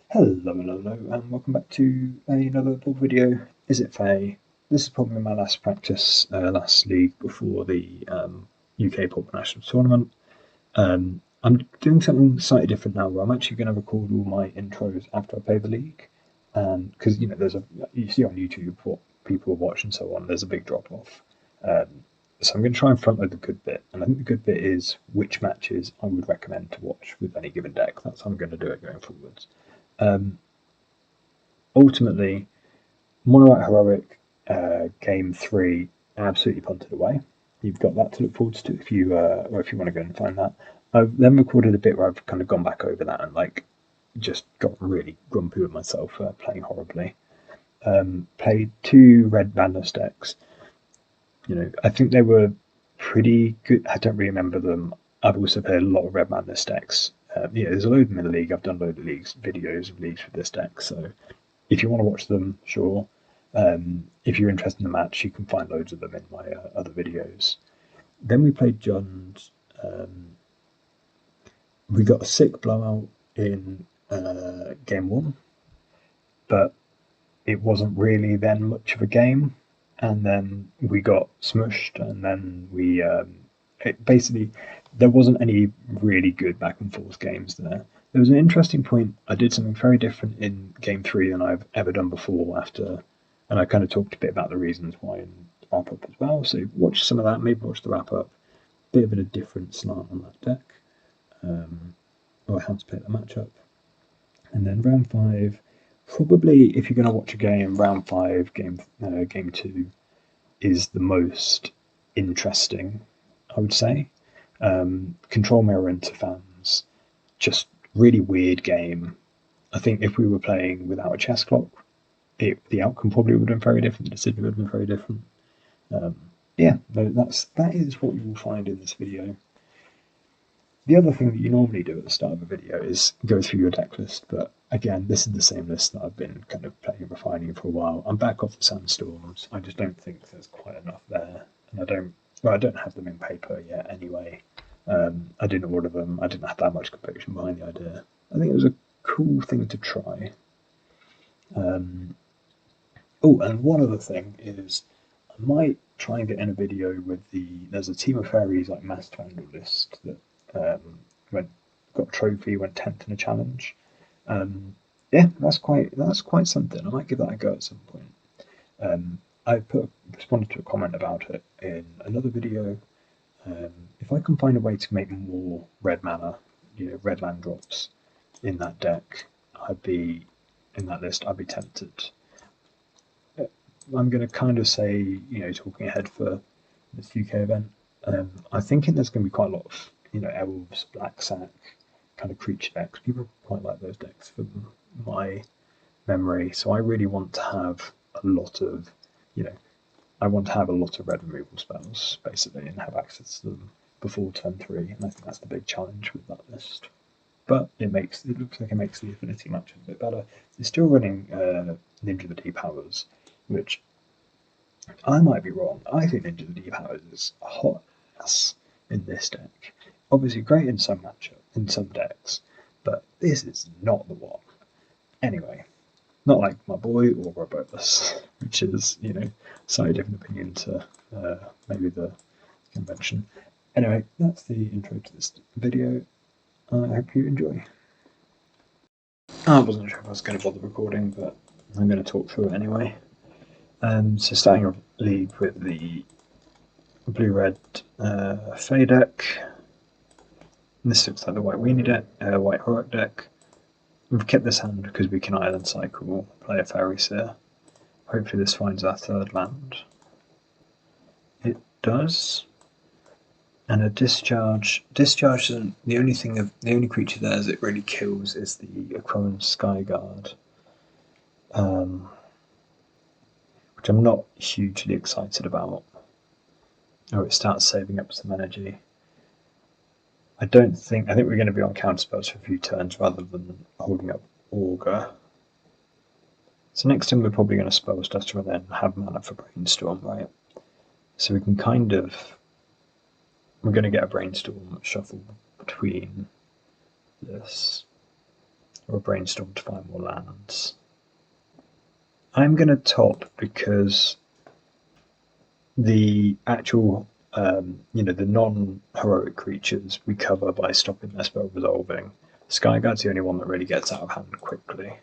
Hello, and welcome back to another board video. Izzet Fae. This is probably my last practice, last league before the UK Pauper National Tournament. I'm doing something slightly different now, where I'm actually going to record all my intros after I play the league, and because you see on YouTube what people watch and so on. There's a big drop off. So I'm going to try and front load the good bit, and I think the good bit is which matches I would recommend to watch with any given deck. That's how I'm going to do it going forwards. Ultimately, Mono White Heroic Game 3 absolutely punted away. You've got that to look forward to if you want to go and find that. I've then recorded a bit where I've kind of gone back over that and just got really grumpy with myself for playing horribly. Played 2 Red Madness decks. I think they were pretty good. I don't really remember them. I've also played a lot of Red Madness decks. There's a load of them in the league. I've done a load of videos of leagues with this deck, so if you want to watch them, sure. If you're interested in the match, you can find loads of them in my other videos. Then we played Jund. We got a sick blowout in game 1, but it wasn't really then much of a game. And then we got smushed, and then basically there wasn't any really good back and forth games there. There was an interesting point. I did something very different in game 3 than I've ever done before and I kind of talked a bit about the reasons why in the wrap up as well. So watch some of that, maybe watch the wrap up. Bit of a different slant on that deck, or how to play the matchup. And then round 5, probably if you're going to watch a game, round 5, game 2 is the most interesting, I would say. Control Mirror into fans, just really weird game. I think if we were playing without a chess clock, the outcome probably would have been very different. The decision would have been very different. That is what you will find in this video. The other thing that you normally do at the start of a video is go through your deck list, but again, this is the same list that I've been kind of playing and refining for a while. I'm back off the Sandstorms. I just don't think there's quite enough there, and I don't have them in paper yet anyway. I didn't order them. I didn't have that much conviction behind the idea. I think it was a cool thing to try. And one other thing is I might try and get in a video with there's a Team of Fairies like Mass Vandal list that got a trophy, went 10th in a challenge. That's quite something. I might give that a go at some point. I responded to a comment about it in another video. If I can find a way to make more red mana, red land drops in that deck, I'd be tempted. I'm going to kind of say, talking ahead for this UK event, I'm thinking there's going to be quite a lot of, elves, black sack, kind of creature decks. People quite like those decks from my memory, so I really want to have a lot of, red removal spells, basically, and have access to them before turn 3, and I think that's the big challenge with that list. But it looks like it makes the affinity match a bit better. It's still running Ninja the D-Powers, which I might be wrong. I think Ninja the D-Powers is a hot ass in this deck. Obviously great in some decks, but this is not the one. Anyway, not like my boy or Robotus, which is, slightly different opinion to maybe the convention. Anyway, that's the intro to this video. I hope you enjoy. I wasn't sure if I was going to bother recording, but I'm going to talk through it anyway. So starting off league with the blue-red Fae deck. This looks like the white weenie deck, white heroic deck. We've kept this hand because we can island cycle, play a Fairy Seer. Hopefully this finds our 3rd land. It does. And a discharge. Discharge isn't the only creature there that it really kills is the Aquarian Skyguard. Which I'm not hugely excited about. Oh, it starts saving up some energy. I think we're going to be on counterspells for a few turns rather than holding up Augur. So next turn we're probably going to spell Stutter and then have mana for Brainstorm, right? So we can we're going to get a Brainstorm shuffle between this. or a brainstorm to find more lands. I'm going to top because the actual, the non-heroic creatures we cover by stopping their spell resolving. Skyguard's the only one that really gets out of hand quickly.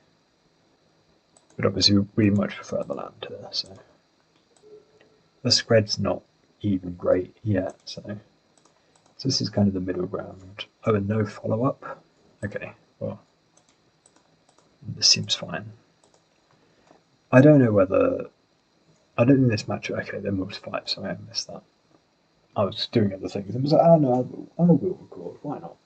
But obviously we much prefer the land here, so. The spread's not even great yet, so this is kind of the middle ground. Oh, and no follow-up? Okay, well, this seems fine. I don't know whether... I don't think this match... Okay, they're moves 5, sorry, I missed that. I was doing other things. I was like, oh no, I will record, why not?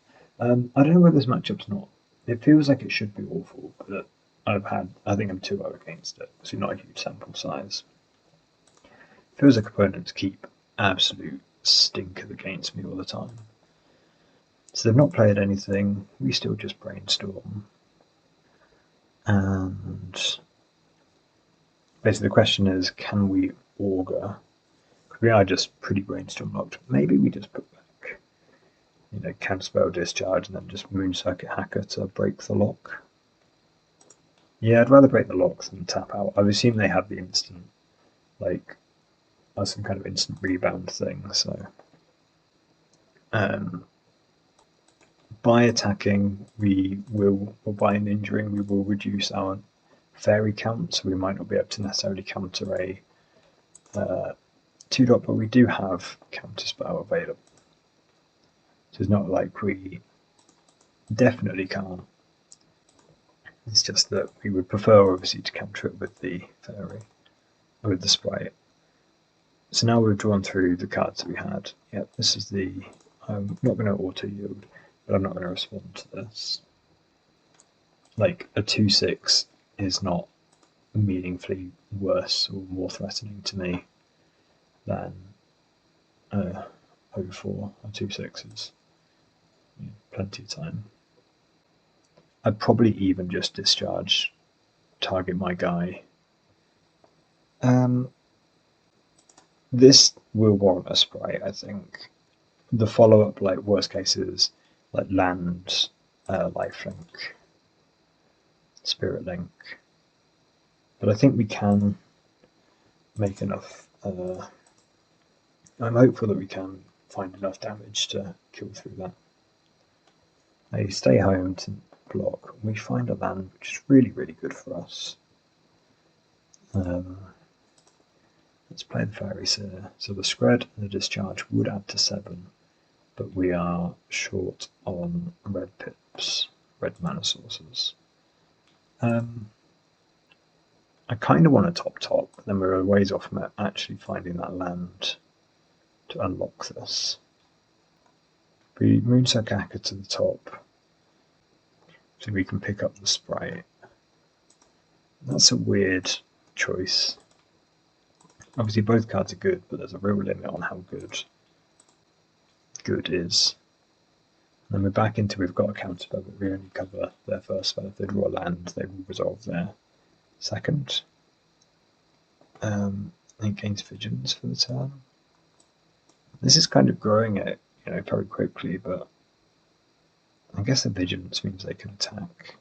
I don't know whether this matchup's not... It feels like it should be awful, but I think I'm 2-0 against it, so not a huge sample size. Feels like opponents keep absolute stinkers against me all the time. So they've not played anything, we still just brainstorm. And basically the question is, can we augur? We are just pretty brainstorm locked. Maybe we just put back, counterspell discharge and then just Moon Circuit Hacker to break the lock. Yeah, I'd rather break the locks than tap out. I would assume they have the instant, some kind of instant rebound thing, so. By attacking, or by an injuring, we will reduce our fairy count, so we might not be able to necessarily counter a 2-drop, but we do have counterspell available. So it's not like we definitely can't. It's just that we would prefer, obviously, to counter it with the fairy, with the sprite. So now we've drawn through the cards that we had. Yep, this is the... I'm not going to auto-yield, but I'm not going to respond to this. Like, a 2-6 is not meaningfully worse or more threatening to me than 0-4 or 2-6 is plenty of time. I'd probably even just discharge, target my guy. This will warrant a sprite, I think. The follow-up, worst cases, land, lifelink, spirit link. But I think we can make enough. I'm hopeful that we can find enough damage to kill through that. They stay home to block. We find a land which is really, really good for us. Let's play the fairies here. So the spread and the discharge would add to 7, but we are short on red pips, red mana sources. I kind of want to top, but then we're a ways off from actually finding that land to unlock this. We Moonsuck Hacker to the top, so we can pick up the sprite. That's a weird choice. Obviously both cards are good, but there's a real limit on how good is. And then we're back into we've got a counterspell, but we only cover their first spell. If they draw a land, they will resolve their second. It gains Vigilance for the turn. This is kind of growing it, very quickly, but I guess the Vigilance means they can attack.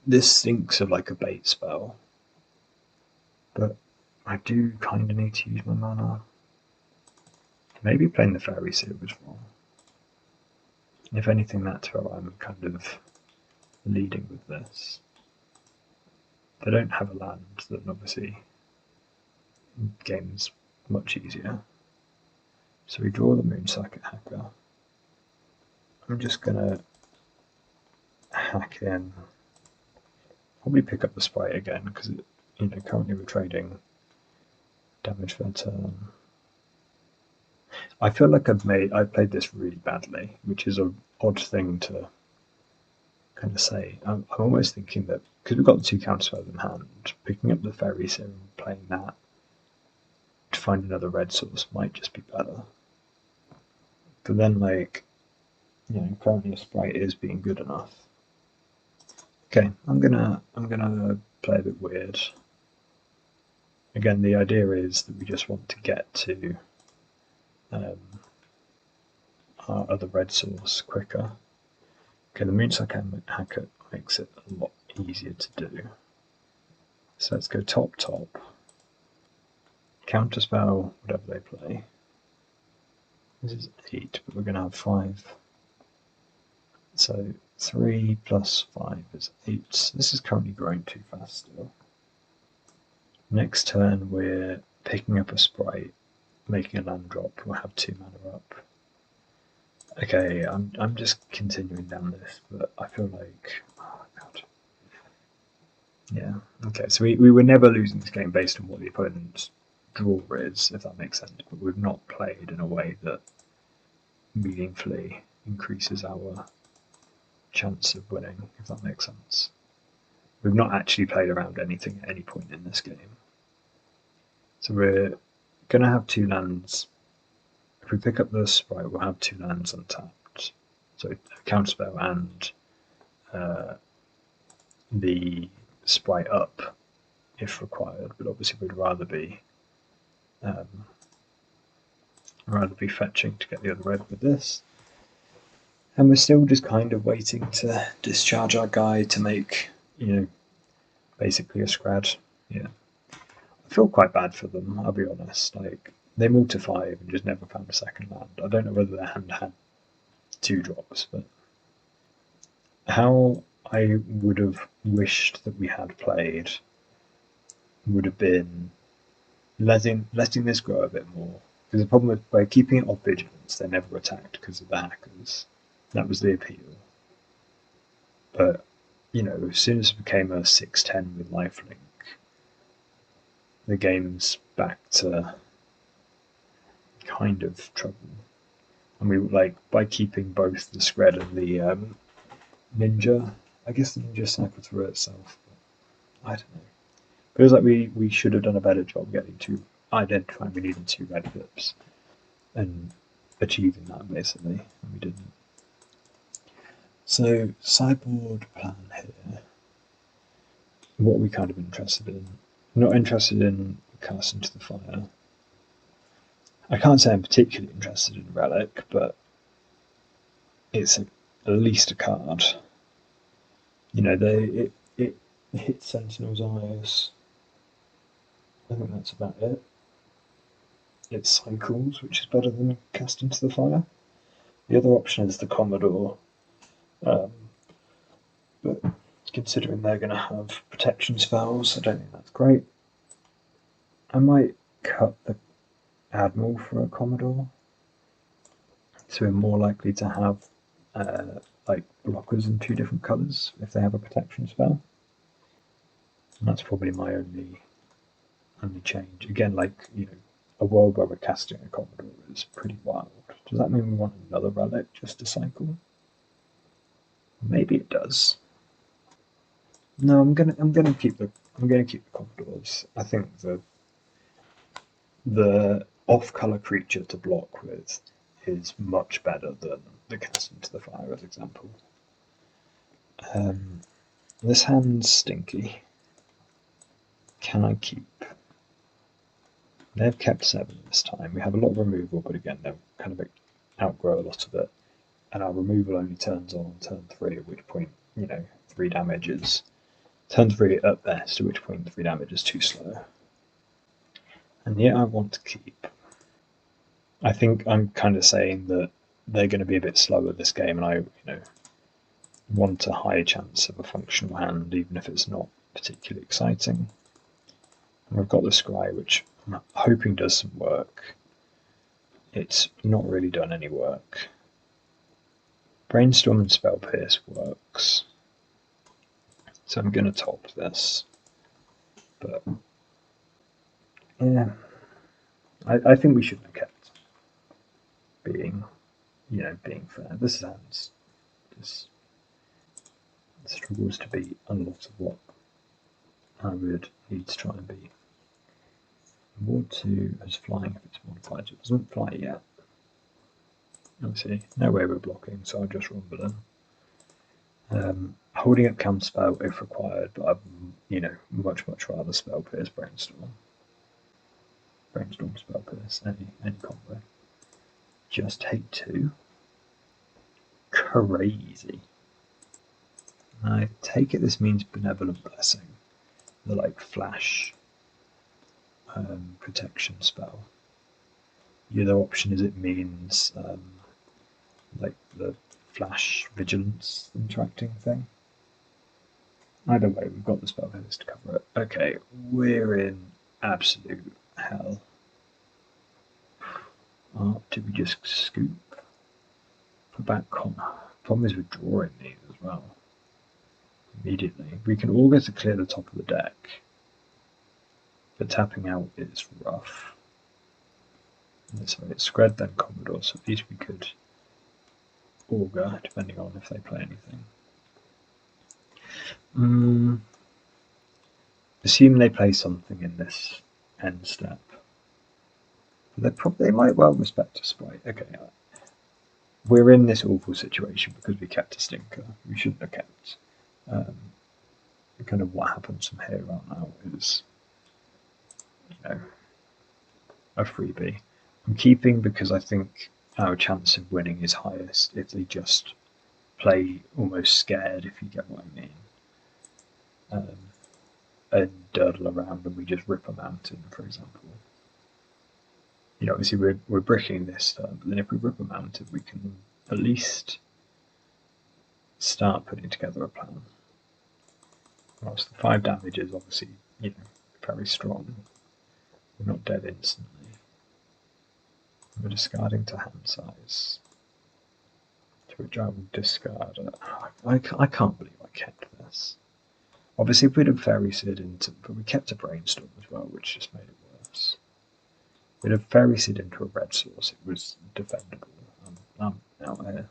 This stinks of like a bait spell, but I do kind of need to use my mana. Maybe playing the Fairy Seal was wrong. If anything, that's how I'm kind of leading with this. They don't have a land, then obviously game's much easier. So we draw the Moonsucker Hacker. I'm just gonna hack in. Probably pick up the sprite again because currently we're trading damage per turn. I feel like I played this really badly, which is an odd thing to kind of say. I'm almost thinking that because we've got the 2 counterspells in hand, picking up the Fairy Seal and playing that to find another red source might just be better. But then, currently a sprite is being good enough. Okay, I'm gonna play a bit weird. Again, the idea is that we just want to get to our other red source quicker. Okay, the Moonsucker Hacker makes it a lot easier to do. So let's go top, counterspell, whatever they play. This is 8, but we're going to have 5. So 3 plus 5 is 8. This is currently growing too fast still. Next turn we're picking up a sprite, making a land drop, we'll have 2 mana up. Okay, I'm just continuing down this, but I feel like, oh god. Yeah, okay, so we were never losing this game based on what the opponent's draw is, if that makes sense, but we've not played in a way that meaningfully increases our chance of winning, if that makes sense. We've not actually played around anything at any point in this game. So we're going to have 2 lands. If we pick up the sprite, we'll have 2 lands untapped. So counterspell and the sprite up if required, but obviously we'd rather be fetching to get the other red with this. And we're still just kind of waiting to discharge our guy to make, basically a scrad. Yeah. I feel quite bad for them, I'll be honest. Like, they moved to 5 and just never found a second land. I don't know whether their hand had 2 drops, but how I would have wished that we had played would have been letting this grow a bit more. Because the problem with by keeping it off vigilance, they never attacked because of the hackers. That was the appeal. But, as soon as it became a 6-10 with lifelink, the game's back to kind of trouble. And we by keeping both the scred and the ninja, I guess the ninja cycled through itself, but I don't know. Feels like we should have done a better job getting to identifying we needed 2 red flips and achieving that basically, and we didn't. So sideboard plan here. What are we kind of interested in? Not interested in Cast into the Fire. I can't say I'm particularly interested in Relic, but it's at least a card. It hits Sentinel's Eyes. I think that's about it. It cycles, which is better than Cast into the Fire. The other option is the Commodore, but considering they're going to have protection spells, I don't think that's great. I might cut the Admiral for a Commodore, so we're more likely to have blockers in 2 different colours if they have a protection spell. And that's probably my only change. Again, a world where we're casting a Commodore is pretty wild. Does that mean we want another relic just to cycle? Maybe it does. No, I'm gonna keep the Commodores. I think the off-color creature to block with is much better than the Cast into the Fire, as example. This hand's stinky. Can I keep? They've kept 7 this time. We have a lot of removal, but again, they'll kind of outgrow a lot of it. And our removal only turns on turn 3, at which point, 3 damage is... Turn 3 at best, at which point 3 damage is too slow. And yet I want to keep. I think I'm kind of saying that they're going to be a bit slower this game, and I, want a high chance of a functional hand, even if it's not particularly exciting. And we've got the Scry, which I'm hoping does some work. It's not really done any work. Brainstorm and Spell Pierce works. So I'm going to top this. But, yeah. I think we should have kept being fair. This hand just struggles to be a lot of what I would need to try and be. Ward 2 is flying if it's modified. It doesn't fly yet. Obviously, no way we're blocking, so I'll just rumble in. Holding up counterspell if required, but I'd much rather Spell Pierce Brainstorm. Brainstorm Spell Pierce, any combo. Just take 2. Crazy. I take it this means Benevolent Blessing, the like flash protection spell. The other option is it means like the flash vigilance interacting thing. Either way, we've got the spell headers to cover it. Okay, we're in absolute hell. Oh, did we just scoop? Put back Connor. Problem is we're drawing these as well. Immediately. We can augur to clear the top of the deck. But tapping out is rough. Sorry, it's Scred then Commodore, so at least we could augur, depending on if they play anything. Assume they play something in this end step. But they might well respect a sprite. Okay, we're in this awful situation because we kept a stinker. We shouldn't have kept. Kind of what happens from here on out is, a freebie. I'm keeping because I think our chance of winning is highest if they just play almost scared, if you get what I mean, and durdle around and we just rip a mountain, for example. Obviously we're bricking this turn, but then if we rip a mountain, we can at least start putting together a plan. Whilst the 5 damage is obviously, very strong, we're not dead instantly. We're discarding to hand size, to which I will discard. I can't believe I kept this. Obviously, if we'd have Fairy Seed into, but we kept a Brainstorm as well, which just made it worse. We'd have Fairy Seed into a red source. It was defendable. I'm out here.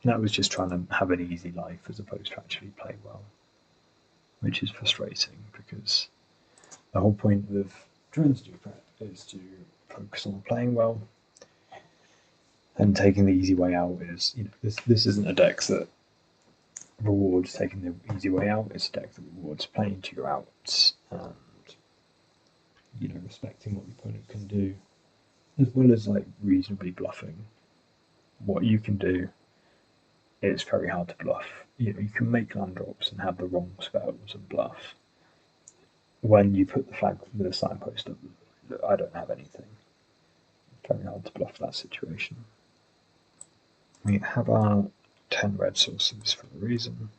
That was just trying to have an easy life as opposed to actually play well, which is frustrating because the whole point of trying to do prep is to focus on playing well, and taking the easy way out is, this isn't a deck that rewards taking the easy way out. It's a deck that rewards playing to your outs and respecting what the opponent can do, as well as like reasonably bluffing what you can do. It's very hard to bluff. You can make land drops and have the wrong spells and bluff. When you put the flag with a signpost up, I don't have anything. It's very hard to bluff that situation. We have our 10 red sources for a reason.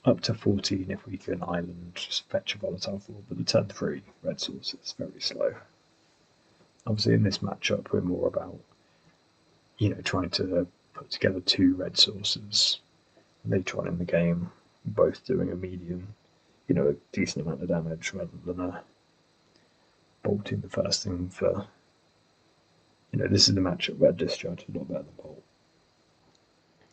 Up to 14 if we can island, just fetch a volatile forward, but the turn 3 red source is very slow. Obviously in this matchup we're more about, trying to put together 2 red sources later on in the game, both doing a medium, a decent amount of damage rather than bolting the first thing for, this is the matchup where Discharge is a lot better than Bolt.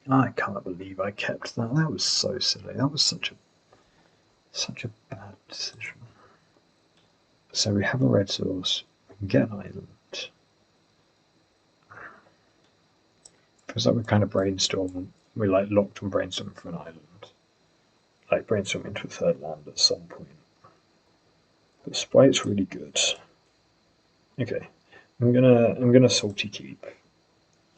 I can't believe I kept that. That was so silly. That was such a bad decision. So we have a red source. We can get an island. Feels like we kind of brainstorm. We locked on brainstorming for an island. Like brainstorm into a 3rd land at some point. But Sprite's really good. Okay, I'm gonna salty keep.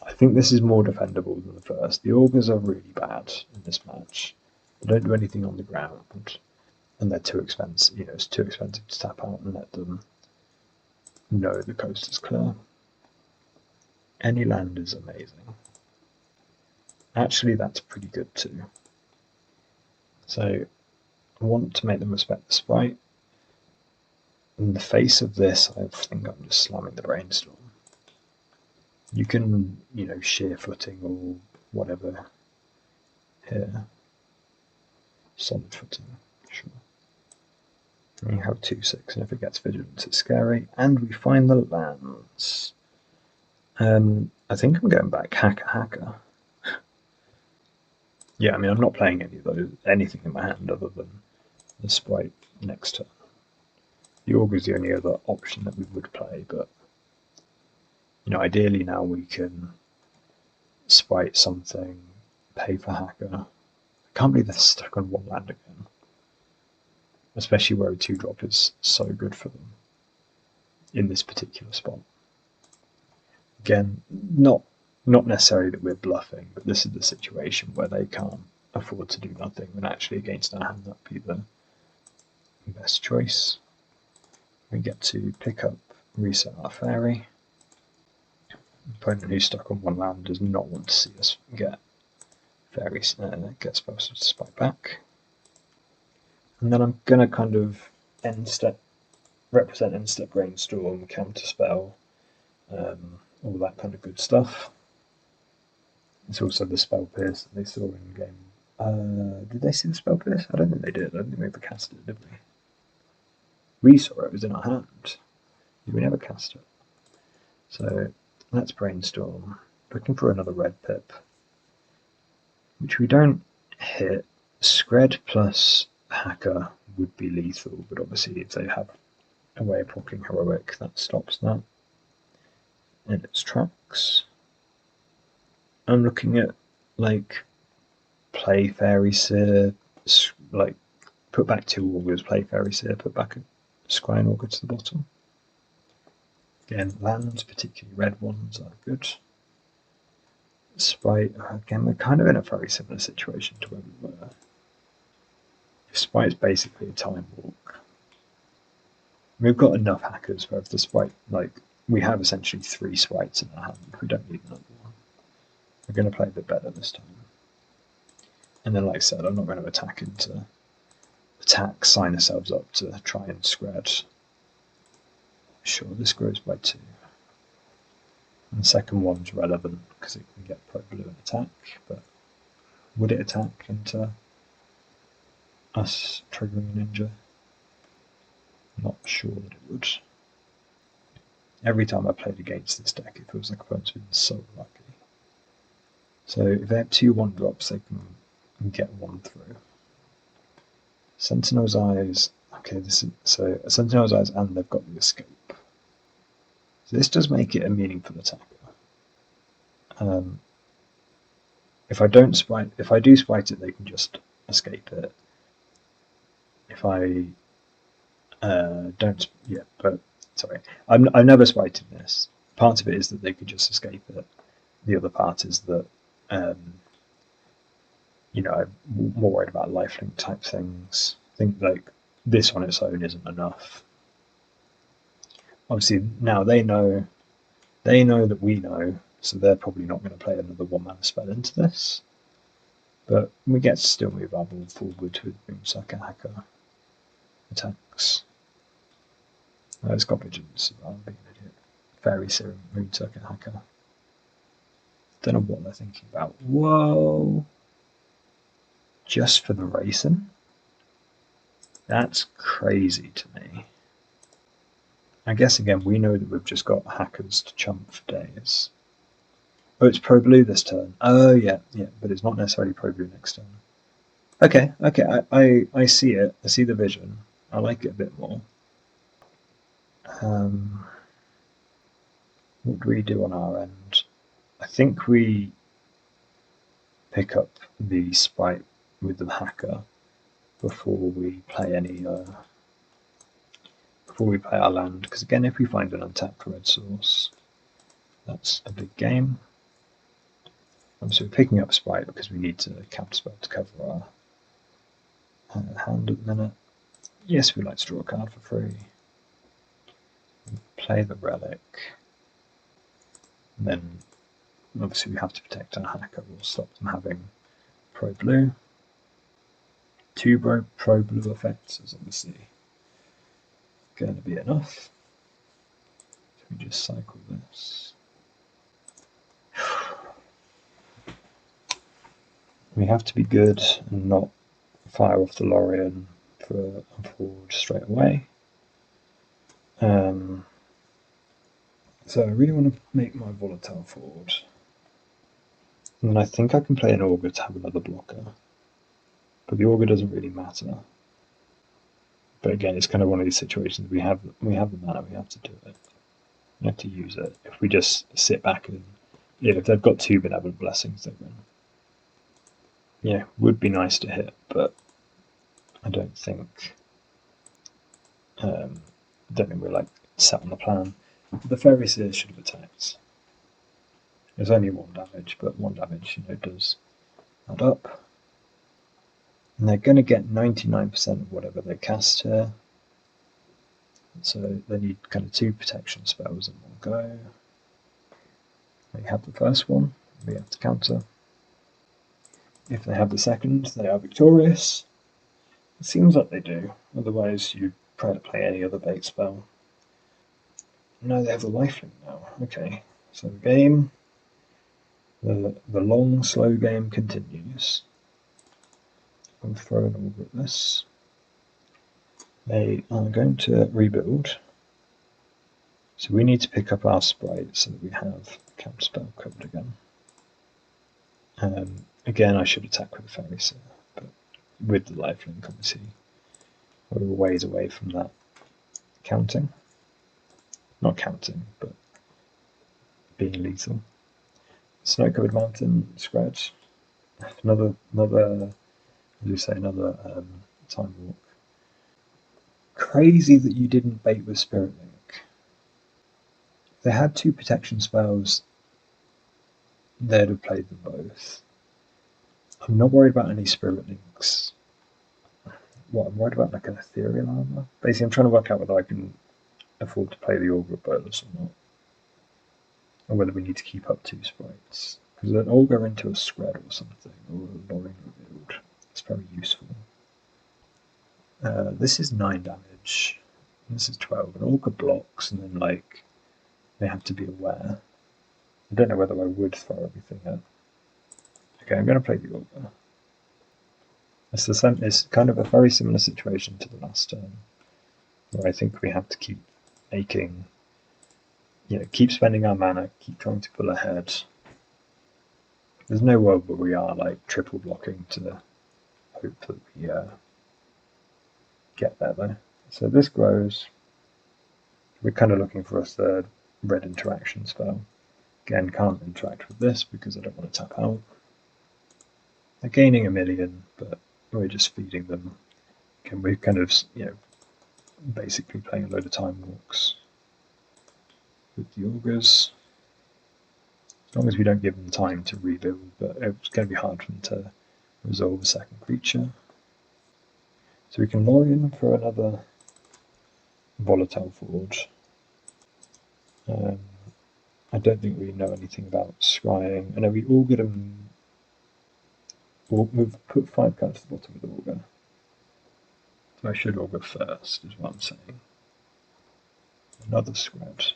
I think this is more defendable than the first. The augurs are really bad in this match. They don't do anything on the ground, and they're too expensive. It's too expensive to tap out and let them know the coast is clear. Any land is amazing. Actually, that's pretty good too. So I want to make them respect the sprite. In the face of this, I think I'm just slamming the brainstorm. You can, sheer footing or whatever here. Solid footing, sure. And you have 2/6, and if it gets vigilance, it's scary. And we find the lands. I think I'm going back hacker. Yeah, I'm not playing anything in my hand other than the sprite next turn. The augur is the only other option that we would play, but ideally now we can sprite something, pay for hacker. I can't believe they're stuck on 1 land again, especially where a 2-drop is so good for them in this particular spot. Again, not necessarily that we're bluffing, but this is the situation where they can't afford to do nothing when actually against our hand that'd be the best choice. We get to pick up, reset our fairy. The opponent who's stuck on one land does not want to see us get fairy, get spells to spike back. And then I'm gonna kind of represent end step brainstorm, counter spell, all that kind of good stuff. It's also the spell pierce that they saw in game. Did they see the spell pierce? I don't think they did. I don't think we ever cast it, did we? We saw it was in our hand. We never cast it. So let's brainstorm. Looking for another red pip, which we don't hit. Scred plus Hacker would be lethal, but obviously if they have a way of blocking Heroic, that stops that in its tracks. I'm looking at like play Fairy Seer, like put back 2 Augurs, play Fairy Seer, put back a Scrying Augur to the bottom. Again, lands, particularly red ones, are good. Spite, again, we're kind of in a very similar situation to where we were. Spite is basically a time walk. We've got enough hackers where if the Spite, like, we have essentially 3 Spites in our hand, we don't need another one. We're going to play a bit better this time. And then, like I said, I'm not going to sign ourselves up to try and scratch. Sure, this grows by 2. And the second one's relevant because it can get Pro Blue and attack, but would it attack into us triggering a ninja? Not sure that it would. Every time I played against this deck, it feels like opponents have been so lucky. So if they have 2 1-drops, they can get 1 through. Sentinel's Eyes. Okay, so Sentinel's Eyes, and they've got the escape. So this does make it a meaningful attacker. If I do spite it, they can just escape it. If I don't, yeah, but sorry, I've never spited this. Part of it is that they could just escape it. The other part is that, I'm more worried about lifelink type things. I think like this on its own isn't enough. Obviously now they know that we know, so they're probably not going to play another 1-mana spell into this. But we get to still move our ball forward with Moonsucker Hacker attacks. It's got Vigilance, I'm being an idiot. Fairy Serum, Moonsucker Hacker. Don't know what they're thinking about. Whoa! Just for the racing? That's crazy to me. I guess again, we know that we've just got hackers to chump for days. Oh, it's Pro Blue this turn. Oh, yeah, but it's not necessarily Pro Blue next turn. Okay, I see it. I see the vision. I like it a bit more. What do we do on our end? I think we pick up the Spite with the hacker before we play our land, because again, if we find an untapped red source, that's a big game. So we're picking up Spite because we need to counterspell to cover our hand at the minute. Yes, we like to draw a card for free. Play the relic. And then obviously we have to protect our hacker. We'll stop them having Pro Blue. 2 Pro Blue effects is obviously going to be enough. So we just cycle this. We have to be good and not fire off the Lorien for a forward straight away. So I really want to make my volatile forward. And then I think I can play an Augur to have another blocker. But the Augur doesn't really matter. But again, it's kind of one of these situations. We have the mana, we have to do it. We have to use it. If we just sit back and if they've got 2 Benevolent Blessings, they're going. Yeah, would be nice to hit, but I don't think we're like set on the plan. The Fairy Seer should have attacked. There's only 1 damage, but 1 damage, does add up. And they're going to get 99% of whatever they cast here. So they need kind of 2 protection spells in one go. They have the first one, we have to counter. If they have the second, they are victorious. It seems like they do, otherwise you try to play any other bait spell. No, they have the lifelink now. Okay, so the game, the long, slow game continues. I'll throw an orb at this. They are going to rebuild. So we need to pick up our sprite so that we have counterspell covered again. Again, I should attack with the Fairy Seer, but with the lifelink, obviously, we're a ways away from that counting. Not counting, but being lethal. Snow-covered mountain, scratch. Another, as you say, another time walk. Crazy that you didn't bait with Spirit Link. If they had 2 protection spells, they'd have played them both. I'm not worried about any Spirit Links. What, I'm worried about like an Ethereal Armor? Basically, I'm trying to work out whether I can afford to play the Augur Bolus or not. Or whether we need to keep up 2 sprites. Because then all go into a Scred or something, or a Loring Revealed. It's very useful. This is 9 damage. This is 12. And Augur blocks, and then like they have to be aware. I don't know whether I would throw everything at. Okay, I'm going to play the Augur. It's kind of a very similar situation to the last turn, where I think we have to keep making, keep spending our mana, keep trying to pull ahead. There's no world where we are like triple blocking to hope that we get there though. So this grows. We're kind of looking for a third red interaction spell. Again, can't interact with this because I don't want to tap out. They're gaining 1 million, but we're just feeding them. Again, we're kind of, basically playing a load of time walks with the Augurs. As long as we don't give them time to rebuild, but it's going to be hard for them to resolve a second creature. So we can lure in for another Volatile Forge. I don't think we know anything about scrying. I know we augured them. We've put 5 cards to the bottom of the augur. So I should augur first, is what I'm saying. Another scratch.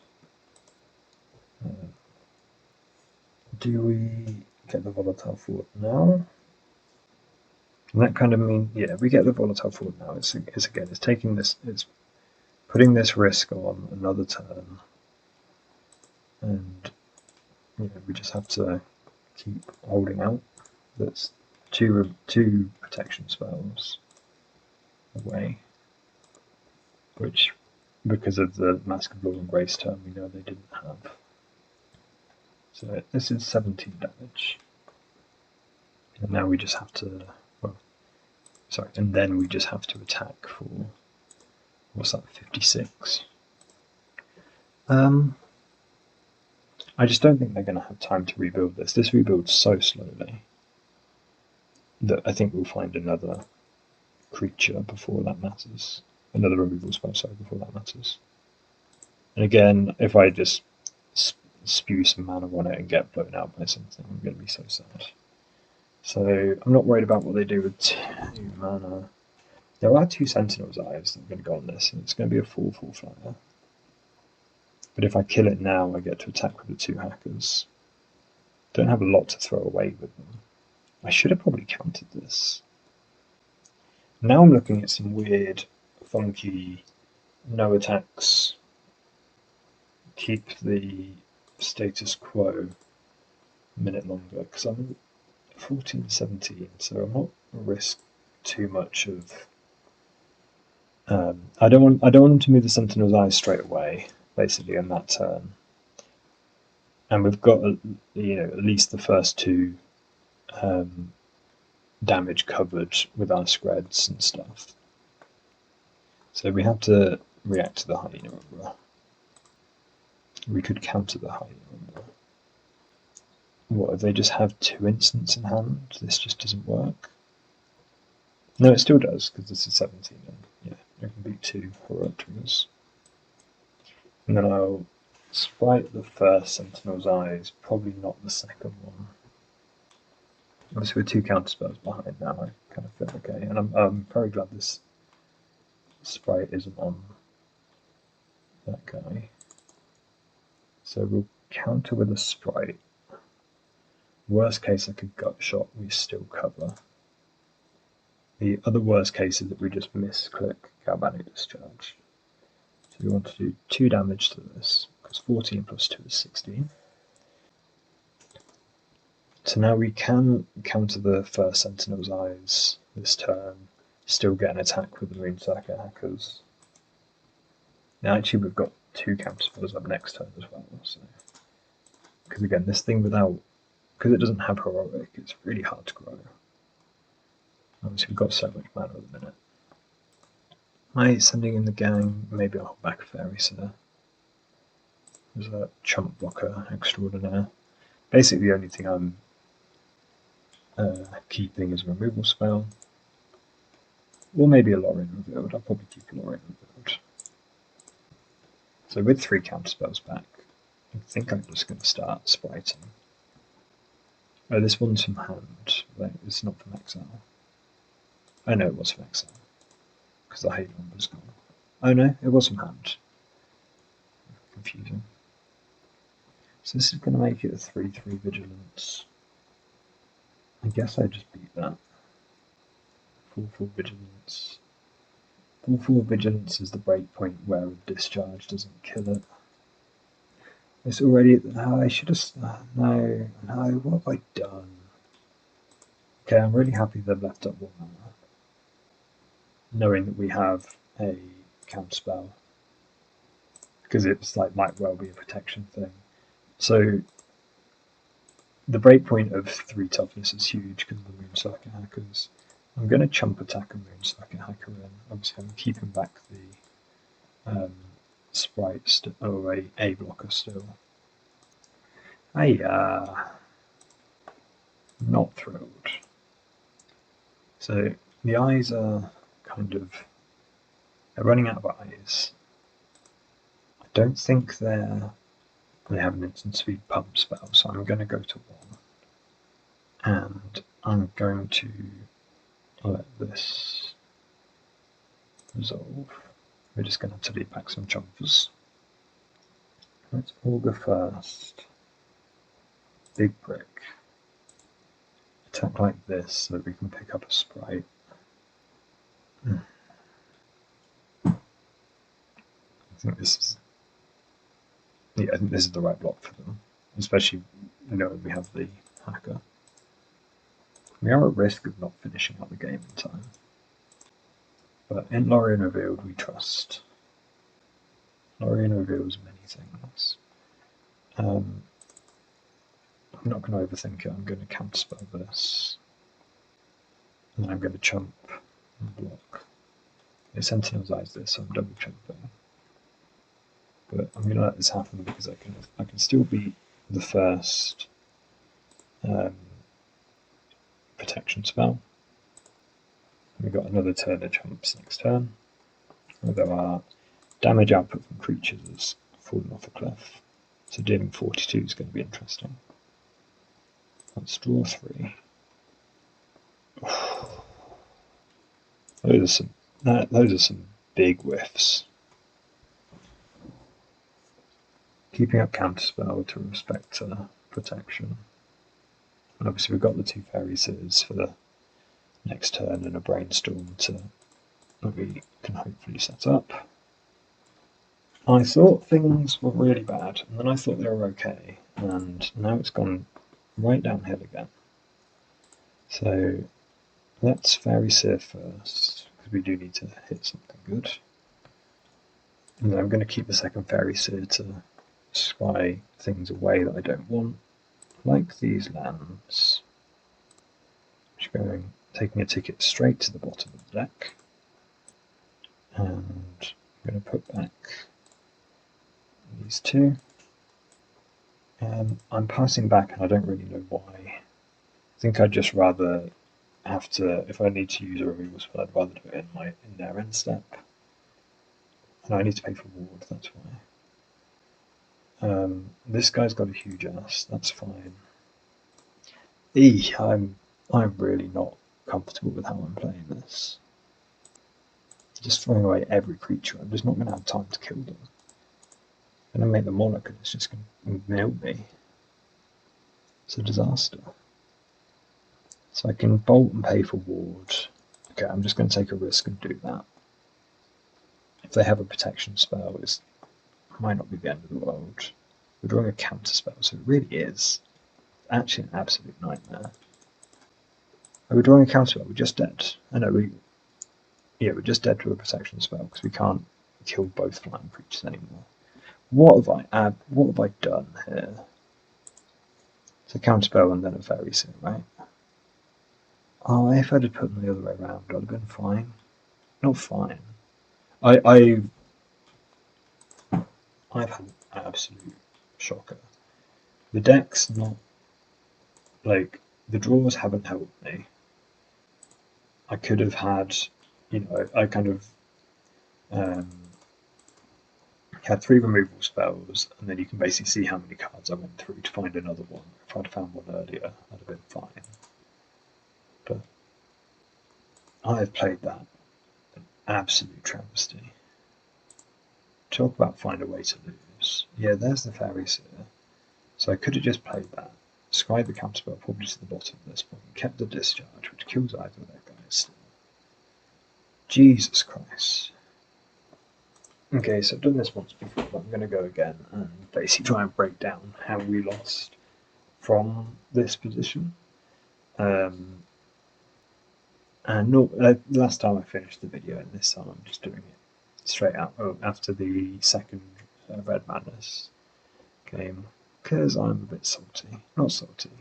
Do we get the Volatile Forward now? And that kind of means, yeah, we get the Volatile Forward now. It's taking this, it's putting this risk on another turn. And, we just have to keep holding out. That's two protection spells away, which, because of the Mask of Law and Grace turn, we know they didn't have. So this is 17 damage. And now we just have to, and then we just have to attack for, what's that, 56? I just don't think they're going to have time to rebuild this. This rebuilds so slowly that I think we'll find another creature before that matters. Another removal spell, before that matters. And again, if I just spew some mana on it and get blown out by something, I'm going to be so sad. So I'm not worried about what they do with 2 mana. There are 2 Sentinel's Eyes that are going to go on this, and it's going to be a 4/4 flyer. But if I kill it now, I get to attack with the 2 hackers. Don't have a lot to throw away with them. I should have probably counted this. Now I'm looking at some weird, funky, no attacks, keep the status quo a minute longer, because I'm 14-17, so I'm not going to risk too much of. I don't want them to move the Sentinel's Eyes straight away, basically, on that turn. And we've got at least the first 2 damage covered with our spreads and stuff. So we have to react to the Hyena Umbra. We could counter the Hyena Umbra. What, if they just have 2 instants in hand? This just doesn't work? No, it still does, because this is 17, and yeah, there can be 2 heroic triggers. And then I'll sprite the first Sentinel's Eyes, probably not the second one. Obviously with 2 counterspells behind now, I kind of feel okay, and I'm very glad this sprite isn't on that guy. So we'll counter with a sprite. Worst case, I could gut shot, we still cover. The other worst case is that we just misclick Galvanic Discharge. So we want to do 2 damage to this, because 14 plus 2 is 16. So now we can counter the first Sentinel's Eyes this turn, still get an attack with the Moonsucker Hackers. Now actually we've got 2 counterspells up next turn as well, so because again this thing because it doesn't have heroic, it's really hard to grow. Obviously we've got so much mana at the minute. Hi, sending in the gang, maybe I'll hold back a Fairy Seer. There's a chump blocker extraordinaire. Basically the only thing I'm keeping is a removal spell. Or maybe a Lorien Revealed. I'll probably keep a Lorien Revealed. So with 3 counterspells back, I think I'm just going to start spriting. Oh, this one's from hand. Wait, it's not from exile. Oh no, it was from exile. Because the Hate number's gone. Oh no, it was from hand. Confusing. So this is going to make it a 3/3 Vigilance. I guess I just beat that. 4/4 Vigilance. 4/4 Vigilance is the breakpoint where a discharge doesn't kill it. It's already. No, I should have. No, what have I done? Okay, I'm really happy they've left up 1 mana, knowing that we have a counterspell, because it's like might well be a protection thing. So the breakpoint of 3 toughness is huge because of the Moonsucker Hackers. I'm going to chump attack a Moonsucker Hacker in. Obviously, I'm keeping back the sprite or a blocker still. Not thrilled. So the eyes are kind of. They're running out of eyes. I don't think they have an instant speed pump spell, so I'm going to go to 1. And I'm going to let this resolve. We're just going to have to leave back some chompers. Let's augur first. Big brick. Attack like this so that we can pick up a sprite. I think this is. Yeah, I think this is the right block for them, especially when we have the hacker. We are at risk of not finishing up the game in time. But in Lorien Revealed, we trust. Lorien reveals many things. I'm not going to overthink it. I'm going to counterspell this. And then I'm going to chump and block. The Sentinel's Eyes this, so I'm double chumping. But I'm going to let this happen because I can still beat the first protection spell. We've got another turn of chumps next turn. Although our damage output from creatures has fallen off a cliff. So dealing 42 is going to be interesting. Let's draw 3. Those are some big whiffs. Keeping up counterspell to respect protection. And obviously we've got the 2 Fairy Seers for the next turn and a Brainstorm that we can hopefully set up. I thought things were really bad, and then I thought they were okay, and now it's gone right downhill again. So let's Fairy Seer first, because we do need to hit something good. And then I'm going to keep the second Fairy Seer to scry things away that I don't want, like these lands. Just taking a ticket straight to the bottom of the deck. And I'm going to put back these 2. I'm passing back and I don't really know why. I think I'd just rather have to, if I need to use a removal spell, I'd rather do it in their end step. And I need to pay for ward, that's why. This guy's got a huge ass, that's fine. I'm really not comfortable with how I'm playing this. Just throwing away every creature, I'm just not going to have time to kill them. I'm going to make the monarch and it's just going to nail me. It's a disaster. So I can bolt and pay for ward. Okay, I'm just going to take a risk and do that. If they have a protection spell, it might not be the end of the world. We're drawing a counter spell, so it really is actually an absolute nightmare. Are we drawing a counter spell? We're just dead. I know we're just dead to a protection spell because we can't kill both flying creatures anymore. What have I done here? It's a counter spell and then a fairy sim, right? Oh, if I'd have put them the other way around, I'd have been fine. Not fine. I've had an absolute shocker. The deck's not like the draws haven't helped me. I could have had, I kind of had 3 removal spells, and then you can basically see how many cards I went through to find another one. If I'd found one earlier, I'd have been fine. But I have played that an absolute travesty. Talk about find a way to lose. Yeah, there's the fairy seer. So I could have just played that, scribed the counterspell probably to the bottom of this point, kept the discharge, which kills either of their guys still. Jesus Christ. Okay, so I've done this once before, but I'm going to go again and basically try and break down how we lost from this position. And last time I finished the video, and this time I'm just doing it straight out after the second Red Madness game, because I'm a bit salty. Not salty.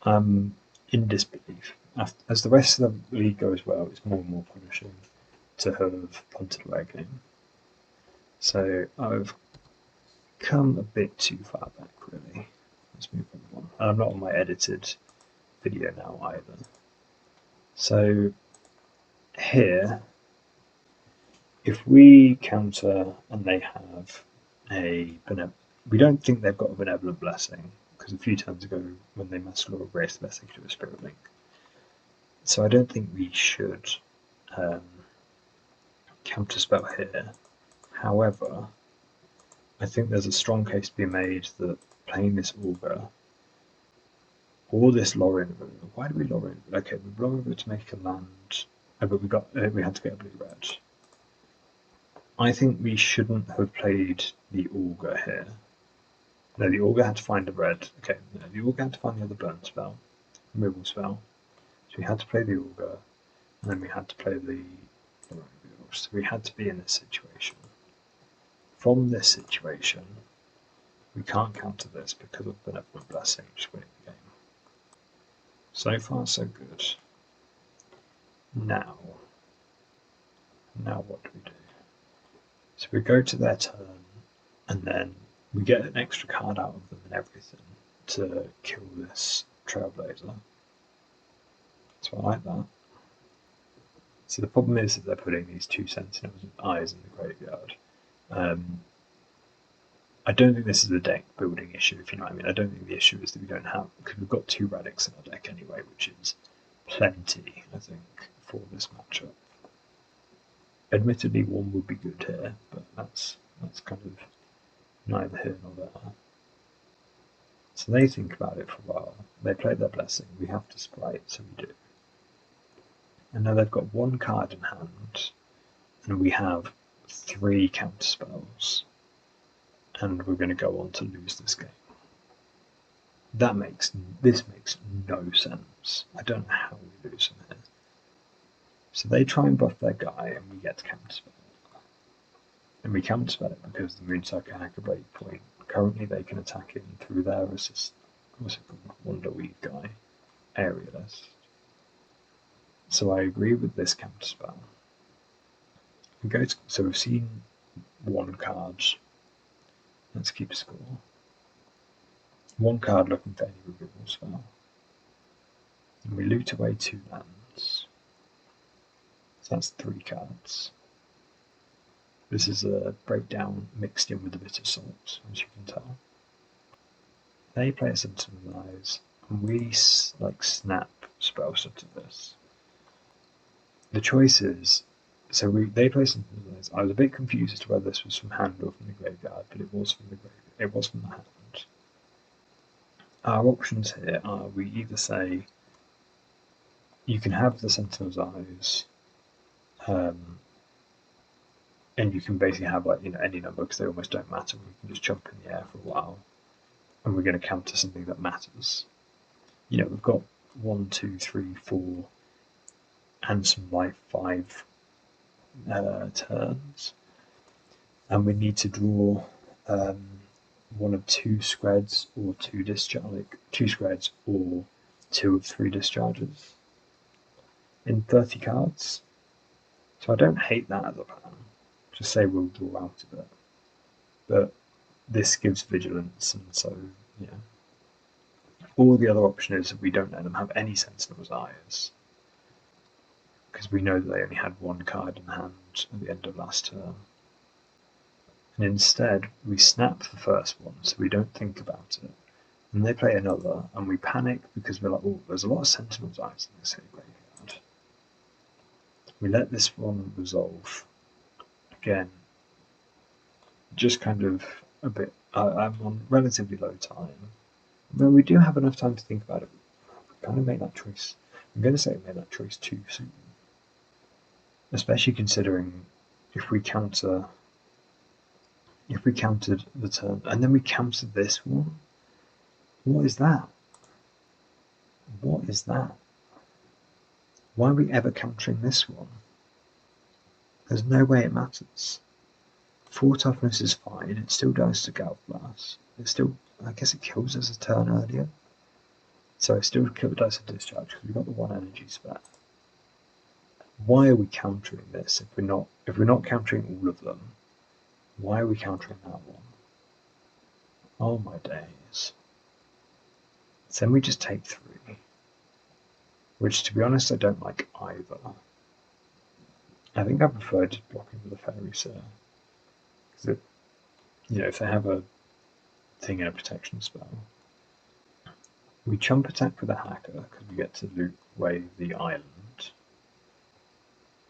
I'm in disbelief. As the rest of the league goes well, it's more and more punishing to have punted away a game. So I've come a bit too far back, really. Let's move on. And I'm not on my edited video now either. So here, if we counter and they have we don't think they've got a benevolent blessing, because a few turns ago when they Matzlili or Grace, the best they could do a Spirit Link. So I don't think we should counterspell here. However, I think there's a strong case to be made that playing this Augur or this Lorin. Why do we Lorin? Okay, we Lorin to make a land, but we had to get a blue-red. I think we shouldn't have played the Augur here. No, the Augur had to find a red. Okay, no, the Augur had to find the other burn spell, removal spell. So we had to play the Augur, and then we had to play the Lorin. So we had to be in this situation. From this situation, we can't counter this because of Benevolent Blessing, just winning the game. So far, so good. Now what do we do? So we go to their turn, and then we get an extra card out of them and everything to kill this Trailblazer. So I like that. So the problem is that they're putting these 2 Sentinels with eyes in the graveyard. I don't think this is a deck building issue, if you know what I mean. I don't think the issue is that we don't have, because we've got 2 Radix in our deck anyway, which is plenty, I think, for this matchup. Admittedly, 1 would be good here, but that's kind of neither here nor there. So they think about it for a while. They play their blessing. We have to sprite, so we do. And now they've got 1 card in hand, and we have 3 counterspells, and we're going to go on to lose this game. This makes no sense. I don't know how we lose from here. So they try and buff their guy, and we get to counterspell it. And we counterspell it because the Moonsucker Hacker Breakpoint. Currently, they can attack him through their what's it called? Wonderweed guy, Aerialist. So I agree with this counterspell. So we've seen 1 card. Let's keep score. 1 card looking for any removal spell. And we loot away 2 lands. that's 3 cards. This is a breakdown mixed in with a bit of salt, as you can tell. They play a Sentinel's Eyes, and we snap spells into this. The choice is, so they play Sentinel's Eyes. I was a bit confused as to whether this was from hand or from the graveyard, but it was from the hand. Our options here are, we either say you can have the Sentinel's Eyes, and you can basically have any number because they almost don't matter. We can just jump in the air for a while, and we're going to counter something that matters. We've got 1, 2, 3, 4, and some 5 turns, and we need to draw one of 2 Screds or 2 Screds or 2 of 3 discharges in 30 cards. So I don't hate that as a plan. Just say we'll draw out of it. But this gives vigilance, and so, yeah. Or the other option is that we don't let them have any Sentinel's Eyes, because we know that they only had 1 card in hand at the end of last turn. And instead, we snap the first one, so we don't think about it. And they play another, and we panic because we're like, oh, there's a lot of Sentinel's Eyes in this graveyard. We let this one resolve. Again, just kind of a bit. I'm on relatively low time, but we do have enough time to think about it. We kind of made that choice. I'm going to say we made that choice too soon, especially considering if we countered the turn and then we countered this one. What is that? What is that? Why are we ever countering this one? There's no way it matters. 4 toughness is fine. It still dies to Galv Blast. I guess it kills us a turn earlier. So it still dies to discharge because we've got the 1 energy spec. Why are we countering this if we're not countering all of them? Why are we countering that one? Oh my days. So then we just take 3. Which, to be honest, I don't like either. I think I prefer just blocking with a Fairy Seer. Because if they have a thing in a protection spell, we chump attack with a Hacker because we get to loot away the island.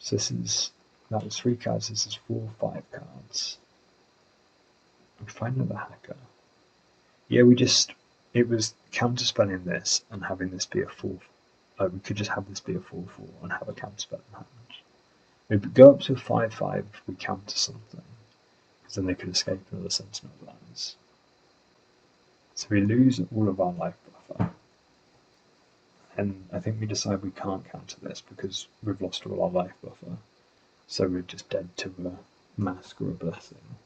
So that was 3 cards, this is 4, 5 cards. We find another Hacker. Yeah, it was counterspelling this and having this be a 4. We could just have this be a 4/4 and have a counterspell in hand. We'd go up to a 5/5 if we counter something, because then they could escape another Sentinel's Eyes. So we lose all of our life buffer. And I think we decide we can't counter this because we've lost all our life buffer. So we're just dead to a Mask or a Blessing.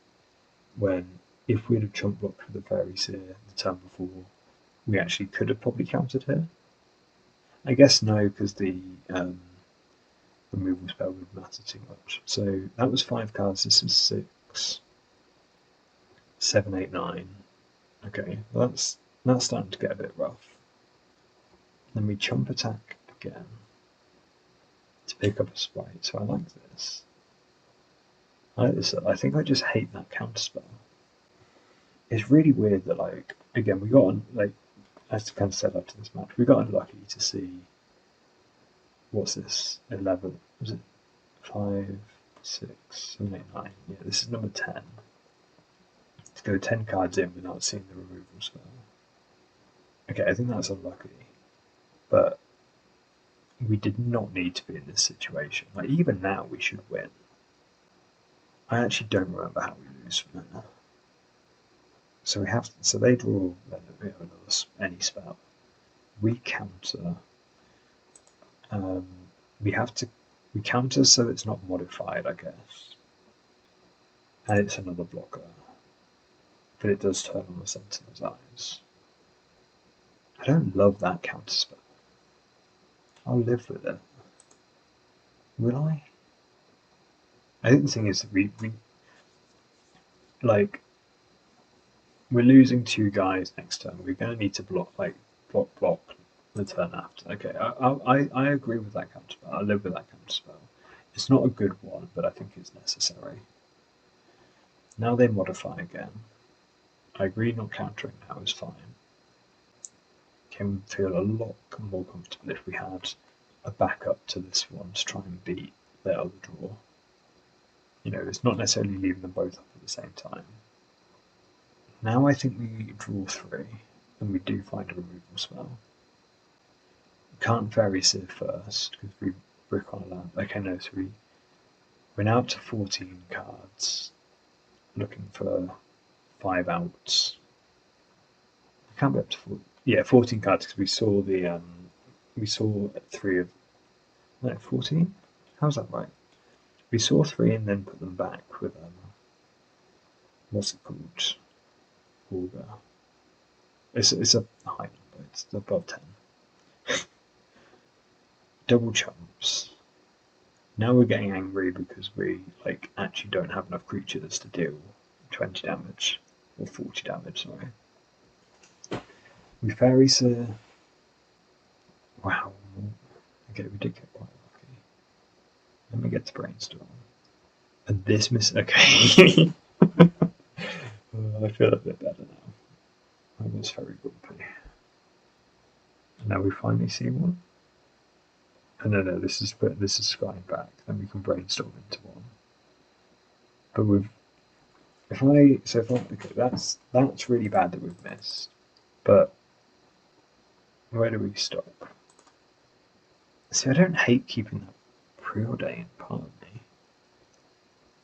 When if we'd have chump blocked with the Fairy Seer the turn before, we actually could have probably countered here. I guess no, because the removal spell would matter too much. So that was 5 cards, this is 6, 7, 8, 9. Okay, well that's starting to get a bit rough. Then we chump attack again to pick up a Sprite, so I like this. I think I just hate that counterspell. It's really weird that, again, we got, as kind of said after this match, we got unlucky to see, what's this, 11, was it 5, 6, 7, 8, 9, yeah, this is number 10. To go 10 cards in without seeing the removal spell. Okay, I think that's unlucky, but we did not need to be in this situation. Even now, we should win. I actually don't remember how we lose from that. So they draw any spell. We counter. We counter so it's not modified, I guess. And it's another blocker. But it does turn on the Sentinel's Eyes. I don't love that counterspell. I'll live with it. Will I? I think the thing is that we're losing 2 guys next turn. We're going to need to block the turn after. Okay, I agree with that counterspell. I live with that counterspell. It's not a good one, but I think it's necessary. Now they modify again. I agree not countering now is fine. Can feel a lot more comfortable if we had a backup to this one to try and beat their other draw. You know, it's not necessarily leaving them both up at the same time. Now I think we draw 3, and we do find a removal spell. We can't Fairy Seer first, because we brick on a land. Okay, no, so we're now up to 14 cards, looking for 5 outs. We can't be up to 14 cards, because we saw the, we saw 3 of, no, 14? How's that right? We saw 3 and then put them back with, what's it called? Augur. It's a high number, it's above 10. Double chumps. Now we're getting angry because we actually don't have enough creatures to deal 20 damage, or 40 damage, sorry. We Fairy Seer. Wow. Okay, we did get quite lucky. Let me get to Brainstorm. And this okay. I feel a bit better now. I was very grumpy. Now we finally see one. Oh, no, this is scrying back. Then we can Brainstorm into one. But okay, that's really bad that we've missed. But where do we stop? See, I don't hate keeping that preordained part of me.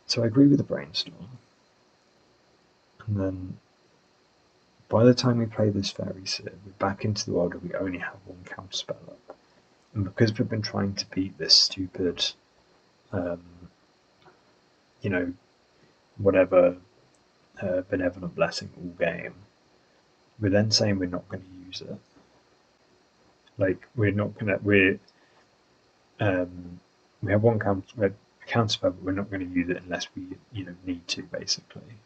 So I agree with the Brainstorm. And then by the time we play this Fairy Seer, we're back into the world and we only have 1 counterspell up. And because we've been trying to beat this stupid, whatever Benevolent Blessing all game, we're then saying we're not going to use it. We have 1 counterspell, but we're not going to use it unless we need to, basically.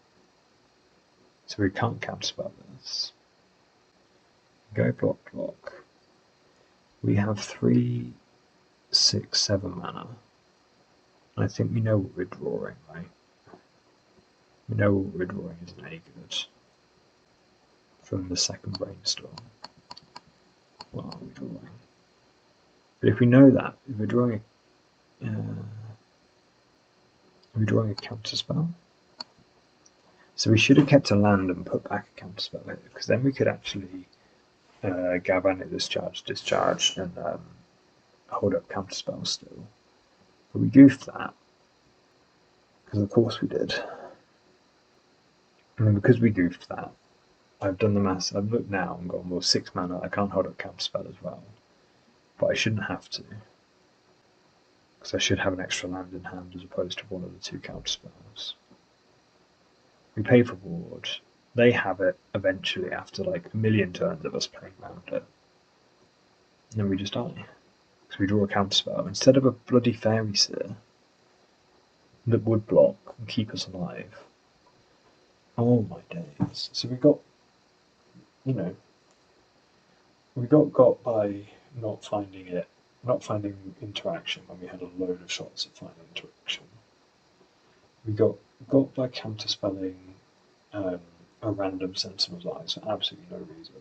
So we can't counterspell this. Go block. We have 3, 6, 7 mana. I think we know what we're drawing, right? We know what we're drawing isn't any good. From the second Brainstorm. What are we drawing? But if we know that, if we're drawing a counterspell? So we should have kept a land and put back a counterspell here, because then we could actually Galvanic Discharge, and hold up counterspell still. But we goofed that, because of course we did. And then because we goofed that, I've done the maths. I've looked now and gone, well, 6 mana, I can't hold up counterspell as well. But I shouldn't have to, because I should have an extra land in hand as opposed to one of the 2 counterspells. We pay for ward. They have it eventually after a million turns of us playing around it. And then we just die. Because we draw a counterspell. Instead of a bloody Fairy Seer that would block and keep us alive. Oh my days. So we got, we got by not finding interaction when we had a load of shots at finding interaction. We got by counterspelling a random Sentinel's Eyes for absolutely no reason.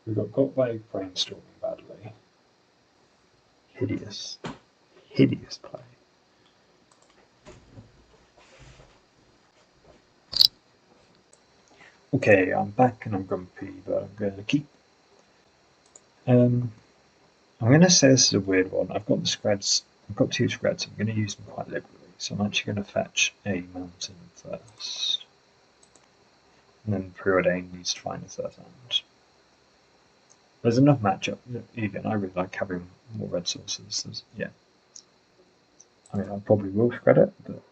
We got by Brainstorming badly. Hideous play. Okay, I'm back and I'm grumpy, but I'm going to keep. I'm going to say this is a weird one. I've got the Screds. I've got 2 Screds. I'm going to use them quite liberally. So I'm actually going to fetch a mountain first. And then Preordain needs to find a 3rd hand. There's enough matchup. Again, I really like having more red sources. Yeah. I mean, I probably will Scred it, but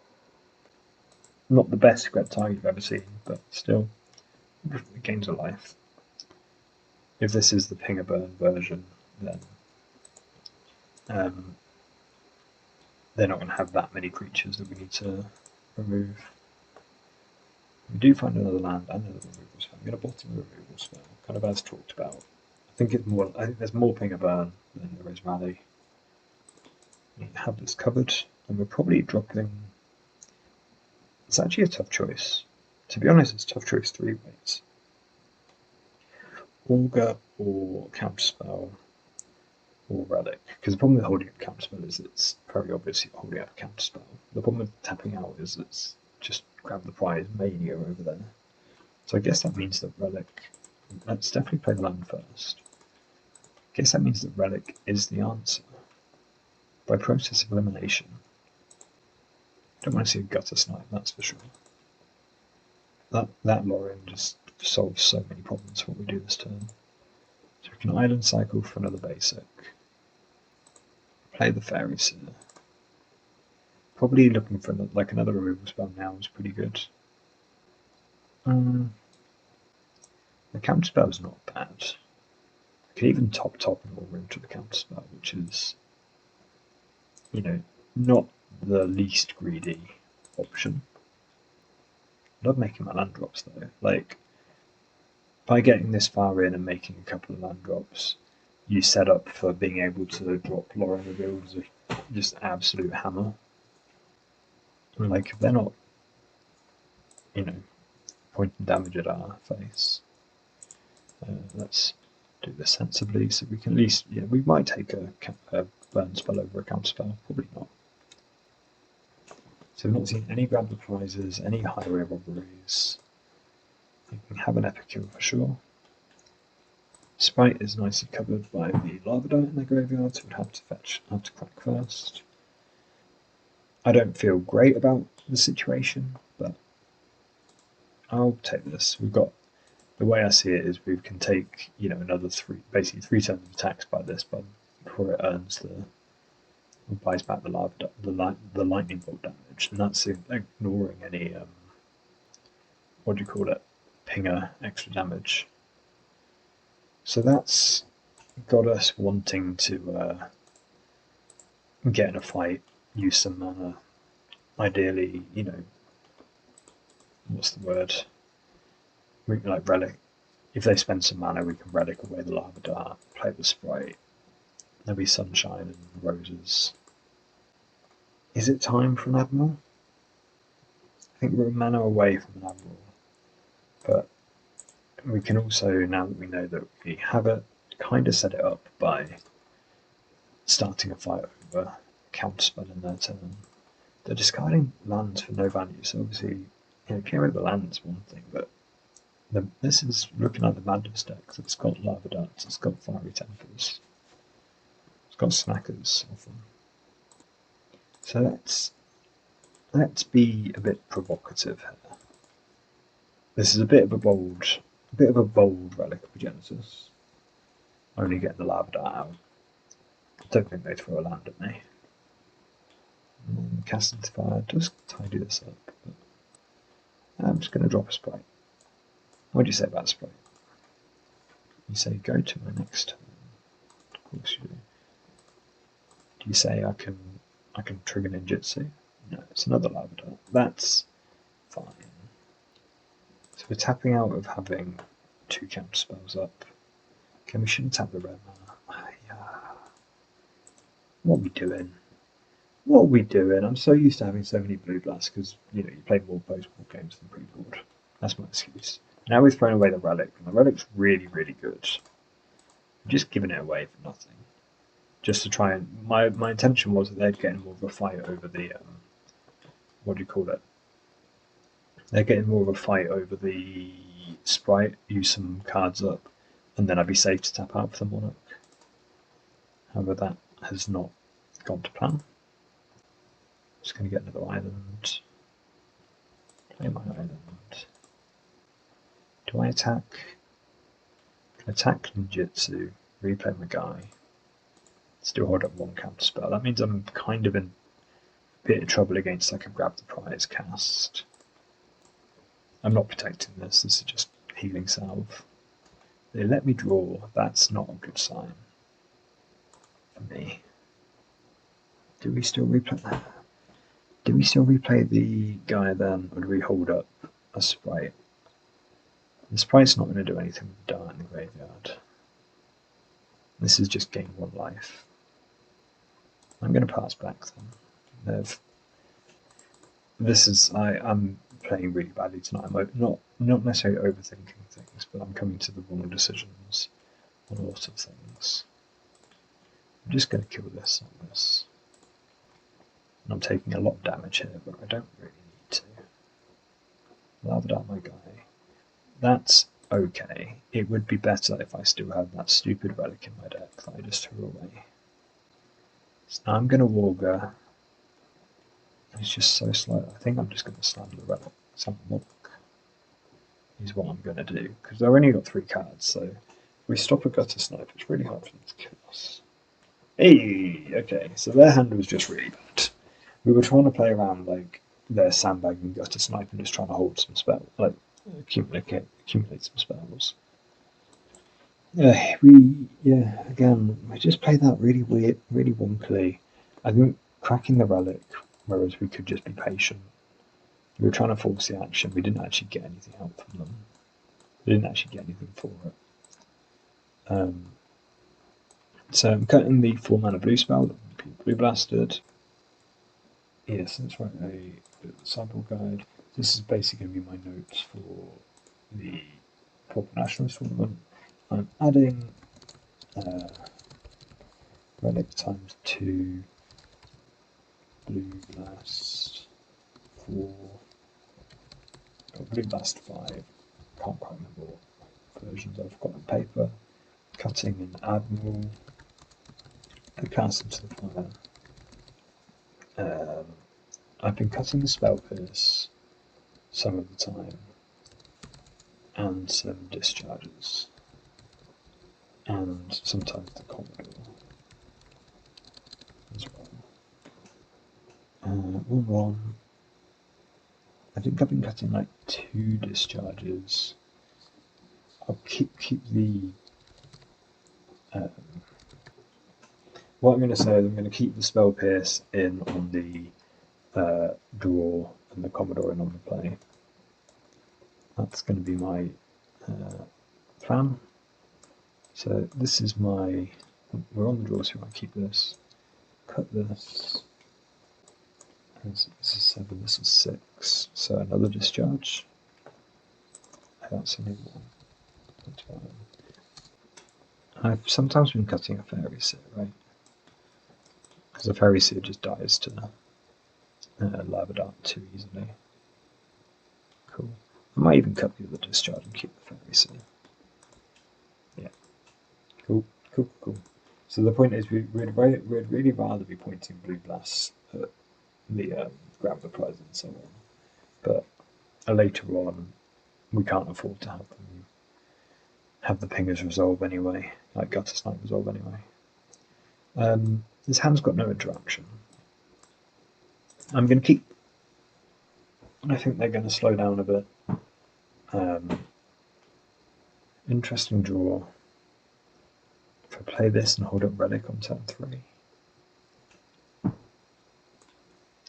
not the best Scred target you've ever seen, but still, it gains a life. If this is the Pinger Burn version, then they're not going to have that many creatures that we need to remove. We do find another land and another removal spell. I'm going to bottom removal spell, kind of as talked about. I think there's more Pinger Burn than there is Rally. We have this covered. and we're probably dropping. It's actually a tough choice. To be honest, it's a tough choice 3 ways. Augur or Counterspell or Relic. Because the problem with holding up Counterspell is it's very obvious you're holding up Counterspell. The problem with tapping out is it's just grab the prize mania over there. So I guess that means that Relic. Let's definitely play the land first. I guess that means that Relic is the answer. By process of elimination. I don't want to see a gutter snipe, that's for sure. That Lauren just solves so many problems for what we do this turn. So we can island cycle for another basic. Play the Fairy Seer. Probably looking for another removal spell now is pretty good. The counterspell is not bad. I can even top and all into the counterspell, which is, not the least greedy option. I love making my land drops though. By getting this far in and making a couple of land drops, you set up for being able to drop Lauren Revealed as a just absolute hammer. If they're not, pointing damage at our face, let's do this sensibly so we can at least, we might take a burn spell over a counter spell, probably not. So we've not seen any grab the prizes, any highway robberies. We can have an epic kill for sure. Sprite is nicely covered by the Lava Dart in their graveyard, so we'd have to crack first. I don't feel great about the situation, but I'll take this. The way I see it is we can take, another basically 3 turns of attacks by this, but before it earns buys back the lava, the lightning bolt damage, and that's ignoring any pinger extra damage. So that's got us wanting to get in a fight, use some mana. Ideally, what's the word? We can relic. If they spend some mana, we can relic away the lava dart, play the Sprite. There'll be sunshine and roses. Is it time for an Admiral? I think we're a mana away from an Admiral. But we can also, now that we know that we have it, kind of set it up by starting a fight over counterspell in their turn. They're discarding lands for no value, so obviously, clearing out the land is one thing, but this is looking at the Madness deck, so it's got Lava Darts, it's got Fiery Tempers, it's got Snackers often. So let's be a bit provocative here. This is a bit of a bold Relic of Genesis. Only getting the Lava Dart out. I don't think they throw a land at me. Cast into Fire does tidy this up, but I'm just going to drop a Sprite. What do you say about Sprite? You say go to my next turn. Of course you do. Do you say I can trigger ninjutsu? No, it's another Lava Dart. That's fine. So we're tapping out of having 2 counter spells up. Okay, we shouldn't tap the red mana. What are we doing? What are we doing? I'm so used to having so many blue blasts because you play more post-board games than pre-board. That's my excuse. Now we've thrown away the relic, and the relic's really, really good. I'm just giving it away for nothing. Just to try and my intention was that they'd get in more of a fight over the They're getting more of a fight over the Sprite, use some cards up, and then I'd be safe to tap out for the Monarch. However, that has not gone to plan. Just going to get another island. Play my island. Do I attack? Can attack ninjutsu, replay my guy. Still hold up 1 counter spell. That means I'm kind of in a bit of trouble against like a grab the prize cast. I'm not protecting this. This is just healing salve. They let me draw. That's not a good sign for me. Do we still replay that? Do we still replay the guy then, or do we hold up a Sprite? The Sprite's not going to do anything with the dart in the graveyard. This is just gain 1 life. I'm going to pass back then. I'm playing really badly tonight. I'm not necessarily overthinking things, but I'm coming to the wrong decisions on a lot of things. I'm just going to kill this on this. And I'm taking a lot of damage here, but I don't really need to. Lava out my guy. That's okay. It would be better if I still had that stupid relic in my deck that I just threw away. So now I'm going to Warger. It's just so slow. I think I'm just going to slam the relic. Slam the Monk is what I'm going to do. Because I've only got 3 cards, so if we stop a Gutter Snipe, it's really hard for them to kill us. Hey! Okay, so their hand was just really bad. We were trying to play around like their sandbagging Gutter Snipe and just trying to hold some spells, like accumulate some spells. Again, we just played that really weird, really wonkily. I think cracking the relic, whereas we could just be patient. We were trying to force the action. We didn't actually get anything out from them. We didn't actually get anything for it. So I'm cutting the 4-mana blue spell that blue blasted. Yes, that's right. A sample guide. This is basically going to be my notes for the Pauper Nationals tournament. I'm adding relic times 2, blue blast 4, blue blast 5. Can't quite remember what versions I've got on paper. Cutting an Admiral. I cast into the fire. I've been cutting the Spell Pierce some of the time, and some discharges, and sometimes the Commodore as well. 1-1. I think I've been cutting like 2 discharges. I'll keep the. What I'm going to say is I'm going to keep the Spell Pierce in on the draw and the Commodore in on the play. That's going to be my plan. So this is my. We're on the draw, so I keep this. Cut this. This is 7. This is 6. So another discharge. That's only 1. That's fine. I've sometimes been cutting a Fairy Seer, right? Because a Fairy Seer just dies to Lava Dart too easily. Cool. I might even cut the other discharge and keep the Fairy Seer. Yeah. Cool. So the point is, we'd really rather be pointing blue blasts at the grab the prize and so on, but later on we can't afford to have the pingers resolve anyway, like Gutter Snipe resolve anyway. This hand's got no interaction. I'm going to keep. I think they're going to slow down a bit. Interesting draw. If I play this and hold up Relic on turn 3,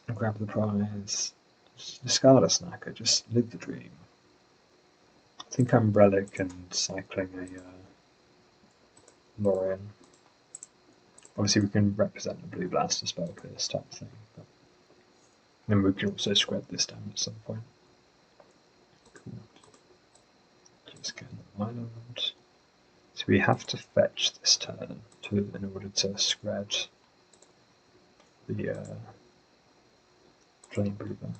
and grab the prize, discard a Snacker, just live the dream. I think I'm Relic and cycling a Lorien. Obviously we can represent the blue blast as Spell Pierce type thing, but then we can also scrub this down at some point. Cool. Just get an island. So we have to fetch this turn in order to scred the Flame Breather.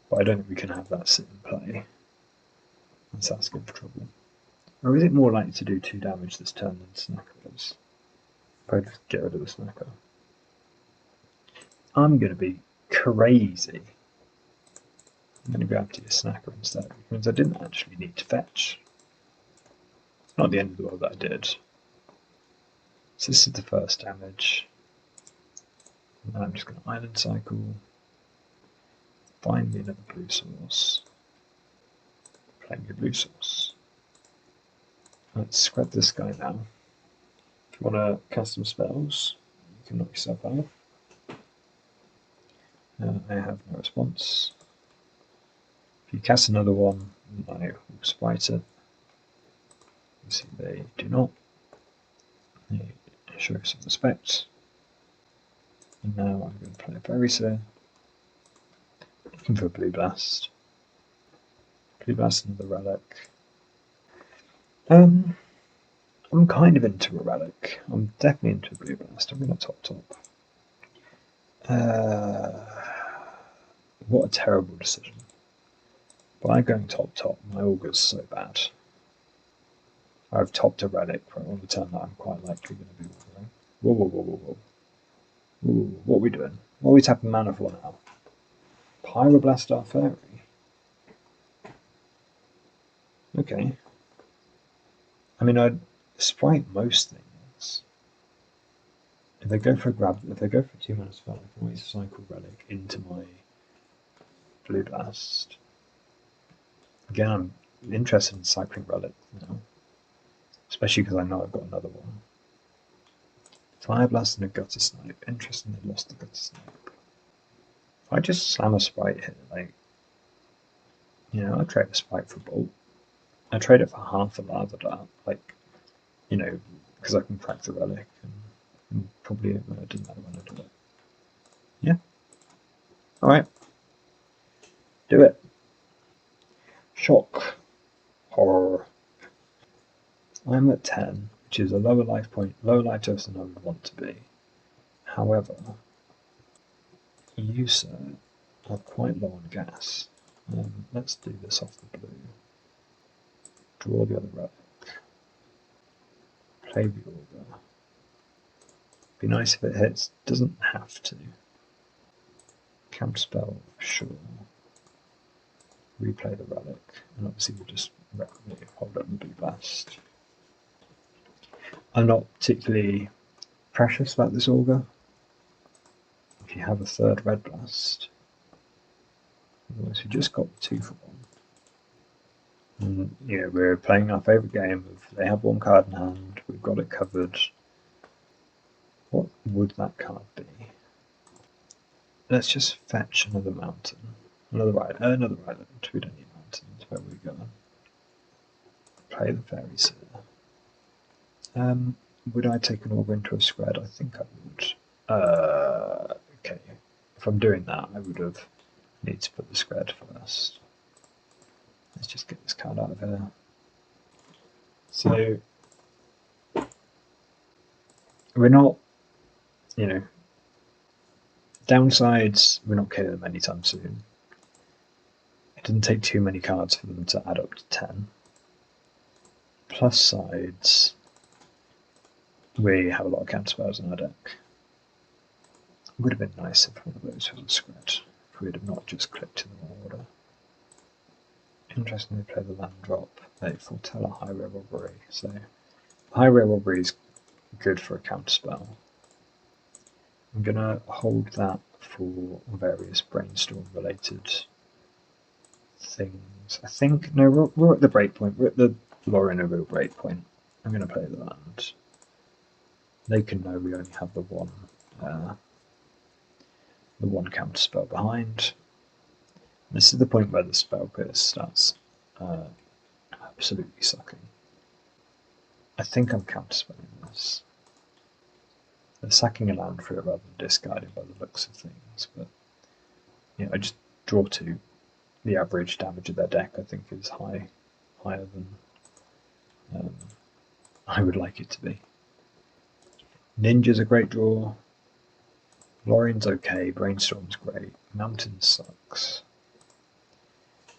But I don't think we can have that sit in play. That's asking for trouble. Or is it more likely to do 2 damage this turn than Snacker does? If I just get rid of the Snacker. I'm going to be crazy. I'm going to grab to your Snacker instead, which means I didn't actually need to fetch. It's not the end of the world that I did. So this is the first damage. And then I'm just going to Island Cycle. Find me another blue source. Play me a blue source. Let's scrub this guy now. If you want to cast some spells, you can knock yourself out. I have no response. If you cast another one, I will spite it. You see they do not. They show some respect. And now I'm going to play a Fairy Seer. Looking for a Blue Blast. Blue Blast, another Relic. I'm kind of into a Relic. I'm definitely into a Blue Blast. I'm going to top. What a terrible decision. By going top, my Augur's so bad. I've topped a Relic on the turn that I'm quite likely going to be ordering. Whoa. Ooh, what are we doing? What are we tapping mana for now? Pyroblast our Fairy. Okay. I mean, I'd sprite most things. If they go for 2 mana spell, I can always cycle Relic into my Blue Blast. Again, I'm interested in cycling Relic now. Especially because I know I've got another one. Fire Blast and a Gutter Snipe. Interesting they lost the Gutter Snipe. If I just slam a sprite here, like, I trade a sprite for Bolt. I trade it for half a Lava Dart, like, because I can crack the Relic, and probably it doesn't matter when I do it. Yeah. Alright. Do it. Shock. Horror. I'm at 10, which is a lower life dose than I would want to be. However, you, sir, are quite low on gas. Let's do this off the blue. Draw the other Relic. Play the Augur. Be nice if it hits. Doesn't have to. Counterspell, sure. Replay the Relic. And obviously we'll just hold up the Blue Blast. I'm not particularly precious about this Augur. If you have a third Red Blast. Otherwise we just got 2 for 1. And we're playing our favourite game of they have 1 card in hand, we've got it covered. What would that card be? Let's just fetch another mountain. Another island. We don't need mountains. Where are we going? Play the Fairy Seer. Would I take an Augur into a squared? I think I would. Okay. If I'm doing that, I would have need to put the squared first. Let's just get this card out of here. So we're not, downsides, we're not killing them anytime soon. It didn't take too many cards for them to add up to 10. Plus sides, we have a lot of counterspells in our deck. It would have been nice if one of those was a squared, if we had not just clicked in the wrong order. Interestingly, play the land drop. They foretell a high rare robbery, so high rare robbery is good for a counterspell. I'm gonna hold that for various brainstorm related things. I think we're at the breakpoint. We're at the Lauren real breakpoint. I'm gonna play the land. They can know we only have the one counterspell behind. This is the point where the spell pierce starts absolutely sucking. I think I'm counterspelling this. They're sacking a land for it rather than discarding by the looks of things, but I just draw 2. The average damage of their deck I think is higher than I would like it to be. Ninja's a great draw. Lorien's okay, Brainstorm's great, Mountain sucks.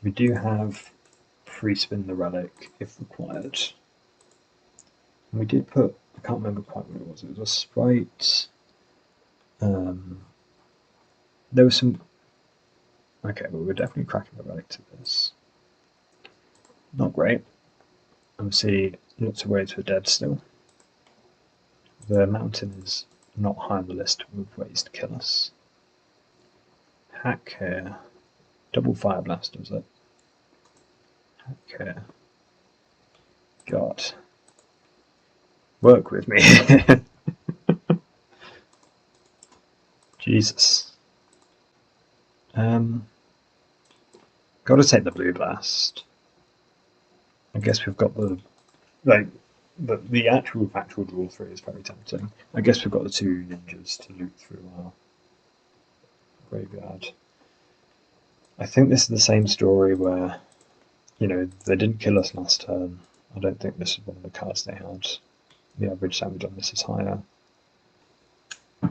We do have free spin the Relic if required. And we did put, I can't remember quite what it was a sprite. There was some, okay, but we're definitely cracking the Relic to this. Not great. Obviously, lots of ways we're dead still. The Mountain is not high on the list of ways to kill us. Hack here. Double Fire Blast, was it? Hack here. God. Work with me. Jesus. Gotta take the Blue Blast. I guess we've got the actual factual draw 3 is very tempting. I guess we've got the 2 ninjas to loot through our graveyard. I think this is the same story where, you know, they didn't kill us last turn. I don't think this is one of the cards they had. The average damage on this is higher. I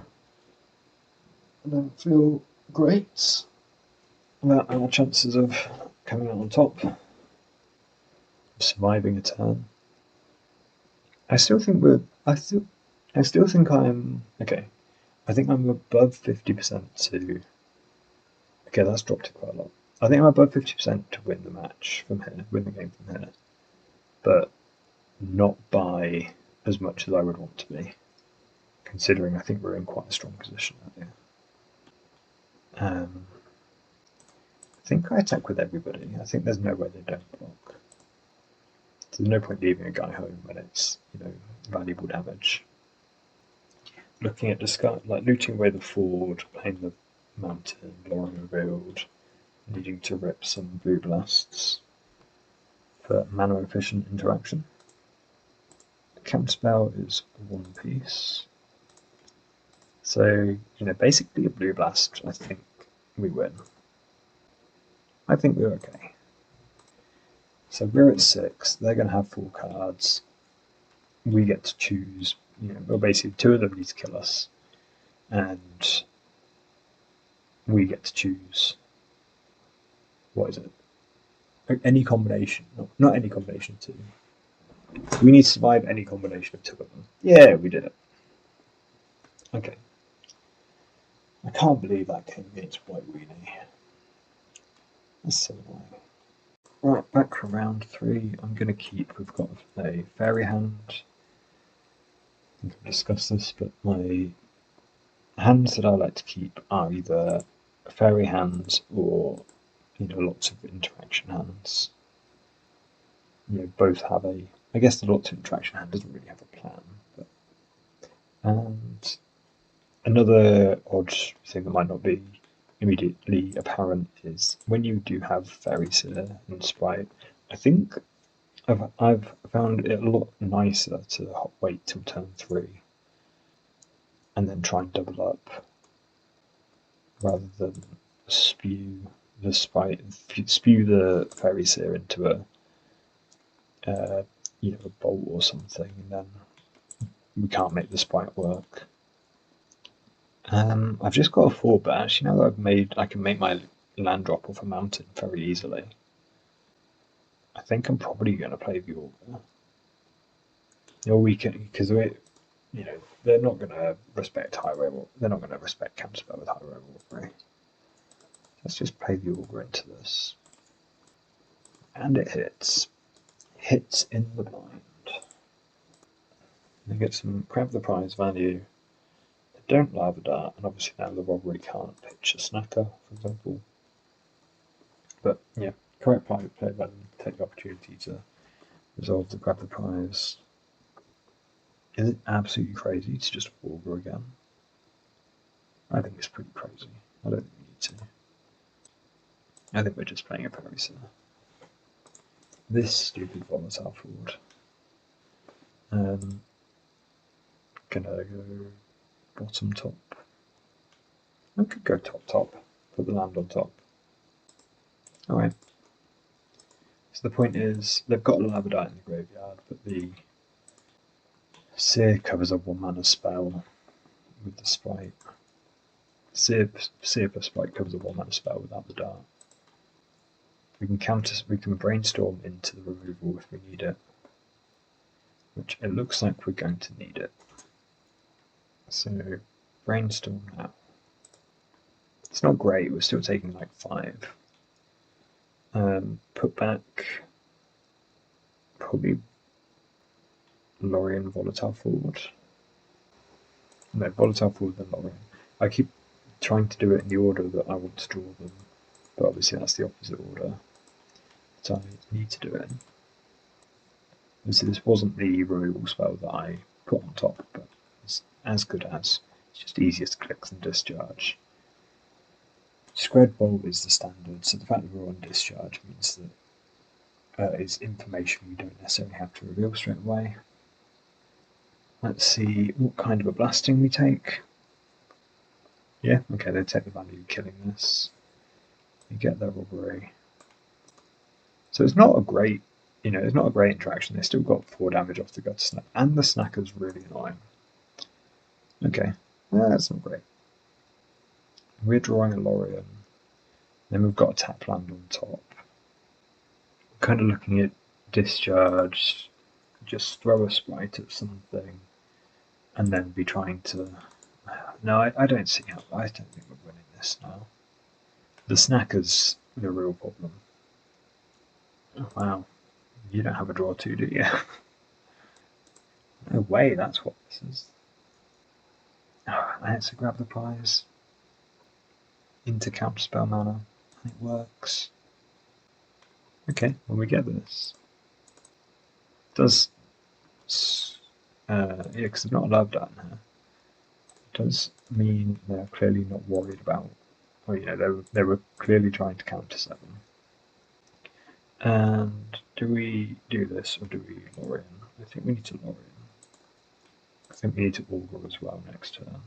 don't feel great about our chances of coming out on top, surviving a turn. I still think I'm okay. I think I'm above 50% to. Okay, that's dropped it quite a lot. I think I'm above 50% to win the match from here, win the game from here, but not by as much as I would want to be, considering I think we're in quite a strong position out here. I think I attack with everybody. I think there's no way they don't block. There's no point leaving a guy home when it's, you know, valuable damage. Looking at discard, like looting away the ford, playing the mountain, lowering revealed, needing to rip some blue blasts for mana efficient interaction. Counterspell is 1 piece. So, you know, basically a blue blast, I think we win. I think we're okay. So we're at 6, they're going to have 4 cards. We get to choose, you know, well, basically 2 of them need to kill us, and we get to choose, what is it? Any combination, not any combination of 2. We need to survive any combination of 2 of them. Yeah, we did it. Okay. I can't believe that came against White Weenie. That's so annoying. Right, back for round 3. I'm going to keep, we've got a fairy hand. I think I've discussed this, but my hands that I like to keep are either fairy hands or, you know, lots of interaction hands. You know, both have a, I guess the lots of interaction hand doesn't really have a plan, but, and another odd thing that might not be immediately apparent is when you do have Fairy Seer and Sprite, I think I've found it a lot nicer to wait till turn 3 and then try and double up rather than spew the Sprite, spew the Fairy Seer into a you know, a bolt or something, and then we can't make the Sprite work. I've just got a 4, but actually now that I can make my land drop off a mountain very easily. I think I'm probably going to play the Augur. Or we can, because we, you know, they're not going to respect highway. They're not going to respect counterspell with highway walkway. Let's just play the Augur into this, and it hits. Hits in the blind. They get some grab the prize value. Don't lava dart, and obviously now the robbery can't pitch a snacker, for example. But yeah, correct play value, take the opportunity to resolve the grab the prize. Is it absolutely crazy to just Augur again? I think it's pretty crazy. I don't think we need to. I think we're just playing a Fairy Seer. This stupid volatile forward. Gonna go bottom top. I could go top, put the land on top. Alright. So the point is, they've got a lava dart in the graveyard, but the Seer covers a 1 mana spell with the Sprite. Seer plus Sprite covers a 1 mana spell without the dart. We can brainstorm into the removal if we need it, which it looks like we're going to need it. So brainstorm now. It's not great, we're still taking like 5. Put back probably Lorien Volatile Forward. No, Volatile Forward then Lorien. I keep trying to do it in the order that I want to draw them, but obviously that's the opposite order that I need to do it in. Obviously this wasn't the removal spell that I put on top, but it's as good as. It's just easier to click than discharge. Spread bolt is the standard, so the fact that we're on discharge means that it's information we don't necessarily have to reveal straight away. Let's see what kind of a blasting we take. Yeah, okay, they take the value of killing this. You get their robbery. So it's not a great, it's not a great interaction. They still got 4 damage off the gutter snack, and the snacker's really annoying. Okay, that's not great. We're drawing a Lorien. Then we've got a tap land on top. Kind of looking at discharge, just throw a sprite at something, and then be trying to. No, I don't see how. I don't think we're winning this now. The snacker's the real problem. Oh, wow, you don't have a draw 2, do you? No way, that's what this is. Oh, I had to grab the prize into counterspell mana, and it works. Okay, when we get this, does yeah, because there's not a love down here. It does mean they're clearly not worried about. Well, they were clearly trying to counter 7. And do we do this or do we Lorien? I think we need to Lorien. I think we need to Augur as well next turn.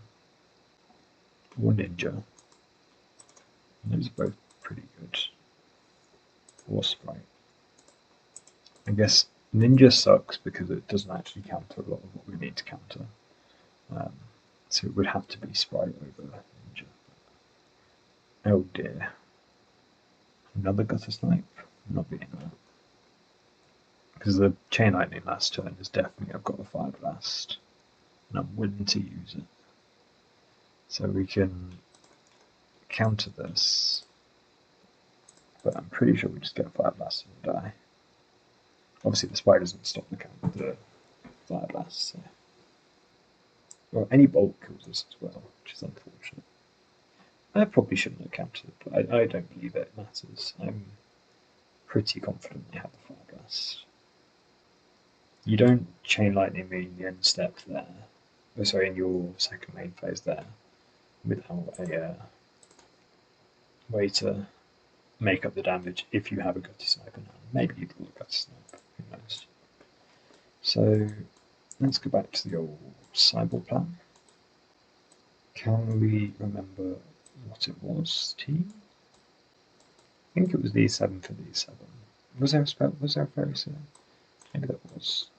Or Ninja. Those are both pretty good. Or Sprite. I guess Ninja sucks because it doesn't actually counter a lot of what we need to counter. So it would have to be Sprite over Ninja. Oh dear. Another Gutter Snipe? I'm not being that. Because the Chain Lightning last turn is definitely I've got a Fire Blast. And I'm willing to use it. So we can counter this. But I'm pretty sure we just get a Fire Blast and die. Obviously the Sprite doesn't stop the Fire Blast. So. Well, any bolt kills us as well, which is unfortunate. I probably shouldn't have countered, but I don't believe it matters. I'm pretty confident they have the Fire Blast. You don't Chain Lightning me in the end step there. Oh, sorry, in your second main phase there, without a way to make up the damage if you have a Gutter Snipe in hand. Maybe you draw a Gutter Snipe, who knows. So let's go back to the old Cyborg plan. Can we remember what it was, team? I think it was D7 for D7. Was there a spell? Was there a fairy seal? Maybe that was.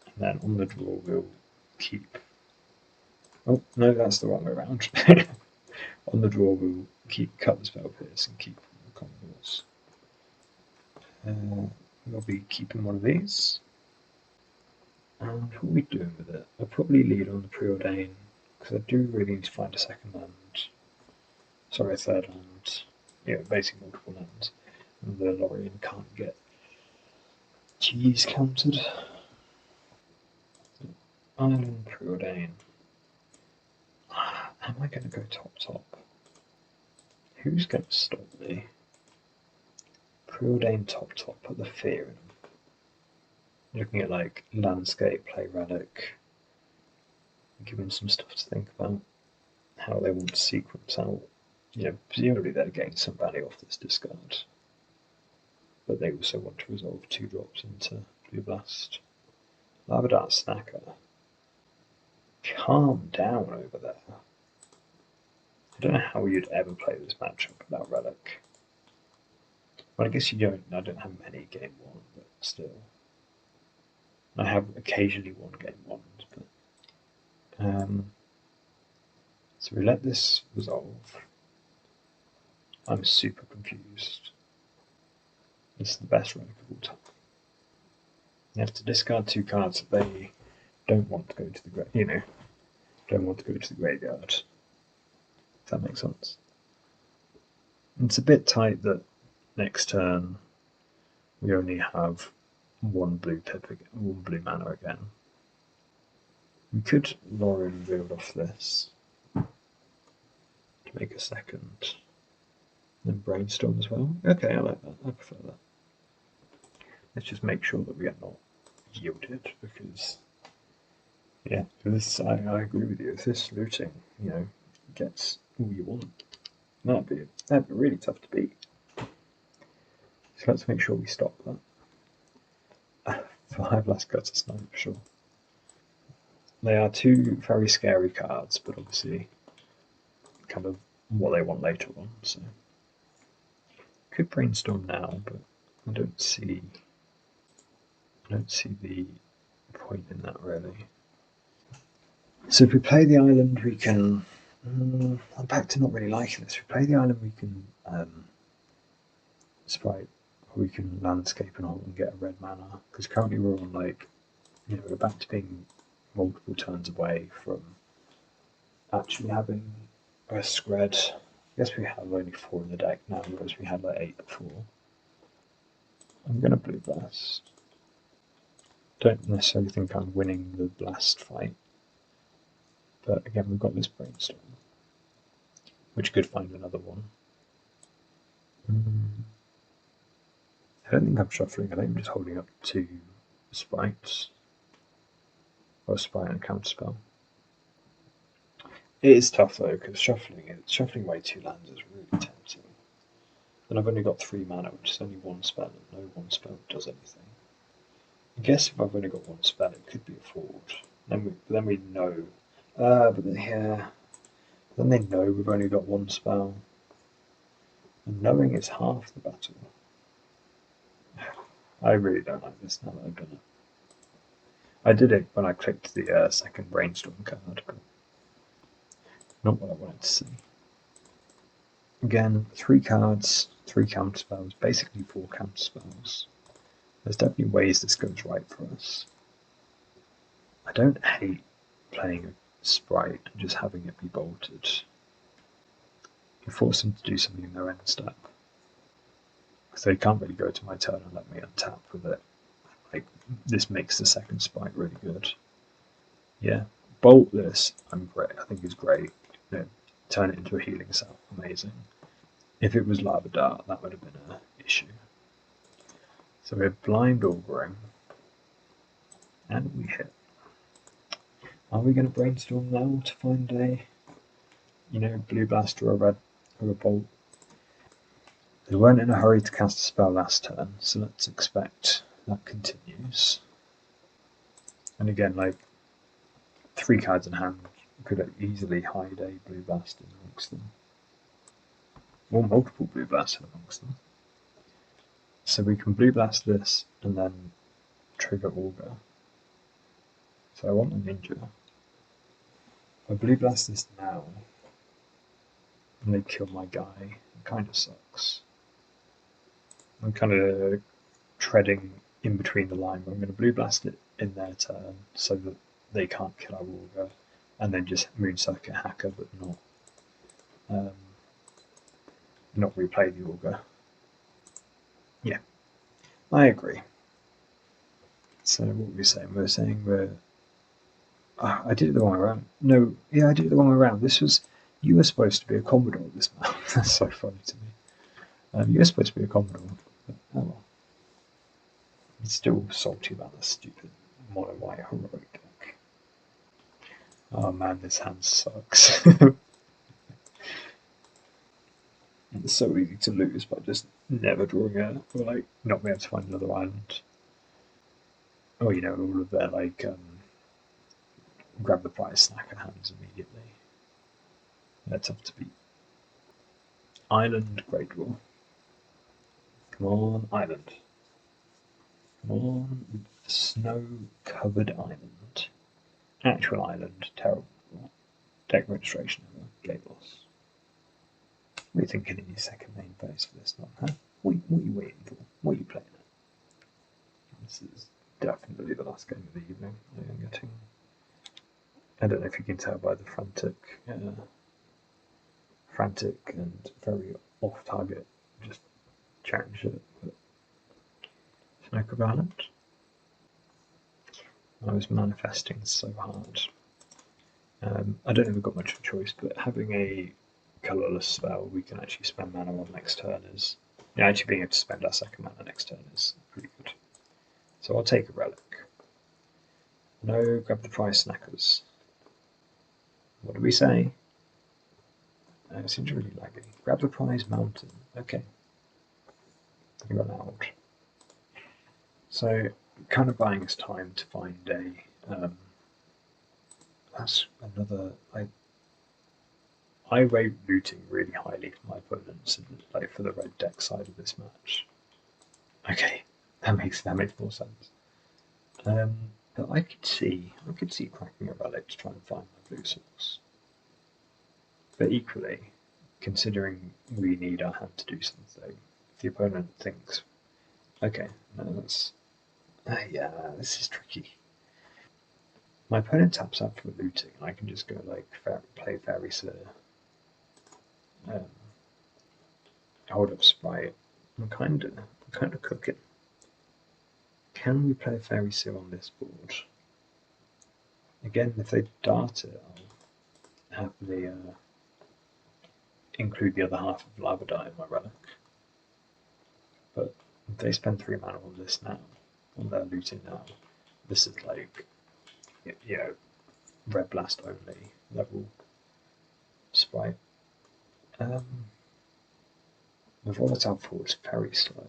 And then on the draw we'll keep. Oh no, that's the wrong way around. On the draw we'll cut the spell pierce and keep the commodores. We'll be keeping one of these. And what are we doing with it? I'll probably lead on the preordain because I do really need to find a second land. Sorry, a third land. Yeah, basically multiple lands. And the Lorien can't get G's countered. Island preordain. Am I going to go top? Who's going to stop me? Preordain top at the fear in them. Looking at like landscape, play relic, giving some stuff to think about. How they want to sequence out. Presumably they're getting some value off this discard. But they also want to resolve 2 drops into Blue Blast. Lavadat Snacker. Calm down over there. I don't know how you'd ever play this matchup without Relic. Well, I guess you don't. I don't have many game 1, but still. I have occasionally won game 1s, but. So we let this resolve. I'm super confused. This is the best relic of all time. You have to discard 2 cards that they don't want to go to the don't want to go to the graveyard. If that makes sense. It's a bit tight that next turn we only have 1 blue pip again, 1 blue mana again. We could Lorien build off this to make a second. Then Brainstorm as well. Okay, I like that. I prefer that. Let's just make sure that we are not yielded, because I agree with you. If this looting, gets all you want, that'd be really tough to beat. So let's make sure we stop that. 5 last Gutter Snipe for sure. They are 2 very scary cards, but obviously kind of what they want later on. So could brainstorm now, but I don't see the point in that really. So if we play the island, we can. I'm back to not really liking this. If we play the island, we can sprite, or we can landscape and hold and get a red mana. Because currently we're on we're back to being multiple turns away from actually having a spread. I guess we have only 4 in the deck now, whereas we had like 8 before. I'm gonna blue blast. Don't necessarily think I'm winning the blast fight. But again, we've got this brainstorm, which could find another one. I don't think I'm shuffling, I think I'm just holding up 2 sprites. Or a sprite and a counterspell. It is tough though, because shuffling away 2 lands is really tempting. And I've only got 3 mana, which is only 1 spell, and no 1 spell does anything. I guess if I've only got 1 spell, it could be a forward. Then we know. But then they know we've only got 1 spell. And knowing is half the battle. I really don't like this now that I've done it. I did it when I clicked the second brainstorm card, but not what I wanted to see. Again, 3 cards, 3 counterspells, basically 4 counterspells. There's definitely ways this goes right for us. I don't hate playing a sprite and just having it be bolted. You force them to do something in their end step. Because they can't really go to my turn and let me untap with it. Like, this makes the second sprite really good. Yeah, bolt this, I think is great. Turn it into a healing cell, amazing. If it was Lava Dart, that would have been an issue. So we're blind augering, and we hit. Are we going to brainstorm now to find a, blue blast or a red or a bolt? They weren't in a hurry to cast a spell last turn, so let's expect that continues. And again, 3 cards in hand could easily hide a blue blast in amongst them. Or multiple blue blasts in amongst them. So we can blue blast this and then trigger Augur. So I want a ninja. If I blue blast this now and they kill my guy, it kind of sucks. I'm kind of treading in between the line. I'm going to blue blast it in their turn so that they can't kill our Augur, and then just Moon Circuit Hacker, but not replay the Augur. Yeah, I agree. So what were we saying? We were saying I did it the wrong way around. No, yeah, I did it the wrong way around. You were supposed to be a Commodore this map. That's so funny to me. You were supposed to be a Commodore, but oh well. I'm still salty about this stupid mono white heroic deck. Oh man, this hand sucks. It's so easy to lose by just never drawing out, or not being able to find another island. Or all of their grab the prize snacker hands immediately. They're tough to beat. Island, great draw. Come on, island. Come on, snow-covered island. Actual island, terrible. Deck registration error, gate loss. What are you thinking in your second main phase for this one, huh? What are you waiting for? What are you playing at? This is definitely the last game of the evening. I don't know if you can tell by the frantic and very off-target, just chatting shit. But Snow Island. I was manifesting so hard. I don't know if we've got much of a choice, but having a colourless spell we can actually spend mana on next turn is... actually being able to spend our second mana next turn is pretty good. So I'll take a relic. No, grab the prize snackers. What do we say? It seems really laggy. Grab the prize mountain. Okay. You got out. So, kind of buying us time to find a... that's another... I rate looting really highly for my opponents, like for the red deck side of this match. Okay, that makes more sense. But I could see cracking a relic to try and find my blue source. But equally, considering we need our hand to do something, if the opponent thinks, okay, no, that's yeah, this is tricky. My opponent taps out for looting, and I can just go like play Fairy Seer, hold up Sprite. I'm kind of cooking. Can we play Fairy Seer on this board? Again, if they dart it, I'll happily include the other half of Lava Dye in my relic. But if they spend 3 mana on this now, on their looting now, this is like, you know, Red Blast only level Sprite. The Volatile Force is very slow.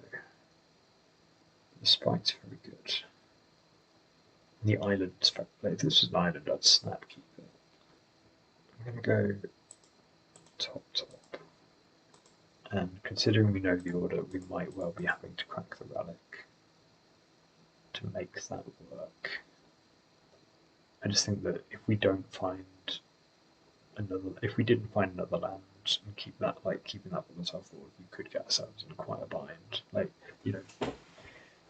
The Sprite's very good. The island's very good. If this was an island, I'd snap keep it. I'm going to go top. And considering we know the order, we might well be having to crack the relic to make that work. I just think that if we didn't find another land and keeping that volatile forward, we could get ourselves in quite a bind. Like, you know,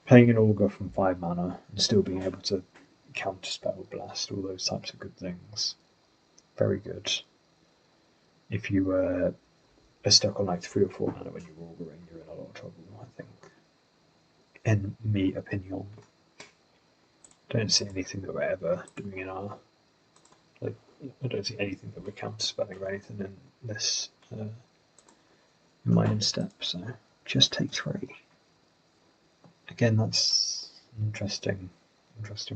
playing an Augur from 5 mana and still being able to counterspell blast, all those types of good things. Very good. If you are stuck on like 3 or 4 mana when you're Auguring, you're in a lot of trouble, I think. In me opinion. Don't see anything that we're ever doing in our, like, I don't see anything that we're counterspelling or anything in this in my end step, so just take 3. Again, that's an interesting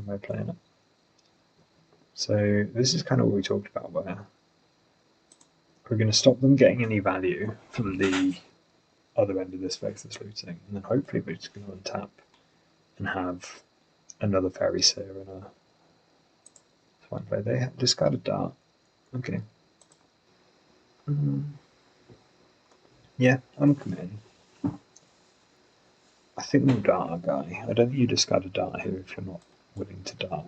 way of playing it. So this is kind of what we talked about, where we're going to stop them getting any value from the other end of this Vexus looting, and then hopefully we're just going to untap and have another Fairy Seer and a Swine Play. They have discarded Dart. Okay. Yeah, I'm committing. I think we'll dart our guy. I don't think you discard a dart here if you're not willing to dart.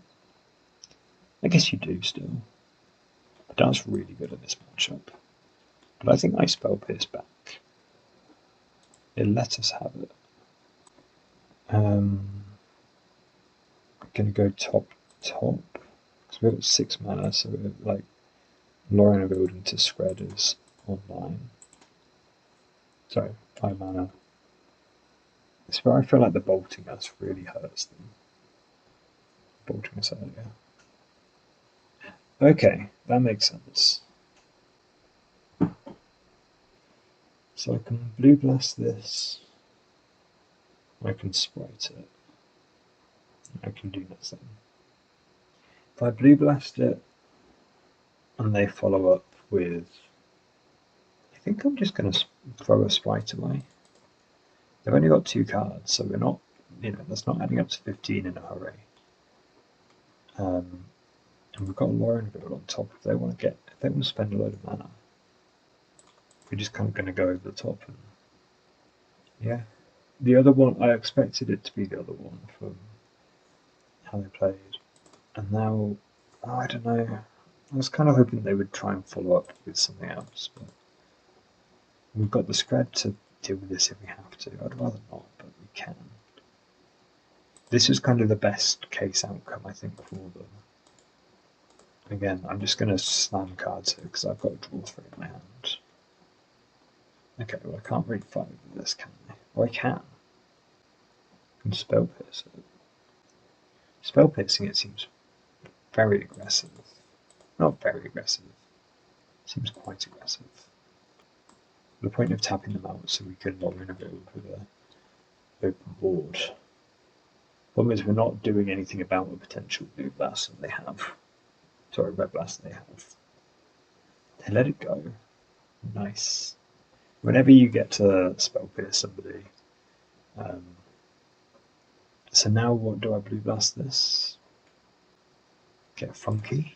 I guess you do still. The dart's really good in this matchup. But I think I Spell Pierce back. It let us have it. I'm going to go top. Because we've got 6 mana, so we're like Lorien Build into Scred is online. Sorry, 5 mana. It's where I feel like the bolting us really hurts them. Bolting us earlier. Okay, that makes sense. So I can Blue Blast this. I can Sprite it. I can do nothing. If I Blue Blast it, and they follow up with, I think I'm just going to throw a Sprite away. They've only got 2 cards, so we're not, that's not adding up to 15 in a hurry. And we've got a Lorien Build on top if they want to spend a load of mana. We're just kind of going to go over the top. And yeah. The other one, I expected it to be the other one from how they played. And now, I don't know. I was kind of hoping they would try and follow up with something else. But we've got the Scred to deal with this if we have to. I'd rather not, but we can. This is kind of the best case outcome, I think, for them. Again, I'm just going to slam cards here because I've got a draw 3 in my hand. Okay, well, I can't really fight with this, can I? Oh, I can. I can Spell Pierce it. Spell Piercing it seems very aggressive. Not very aggressive. Seems quite aggressive. The point of tapping them out so we can Lorien Build with an open board. Problem is we're not doing anything about the potential Blue Blast that they have. Sorry, Red Blast they have. They let it go. Nice. Whenever you get to Spell Pierce somebody. So now what do I Blue Blast this? Get funky.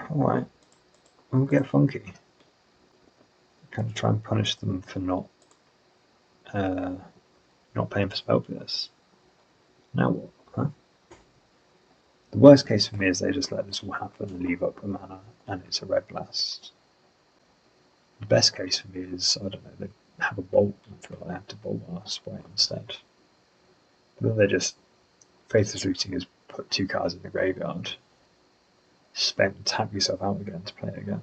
Alright. we'll get funky. Kind of try and punish them for not paying for spell pierce. Now what? Huh? The worst case for me is they just let this all happen and leave up a mana, and it's a red blast. The best case for me is, I don't know, they have a bolt and feel like they have to bolt us way instead. But then they just, Faithless Looting is put 2 cards in the graveyard, spend, tap yourself out again to play it again.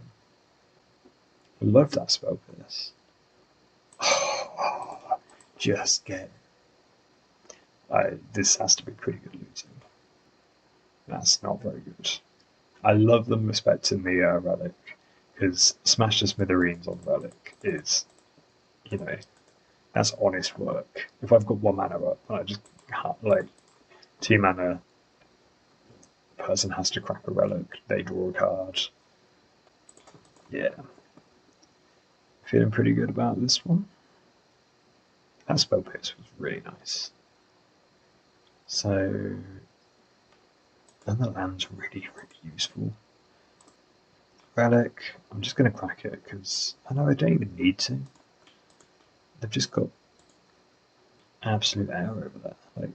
I love that spell pierce. Just get. This has to be pretty good looting. That's not very good. I love them respecting the relic, because Smash the Smithereens on relic is, you know, that's honest work. If I've got 1 mana up, I just like 2 mana. Person has to crack a relic. They draw a card. Yeah, feeling pretty good about this one. That spell pierce was really nice. So, and the land's really, really useful. Relic, I'm just going to crack it because I know I don't even need to. They've just got absolute air over there. Like,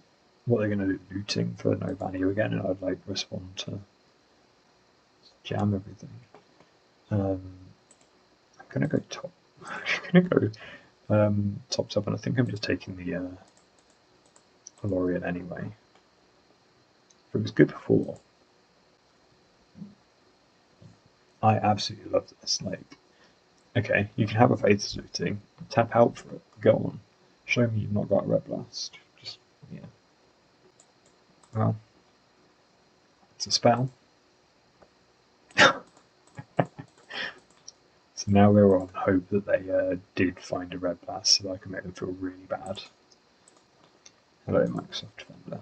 what they're going to do, looting for no value again, and I'd like respond to jam everything. I'm going to go top. I'm going to go top, and I think I'm just taking the Lorien anyway. But it was good before. I absolutely love this. Like, okay, you can have a Faithless Looting, tap out for it, go on. Show me you've not got a Red Blast. Just, yeah. Well, it's a spell. So now we're on hope that they did find a Red Blast so I can make them feel really bad. Hello, Microsoft Defender.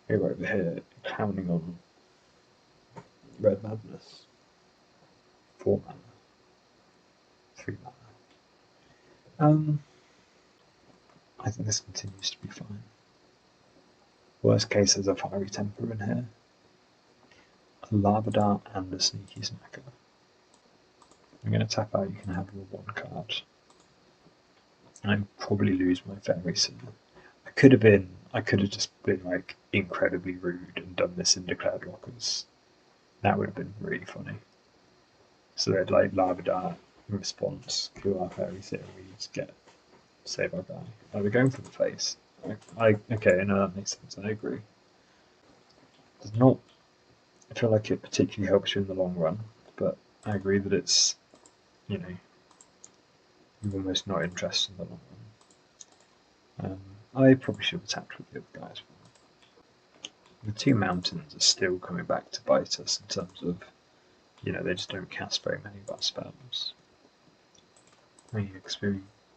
We're over here counting on Red Madness. 4 mana. 3 mana. I think this continues to be fine. Worst case, there's a Fiery Temper in here, a Lava Dart, and a Sneaky Snacker. I'm going to tap out, you can have your 1 card. I'd probably lose my Fairy Seer. I could have just been like incredibly rude and done this in Declared Lockers. That would have been really funny. So they'd like Lava Dart, response, kill our Fairy Seer, we just get save our guy. Like, we're going for the face. Okay, no, that makes sense. I agree. Does not feel like it particularly helps you in the long run, but I agree that it's, you know, you're almost not interested in the long run. I probably should have tapped with the other guys. The 2 mountains are still coming back to bite us in terms of, you know, they just don't cast very many of our spells. I mean,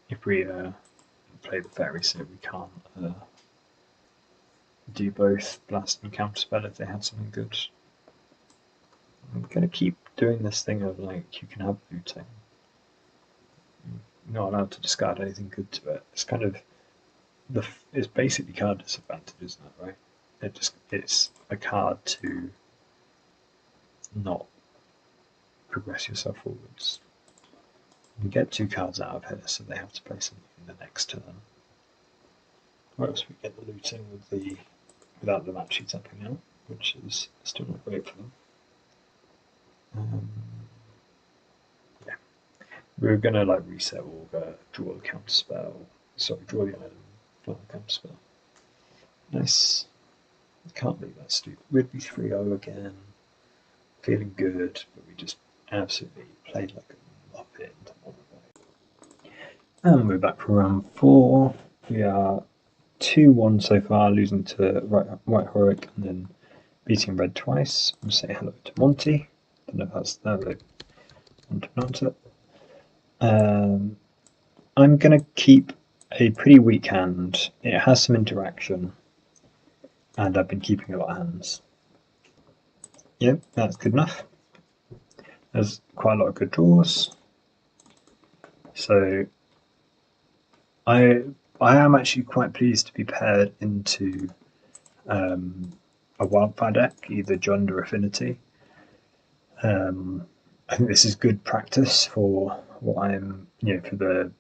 if we play the Fairy Seer, we can't do both Blast and Counterspell if they have something good. I'm going to keep doing this thing of like, you can have looting. You're not allowed to discard anything good to it. It's kind of, it's basically card disadvantage, isn't it, right? It's a card to not progress yourself forwards. You get 2 cards out of here, so they have to play something in the next turn. Or else we get the looting without them actually tapping out, which is still not great for them. Yeah. We're going to like reset Augur, draw the counterspell. Sorry, draw the item, draw the counterspell. Nice. Can't believe that's stupid. We'd be 3-0 again. Feeling good, but we just absolutely played like a muppet. And we're back for round 4. We are 2-1 so far, losing to White Heroic and then beating Red twice. We'll say hello to Montij. Don't know if that's the way I want to pronounce it. I'm going to keep a pretty weak hand. It has some interaction, and I've been keeping a lot of hands. Yep, that's good enough. There's quite a lot of good draws. So I am actually quite pleased to be paired into a Wildfire deck, either Jund or Affinity. I think this is good practice for what I'm, for the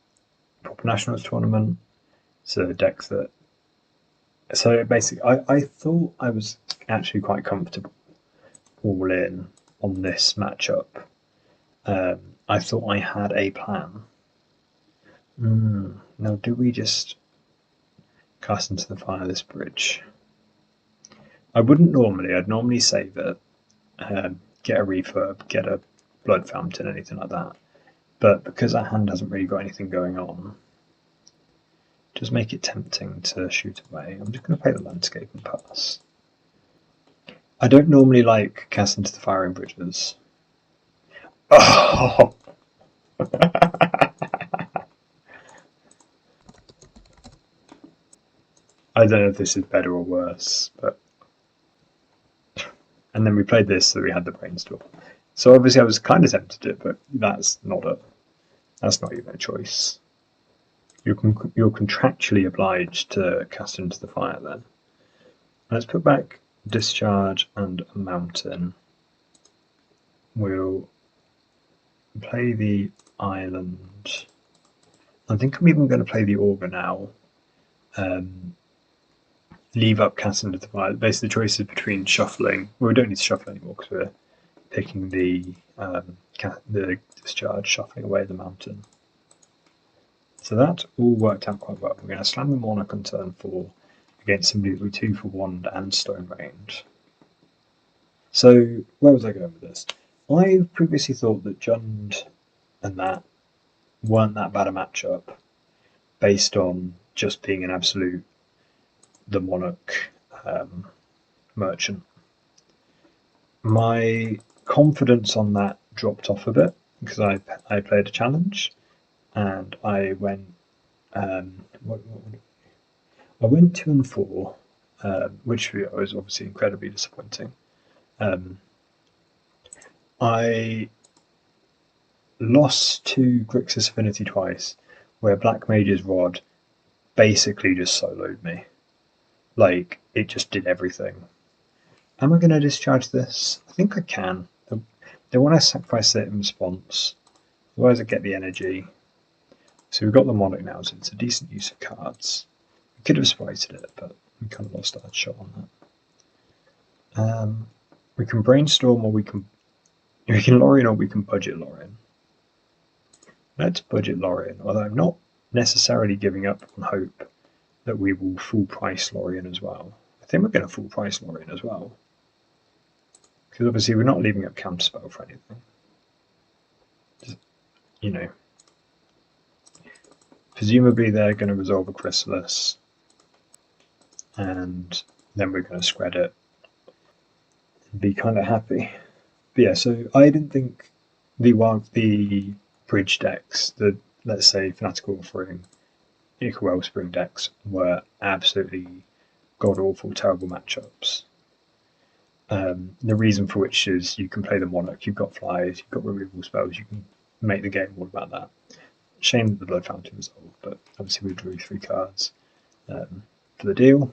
Pauper Nationals tournament. So decks that. So basically, I thought I was actually quite comfortable all in on this matchup. I thought I had a plan. Now, do we just cast into the fire this bridge? I wouldn't normally. I'd normally save it, get a refurb, get a blood fountain, anything like that. But because our hand hasn't really got anything going on, just make it tempting to shoot away. I'm just going to play the landscape and pass. I don't normally like cast into the firing bridges. Oh! I don't know if this is better or worse, but. And then we played this, so we had the brainstorm. So obviously I was kind of tempted to, but that's not even a choice. You're contractually obliged to cast into the fire then. Let's put back Discharge and a Mountain. We'll play the Island. I think I'm even going to play the Augur now. Leave up cast into the fire. Basically, the choice is between shuffling. Well, we don't need to shuffle anymore because we're picking the Discharge, shuffling away the Mountain. So that all worked out quite well. We're going to slam the Monarch on turn 4 against somebody that we 2 for Wand and Stone Range. So where was I going with this? I previously thought that Jund and that weren't that bad a matchup based on just being an absolute the Monarch merchant. My confidence on that dropped off a bit because I played a challenge and I went I went 2 and 4, which was obviously incredibly disappointing. I lost to Grixis Affinity twice, where Black Mage's Rod basically just soloed me. Like, it just did everything. Am I going to discharge this? I think I can. They want to sacrifice it in response. Otherwise I get the energy. So we've got the Monarch now, so it's a decent use of cards. We could have spited it, but we kind of lost our shot on that. We can brainstorm, or we can Lorien, or we can budget Lorien. Let's budget Lorien, although I'm not necessarily giving up on hope that we will full price Lorien as well. I think we're going to full price Lorien as well. Because obviously we're not leaving up counterspell for anything. Just, presumably they're going to resolve a Chrysalis, and then we're going to spread it and be kind of happy. But yeah, so I didn't think the bridge decks, the, let's say, Fanatical Offering, Ichor Wellspring decks, were absolutely god-awful, terrible matchups. The reason for which is you can play the Monarch, you've got flyers, you've got removal spells, you can make the game all about that. Shame that the Blood Fountain resolved, but obviously we drew 3 cards for the deal.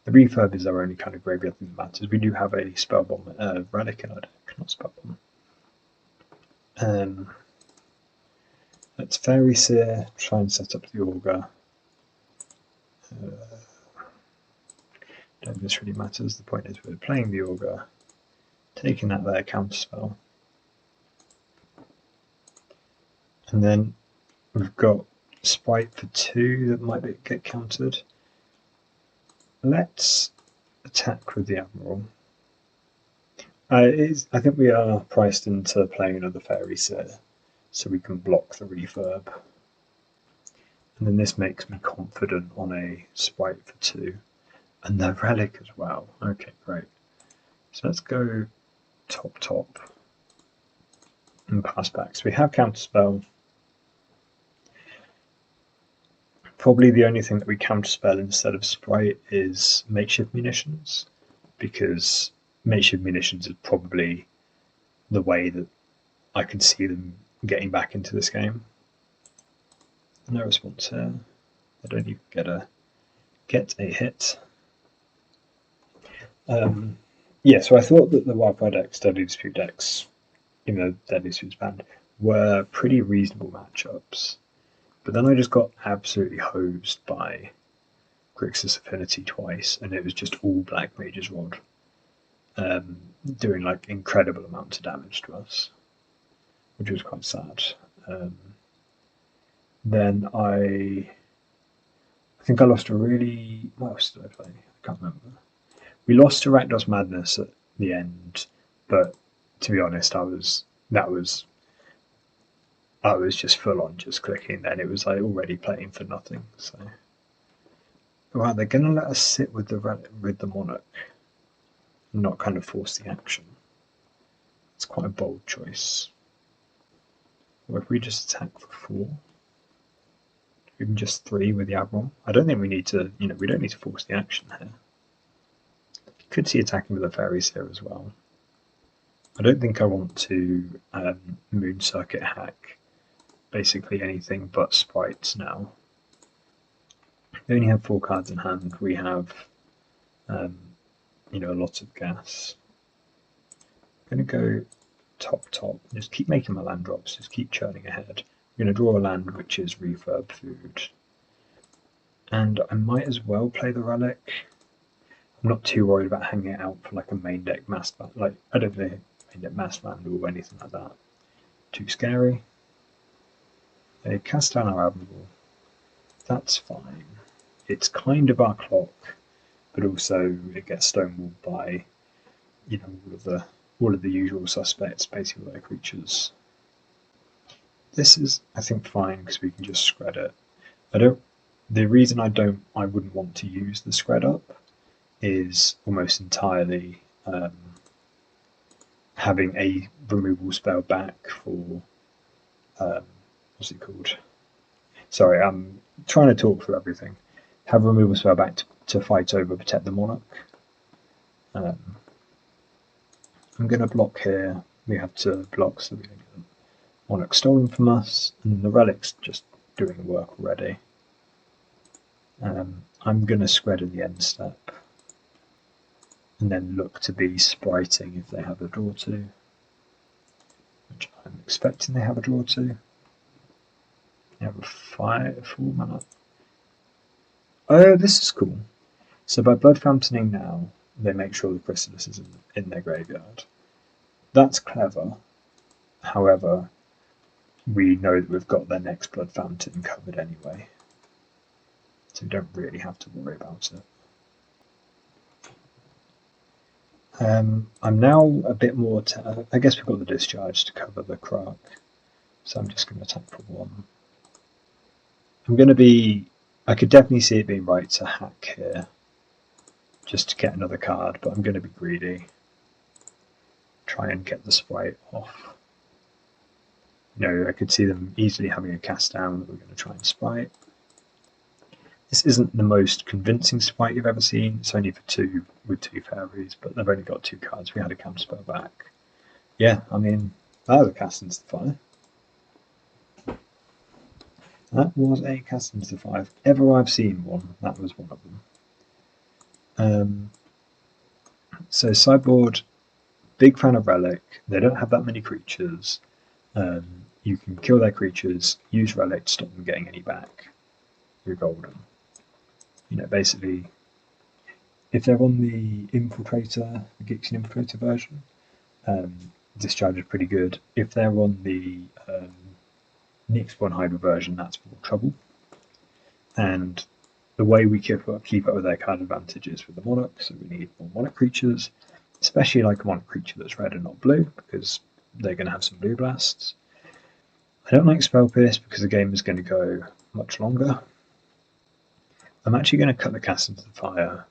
The refurb is our only kind of graveyard thing that matters. We do have a spell bomb relic in our deck, not spell bomb. Let's Fairy Seer, try and set up the Augur. Don't think this really matters. The point is we're playing the Augur, taking that there counterspell. And then we've got Sprite for 2 that might get countered. Let's attack with the Admiral. I think we are priced into playing another Fairy Seer, so we can block the refurb. And then this makes me confident on a Sprite for 2. And the Relic as well. Okay, great. So let's go top and pass back. So we have Counterspell. Probably the only thing that we counterspell instead of Sprite is Makeshift Munitions, because Makeshift Munitions is probably the way that I can see them getting back into this game. No response here. I don't even get a hit. Yeah, so I thought that the Wildfire decks, Deadly Dispute decks, even though Deadly was banned, were pretty reasonable matchups. But then I just got absolutely hosed by Grixis Affinity twice, and it was just all Black Mage's Rod, doing like incredible amounts of damage to us, which was quite sad. Then I think I lost a really... What else did I play? I can't remember. We lost to Rakdos Madness at the end, but to be honest, I was just full on just clicking. Then it was like already playing for nothing. So, wow, they're gonna let us sit with the Monarch, and not kind of force the action. It's quite a bold choice. Or if we just attack for 4, even just 3 with the Admiral, I don't think we need to. We don't need to force the action here. You could see attacking with the fairies here as well. I don't think I want to Moon Circuit hack basically anything but sprites now. They only have 4 cards in hand. We have, a lot of gas. I'm going to go top. Just keep making my land drops. Just keep churning ahead. I'm going to draw a land which is refurb food. And I might as well play the relic. I'm not too worried about hanging it out for like a main deck mass ban. Like, I don't think main deck mass vandal or anything like that. Too scary. They cast down our Admiral. That's fine. It's kind of our clock, but also it gets stonewalled by, all of the usual suspects, basically all their creatures. This is, I think, fine because we can just spread it. The reason I wouldn't want to use the spread up is almost entirely having a removal spell back for what's it called? Sorry, I'm trying to talk through everything. Have a removal spell back to fight over, protect the Monarch. I'm going to block here. We have to block so we don't get the Monarch stolen from us, and the Relic's just doing work already. I'm going to spread in the end step, and then look to be spriting if they have a draw to, which I'm expecting they have a draw to. They have a 4 mana. Oh, this is cool. So by Blood Fountaining now, they make sure the Chrysalis is in their graveyard. That's clever. However, we know that we've got their next Blood Fountain covered anyway, so we don't really have to worry about it. I'm now a bit more... I guess we've got the Discharge to cover the Krark, so I'm just going to attack for 1. I'm going to be... I could definitely see it being right to hack here, just to get another card, but I'm going to be greedy. Try and get the sprite off. I could see them easily having a cast down that we're going to try and sprite. This isn't the most convincing sprite you've ever seen. It's only for 2 with 2 fairies, but they've only got 2 cards. We had a counterspell back. Yeah, I mean, that was a cast into the fire. That was a cast into the fire. If ever I've seen one, that was one of them. So sideboard, big fan of Relic. They don't have that many creatures. You can kill their creatures, use Relic to stop them getting any back. You're golden. Basically, if they're on the Infiltrator, the Gixian Infiltrator version, Discharge is pretty good. If they're on the Nyx-Born Hydra version, that's more trouble. And the way we keep up with their card advantages with the Monarch, so we need more Monarch creatures, especially like a Monarch creature that's red and not blue, because they're going to have some blue blasts. I don't like Spell Pierce because the game is going to go much longer. I'm actually going to cut the cast into the fire.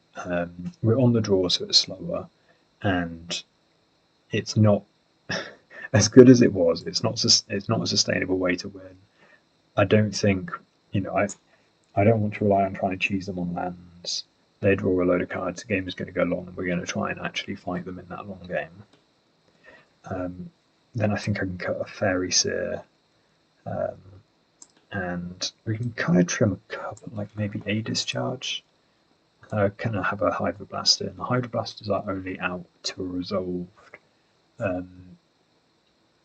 We're on the draw, so it's slower, and it's not as good as it was. It's not a sustainable way to win. I don't think, I don't want to rely on trying to cheese them on lands. They draw a load of cards, the game is going to go long, and we're going to try and actually fight them in that long game. Then I think I can cut a Fairy Seer, and we can kind of trim a couple, like maybe a Discharge. Kind of have a Hydra Blaster, and the Hydra Blasters are only out to a resolved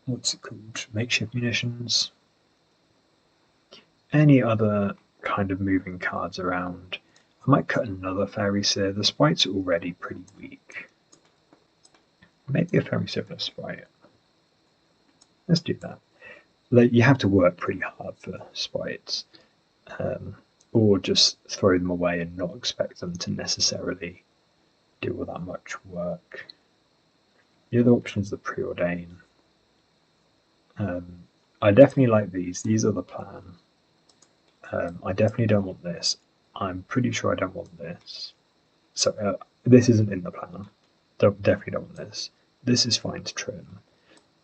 what's it called? Makeshift munitions. Any other kind of moving cards around. I might cut another Fairy Seer. The sprites are already pretty weak. Maybe a Fairy Seer for a sprite. Let's do that. Like, you have to work pretty hard for sprites. Or just throw them away and not expect them to necessarily do all that much work. The other option is the Preordain. I definitely like these. These are the plan. I definitely don't want this. I'm pretty sure I don't want this. So this isn't in the plan. Definitely don't want this. This is fine to trim.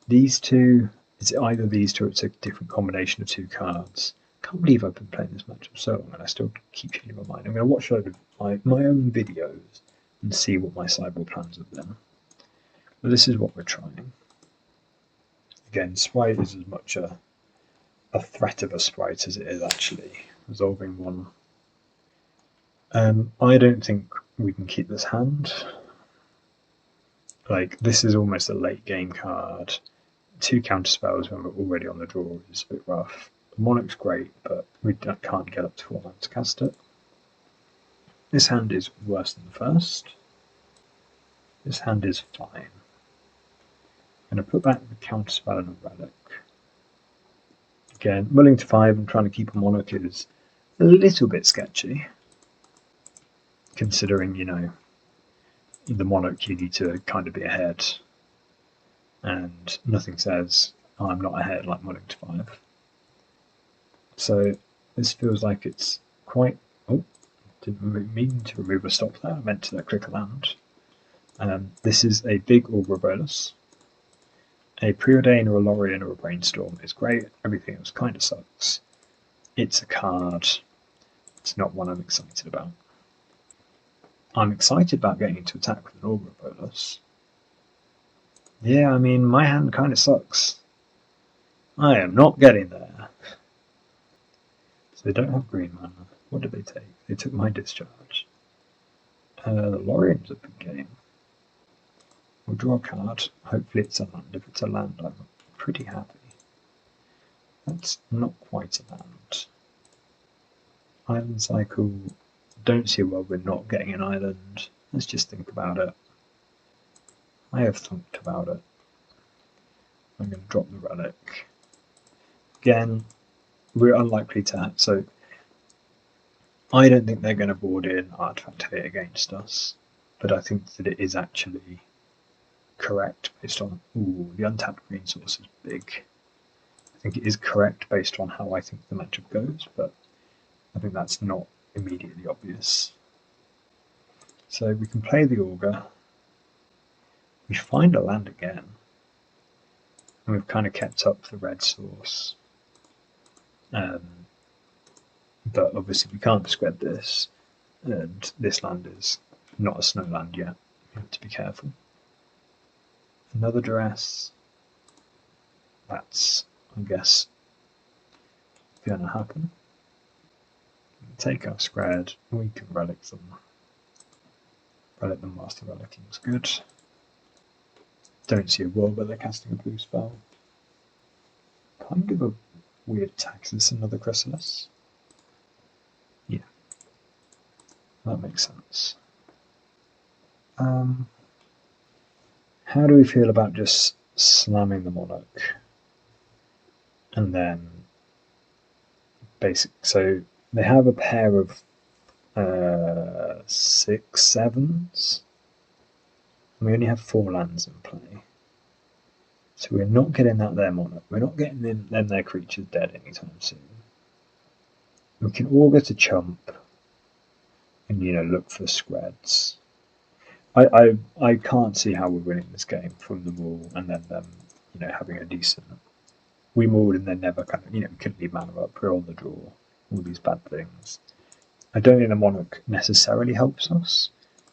These two, it's either these two or it's a different combination of two cards. I can't believe I've been playing this matchup so long and I still keep changing my mind. I'm going to watch a load of my own videos and see what my sideboard plans have been. But this is what we're trying. Again, Sprite is as much a threat of a sprite as it is actually resolving one. I don't think we can keep this hand. Like, this is almost a late game card. 2 counter spells when we're already on the draw is a bit rough. Monarch's great, but we can't get up to 4 mana to cast it. This hand is worse than the first. This hand is fine. I'm going to put back the counter spell and a relic. Again, mulling to 5 and trying to keep a monarch is a little bit sketchy, considering, you know, the monarch you need to kind of be ahead, and nothing says I'm not ahead like mulling to 5. So this feels like it's quite... Oh, didn't mean to remove a stop there, I meant to click a land. This is a big Augur Bolus. A Preordain or a Lorien or a Brainstorm is great, everything else kind of sucks. It's a card, it's not one I'm excited about. I'm excited about getting into attack with an Augur Bolus. Yeah, I mean, my hand kind of sucks. I am not getting there. So they don't have green mana. What did they take? They took my discharge. Lorien's a big game. We'll draw a card. Hopefully it's a land. If it's a land, I'm pretty happy. That's not quite a land. Island cycle. Don't see why we're not getting an island. Let's just think about it. I have thought about it. I'm going to drop the relic. Again, we're unlikely to have, so I don't think they're going to board in Artifact Hate against us, but I think that it is actually correct based on, the untapped green source is big. I think it is correct based on how I think the matchup goes, but I think that's not immediately obvious. So we can play the Augur. We find a land again, and we've kind of kept up the red source. But obviously we can't discred this, and this land is not a snow land yet. You have to be careful. Another duress. That's, I guess, going to happen. Take our scred, we can relic them. Relic them whilst the relicking is good. Don't see a world where they're casting a blue spell. Kind of a weird attack. Is this another Chrysalis? Yeah. That makes sense. How do we feel about just slamming the Monarch? And then so they have a pair of 6 7s. We only have 4 lands in play. So we're not getting that their Monarch. We're not getting them their creatures dead anytime soon. We can Augur to chump and, you know, look for screds. I can't see how we're winning this game from the maul and then them, you know, having a decent... We mauled and then never kind of, you know, we couldn't leave mana up, we're on the draw, all these bad things. I don't think the Monarch necessarily helps us,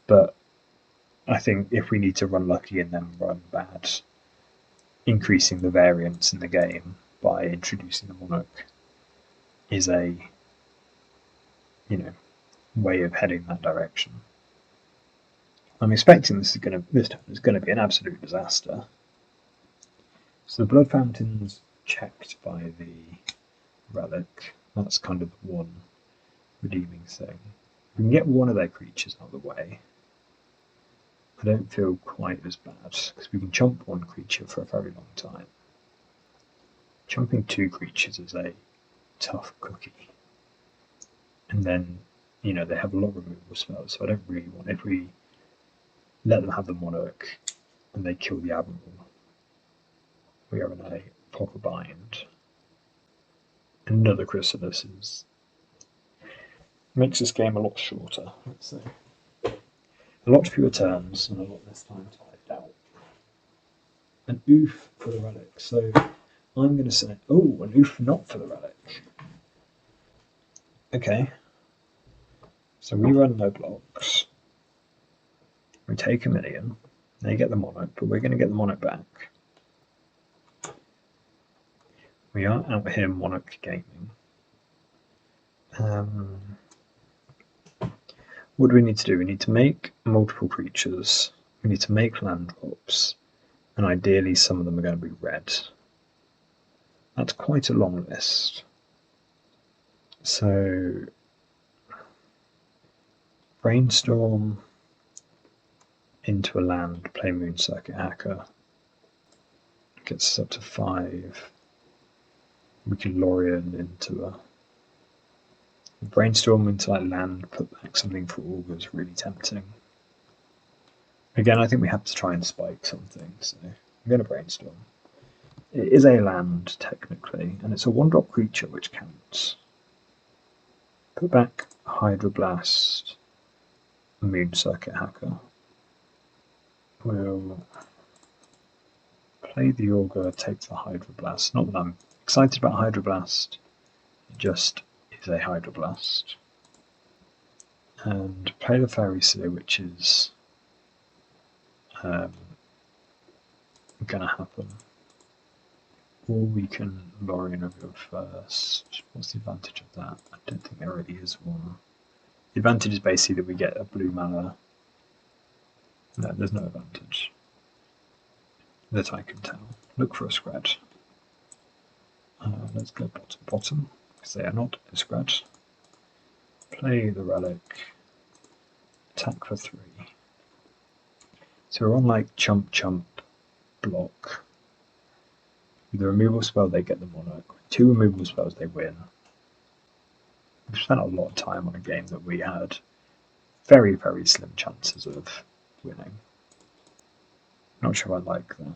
but I think if we need to run lucky and then run bad, increasing the variance in the game by introducing the Monarch is a, you know, way of heading that direction. I'm expecting this time is going to be an absolute disaster. So the Blood Fountain's checked by the relic. That's kind of the one redeeming thing. We can get one of their creatures out of the way. I don't feel quite as bad, because we can chump one creature for a very long time. Chumping two creatures is a tough cookie. And then, you know, they have a lot of removal spells, so I don't really want, if we let them have the Monarch and they kill the Admiral, we are in a proper bind. Another Chrysalis makes this game a lot shorter, let's say. A lot fewer turns and a lot less time to hide out. An oof for the relic, so I'm going to say, oh, an oof not for the relic. Okay. So we run no blocks. We take a minion. They get the Monarch, but we're going to get the Monarch back. We are out here Monarch gaming. What do we need to do? We need to make multiple creatures. We need to make land drops. And ideally some of them are going to be red. That's quite a long list. So brainstorm into a land, play Moon Circuit Hacker. Gets us up to 5. We can Lorien into a brainstorm into like land, put back something for Augur is really tempting. Again, I think we have to try and spike something, so I'm going to brainstorm. It is a land, technically, and it's a 1-drop creature, which counts. Put back Hydroblast, Moon Circuit Hacker. We'll play the Augur, take the Hydroblast. Not that I'm excited about Hydroblast, it just is a Hydroblast. And play the Fairy Seer, which is going to happen. Or we can Lorien over first. What's the advantage of that? I don't think there really is one. The advantage is basically that we get a blue mana. No, there's no advantage that I can tell. Look for a scratch. Let's go bottom, because they are not a scratch. Play the relic. Attack for 3. So we're on like chump block. With the removal spell they get the Monarch. With 2 removal spells they win. We've spent a lot of time on a game that we had very, very slim chances of winning. Not sure I like that.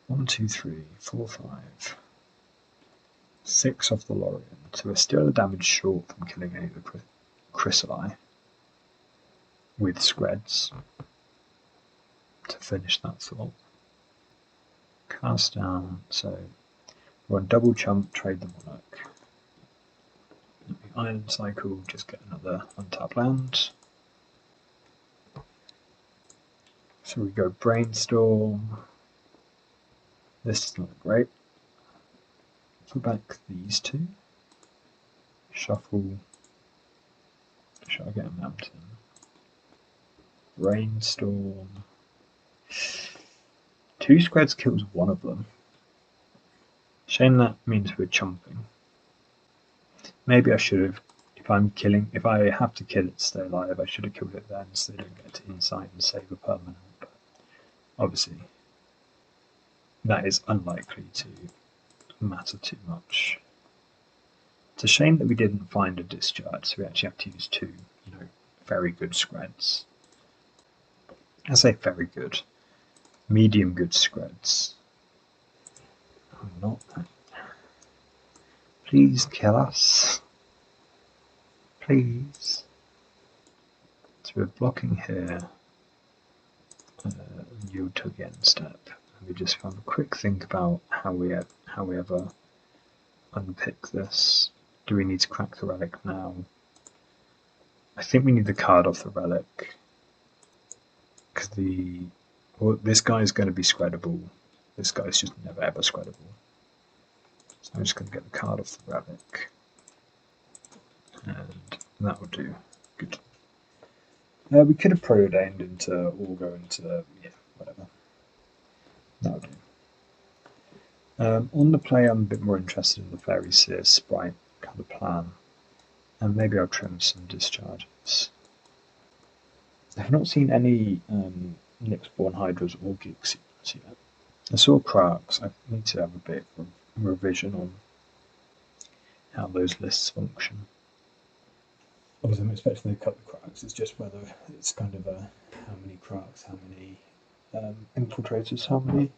1, 2, 3, 4, 5. 6 off the Lorien. So we're still a damage short from killing any of the Chrysali with Screds to finish that thought. Cast down, so we're on double chump, trade the Monarch. Iron Cycle, just get another untapped land. So we go Brainstorm. This is not great. Put back these 2. Shuffle. Should I get a mountain? Brainstorm. 2 Screds kills one of them. Shame that means we're chumping. Maybe I should have, if I have to kill it to stay alive, I should have killed it then so they don't get to insight and save a permanent. But obviously, that is unlikely to matter too much. It's a shame that we didn't find a discharge, so we actually have to use 2, very good Screds. I say very good. Medium good Screds. I'm not. Please kill us. Please. So we're blocking here. You took the end step. And we just have a quick think about how we ever unpick this. Do we need to crack the relic now? I think we need the card off the relic. Because this guy is going to be screddable. This guy's just never ever screddable. So I'm just going to get the card off the relic. And that will do. Good. We could have preordained into Augur into, whatever. That will do. On the play, I'm a bit more interested in the Fairy Seer sprite kind of plan, and maybe I'll trim some discharges. I've not seen any Nyxborn Hydras or Geeks yet. I saw Krarks. I need to have a bit of revision on how those lists function. Obviously, I'm expecting to cut the Krarks. It's just whether it's kind of a how many Krarks, how many infiltrators, how many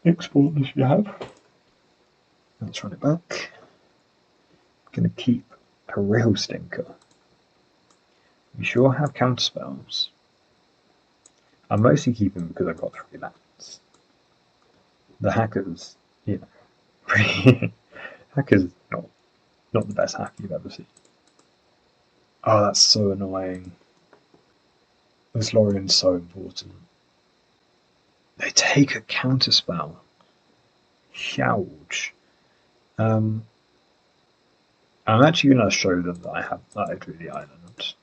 exporters you have. Let's run it back. I'm going to keep a real stinker. We sure have counterspells. I'm mostly keeping because I've got 3 lands. The hackers, you know, hackers not the best hacker you've ever seen. Oh, that's so annoying. This Lorian's so important. They take a counterspell. Ouch. I'm actually going to show them that I drew the island.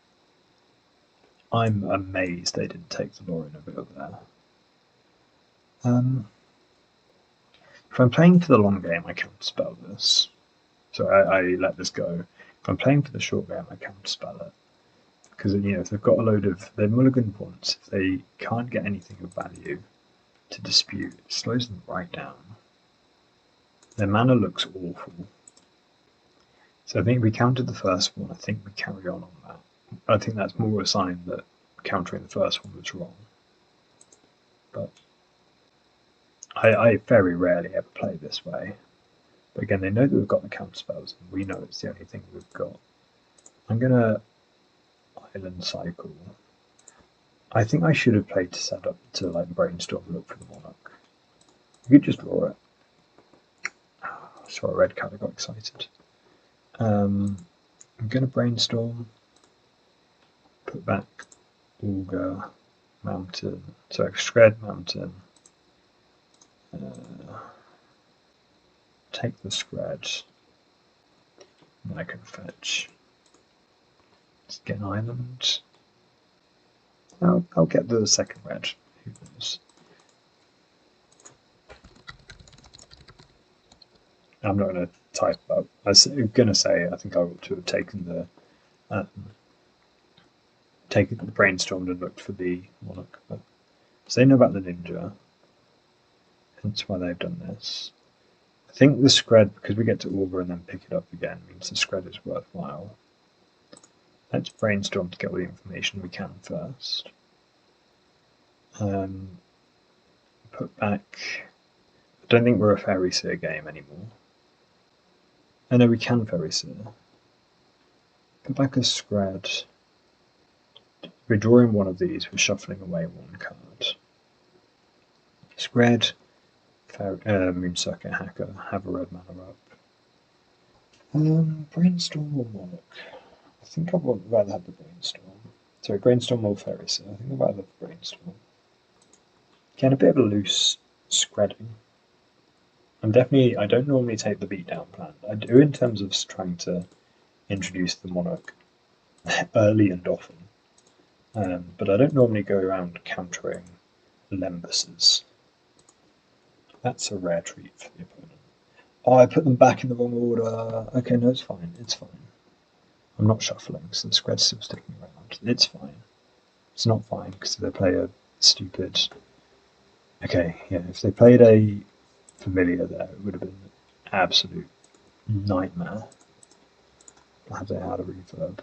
I'm amazed they didn't take the Lorian over there. If I'm playing for the long game, I counterspell this. So I let this go. If I'm playing for the short game, I counterspell it. Because, if they've got a load of their mulligan points, if they can't get anything of value to dispute, it slows them right down. Their mana looks awful. So I think we countered the first one. I think we carry on that. I think that's more a sign that countering the first one was wrong. But I very rarely ever play this way. But again, they know that we've got the counterspells, and we know it's the only thing we've got. I'm going to Island Cycle. I think I should have played to set up to brainstorm look for the Monarch. You could just draw it. Sorry, red card, I got excited. I'm going to brainstorm, put back Augur, Mountain, so Shred Mountain, take the Shred, and I can fetch. Let's get an island. I'll get the second red, who knows. I'm not going to type up. I was going to say I think I ought to have taken the brainstormed and looked for the Monarch, but so they know about the ninja, hence why they've done this. I think the Scred, because we get to Augur and then pick it up again, means the Scred is worthwhile. Let's brainstorm to get all the information we can first. Put back. I don't think we're a Fairy Seer game anymore. I know we can Fairy Seer. Put back a Scred. We're drawing one of these, we're shuffling away one card. Scred, Moon Circuit Hacker, have a red mana up. Brainstorm or Monarch? I think I'd rather have the Brainstorm. Sorry, Brainstorm or Fairy Seer. I think I'd rather have the Brainstorm. Again, a bit of a loose Scredding. I don't normally take the beatdown plan. I do in terms of trying to introduce the Monarch early and often. But I don't normally go around countering Lembuses. That's a rare treat for the opponent. Oh, I put them back in the wrong order. Okay, no, it's fine. It's fine. I'm not shuffling, so the Scred's still sticking around. It's fine. It's not fine, because if they play a stupid... Okay, yeah, if they played a familiar there, it would have been an absolute nightmare. Have they had a reverb?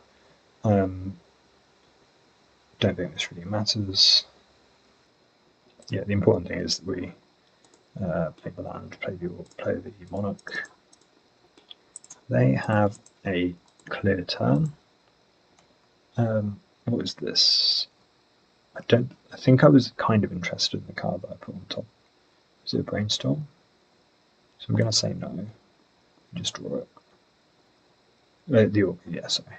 Don't think this really matters. Yeah, the important thing is that we play the land, play the Monarch. They have a clear turn. What is this? I think I was kind of interested in the card that I put on top. Is it a Brainstorm? So I'm going to say no. Just draw it. The Augur, yeah, sorry.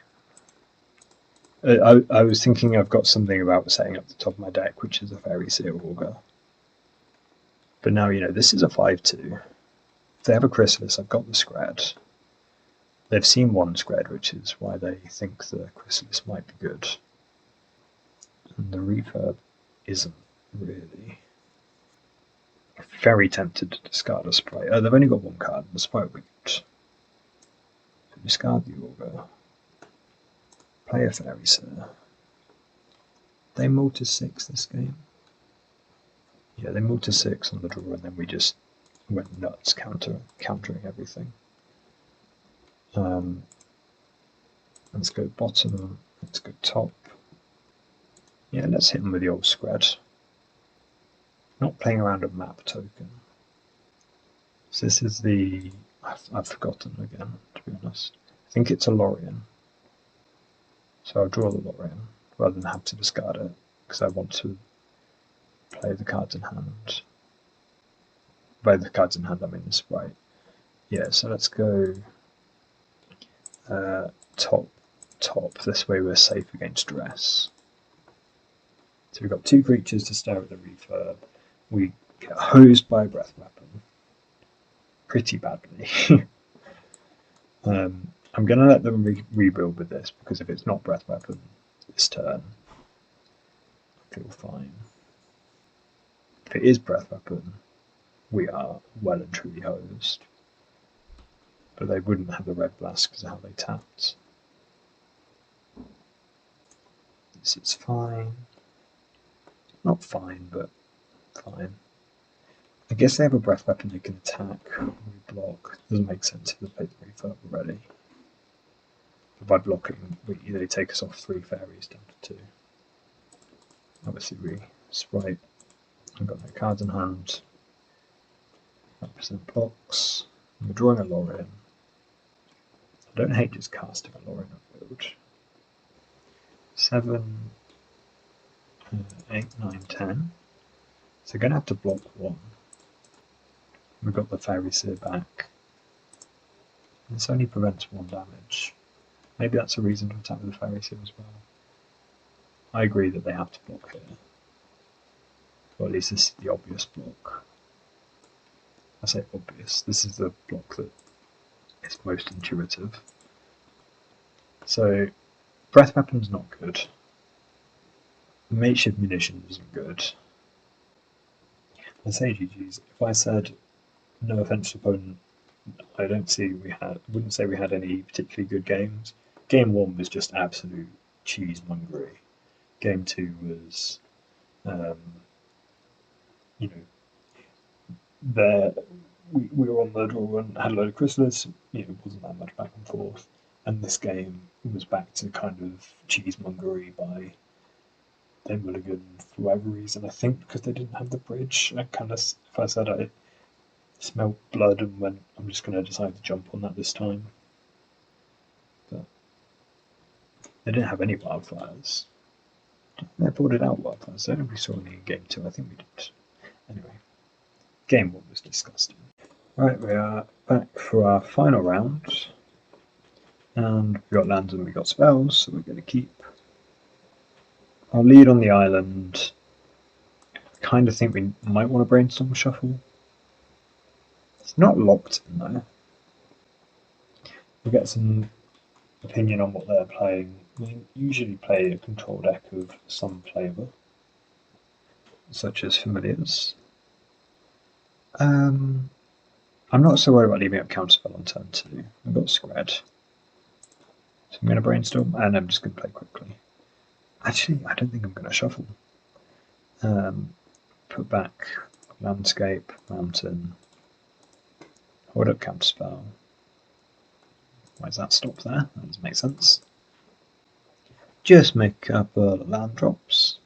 I was thinking I've got something about setting up the top of my deck, which is a Fairy Seer Augur. But now, this is a 5/2. If they have a Chrysalis, I've got the Scred. They've seen one Scred, which is why they think the Chrysalis might be good. And the Reverb isn't really. Very tempted to discard a Sprite. They've only got one card, the Sprite would so discard the Augur. Play a Fairy Sir. They mull to 6 this game. Yeah, they mull to 6 on the draw, and then we just went nuts countering everything. Let's go bottom, let's go top. Yeah, let's hit them with the old spread. Not playing around a map token. So this is the... I've forgotten again, to be honest. I think it's a Lorien. So I'll draw the Lorien, rather than have to discard it, because I want to play the cards in hand. By the cards in hand, I mean the Sprite. Yeah, so let's go top. This way we're safe against duress. So we've got 2 creatures to stare at the refurb. We get hosed by a breath weapon. Pretty badly. I'm going to let them rebuild with this, because if it's not breath weapon this turn, I feel fine. If it is breath weapon, we are well and truly hosed. But they wouldn't have the red blast because of how they tapped. This is fine. Not fine, but fine. I guess they have a breath weapon they can attack. We block. Doesn't make sense if they played the refurb already. But by blocking, they take us off 3 fairies down to 2. Obviously, we Sprite. I've got no cards in hand. 5% blocks. We're drawing a Lorien. I don't hate just casting a Lorien on field. 7, 8, 9, 10. So we're going to have to block 1. We've got the Fairy Seer back. This only prevents 1 damage. Maybe that's a reason to attack with the Fairy Seer as well. I agree that they have to block here. Or at least this is the obvious block. I say obvious, this is the block that is most intuitive. So, Breath Weapon's not good. Makeshift Munitions isn't good. I say GG's. If I said no offense to opponent, I wouldn't say we had any particularly good games. Game 1 was just absolute cheesemongery. Game 2 was, we were on the draw and had a load of Chrysalis. It wasn't that much back and forth. And this game was back to kind of cheesemongery by them Mulligan for whatever reason. I think because they didn't have the bridge. If I said I smelled blood and went, I'm just going to decide to jump on that this time. But they didn't have any wildfires. They ported out wildfires. I don't know if we saw any in game 2. I think we did. Anyway, game 1 was disgusting. Right, we are back for our final round. And we got lands and we got spells, so we're going to keep. I'll lead on the island. I kind of think we might want to brainstorm shuffle. It's not locked in though. We'll get some opinion on what they're playing. We usually play a control deck of some flavour, such as Familiars. I'm not so worried about leaving up Counterspell on turn 2. I've got Scred. So I'm going to brainstorm, and I'm just going to play quickly. Actually, I don't think I'm going to shuffle. Put back Landscape, Mountain, hold up Counterspell. Why does that stop there? That doesn't make sense. Just make up land drops.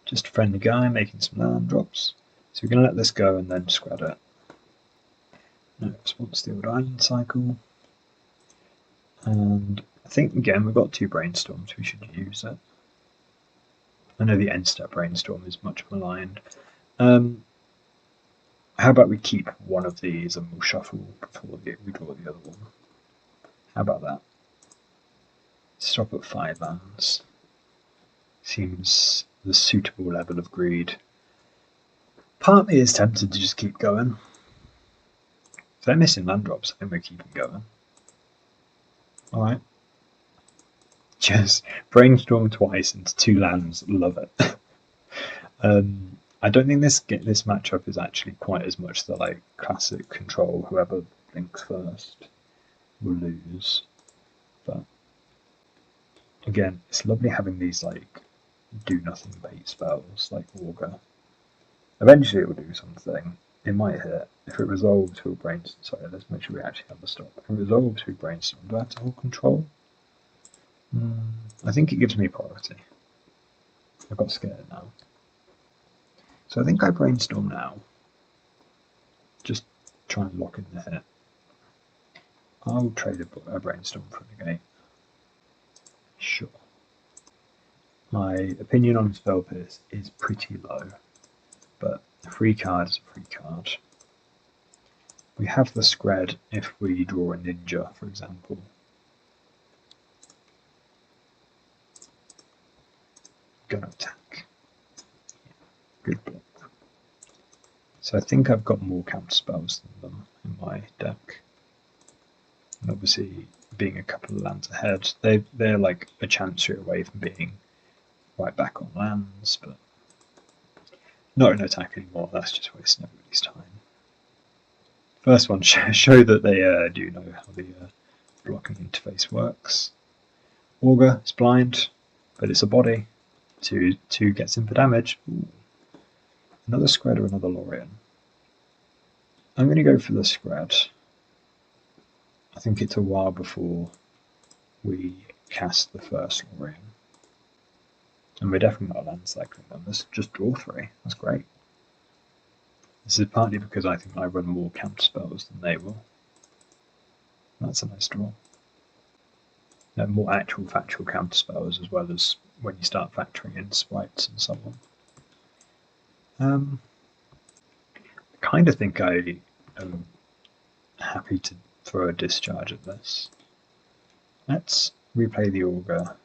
Just a friendly guy making some land drops. So we're going to let this go and then Scred it. No response to the old island cycle. And I think, again, we've got 2 brainstorms, we should use it. I know the end step brainstorm is much maligned. How about we keep one of these and we'll shuffle before we draw the other one? How about that? Stop at 5 lands. Seems the suitable level of greed. Part of me is tempted to just keep going. If they're missing land drops, I think we're keeping going. Alright. Just brainstorm twice into 2 lands, love it. I don't think this matchup is actually quite as much the like classic control. Whoever blinks first will lose. But again, it's lovely having these like do nothing bait spells like Augur. Eventually it will do something. It might hit. If it resolves, we'll brainstorm. Sorry, let's make sure we actually have the stop. If it resolves, we brainstorm. Do I have to hold control? I think it gives me priority. I got scared now. So I think I brainstorm now. Just try and lock in the hit. I'll trade a brainstorm for a negate. Sure. My opinion on Spell Pierce is pretty low, but a free card is a free card. We have the Scred if we draw a ninja, for example. Gonna attack. Good block. So I think I've got more counter spells than them in my deck. And obviously, being a couple of lands ahead, they're like a chancery away from being right back on lands, but not an attack anymore. That's just wasting everybody's time. First one show that they do know how the blocking interface works. Augur is blind, but it's a body. Two gets in for damage. Ooh. Another Scred or another Lorien. I'm going to go for the Scred. I think it's a while before we cast the first Lorien. And we're definitely not land cycling them. Let's just draw 3. That's great. This is partly because I think I run more counter spells than they will. That's a nice draw. No, more actual factual counter spells as well as when you start factoring in sprites and so on. I kind of think I am happy to throw a discharge at this. Let's replay the Augur.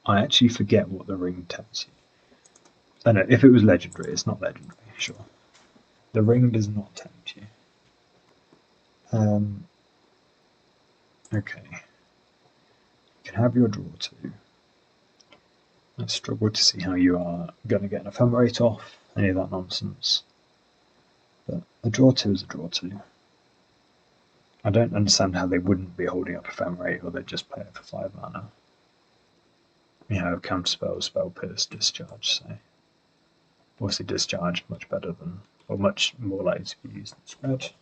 I actually forget what the ring tells you. I know, if it was legendary, it's not legendary, sure. The ring does not tempt you. Okay. You can have your draw 2. I struggle to see how you are going to get an ephemerate off, any of that nonsense. But a draw 2 is a draw 2. I don't understand how they wouldn't be holding up ephemerate, or they'd just play it for 5 mana. You know, counterspell, spell pierce, discharge, so obviously discharge much better than, or much more likely to be used than Scred.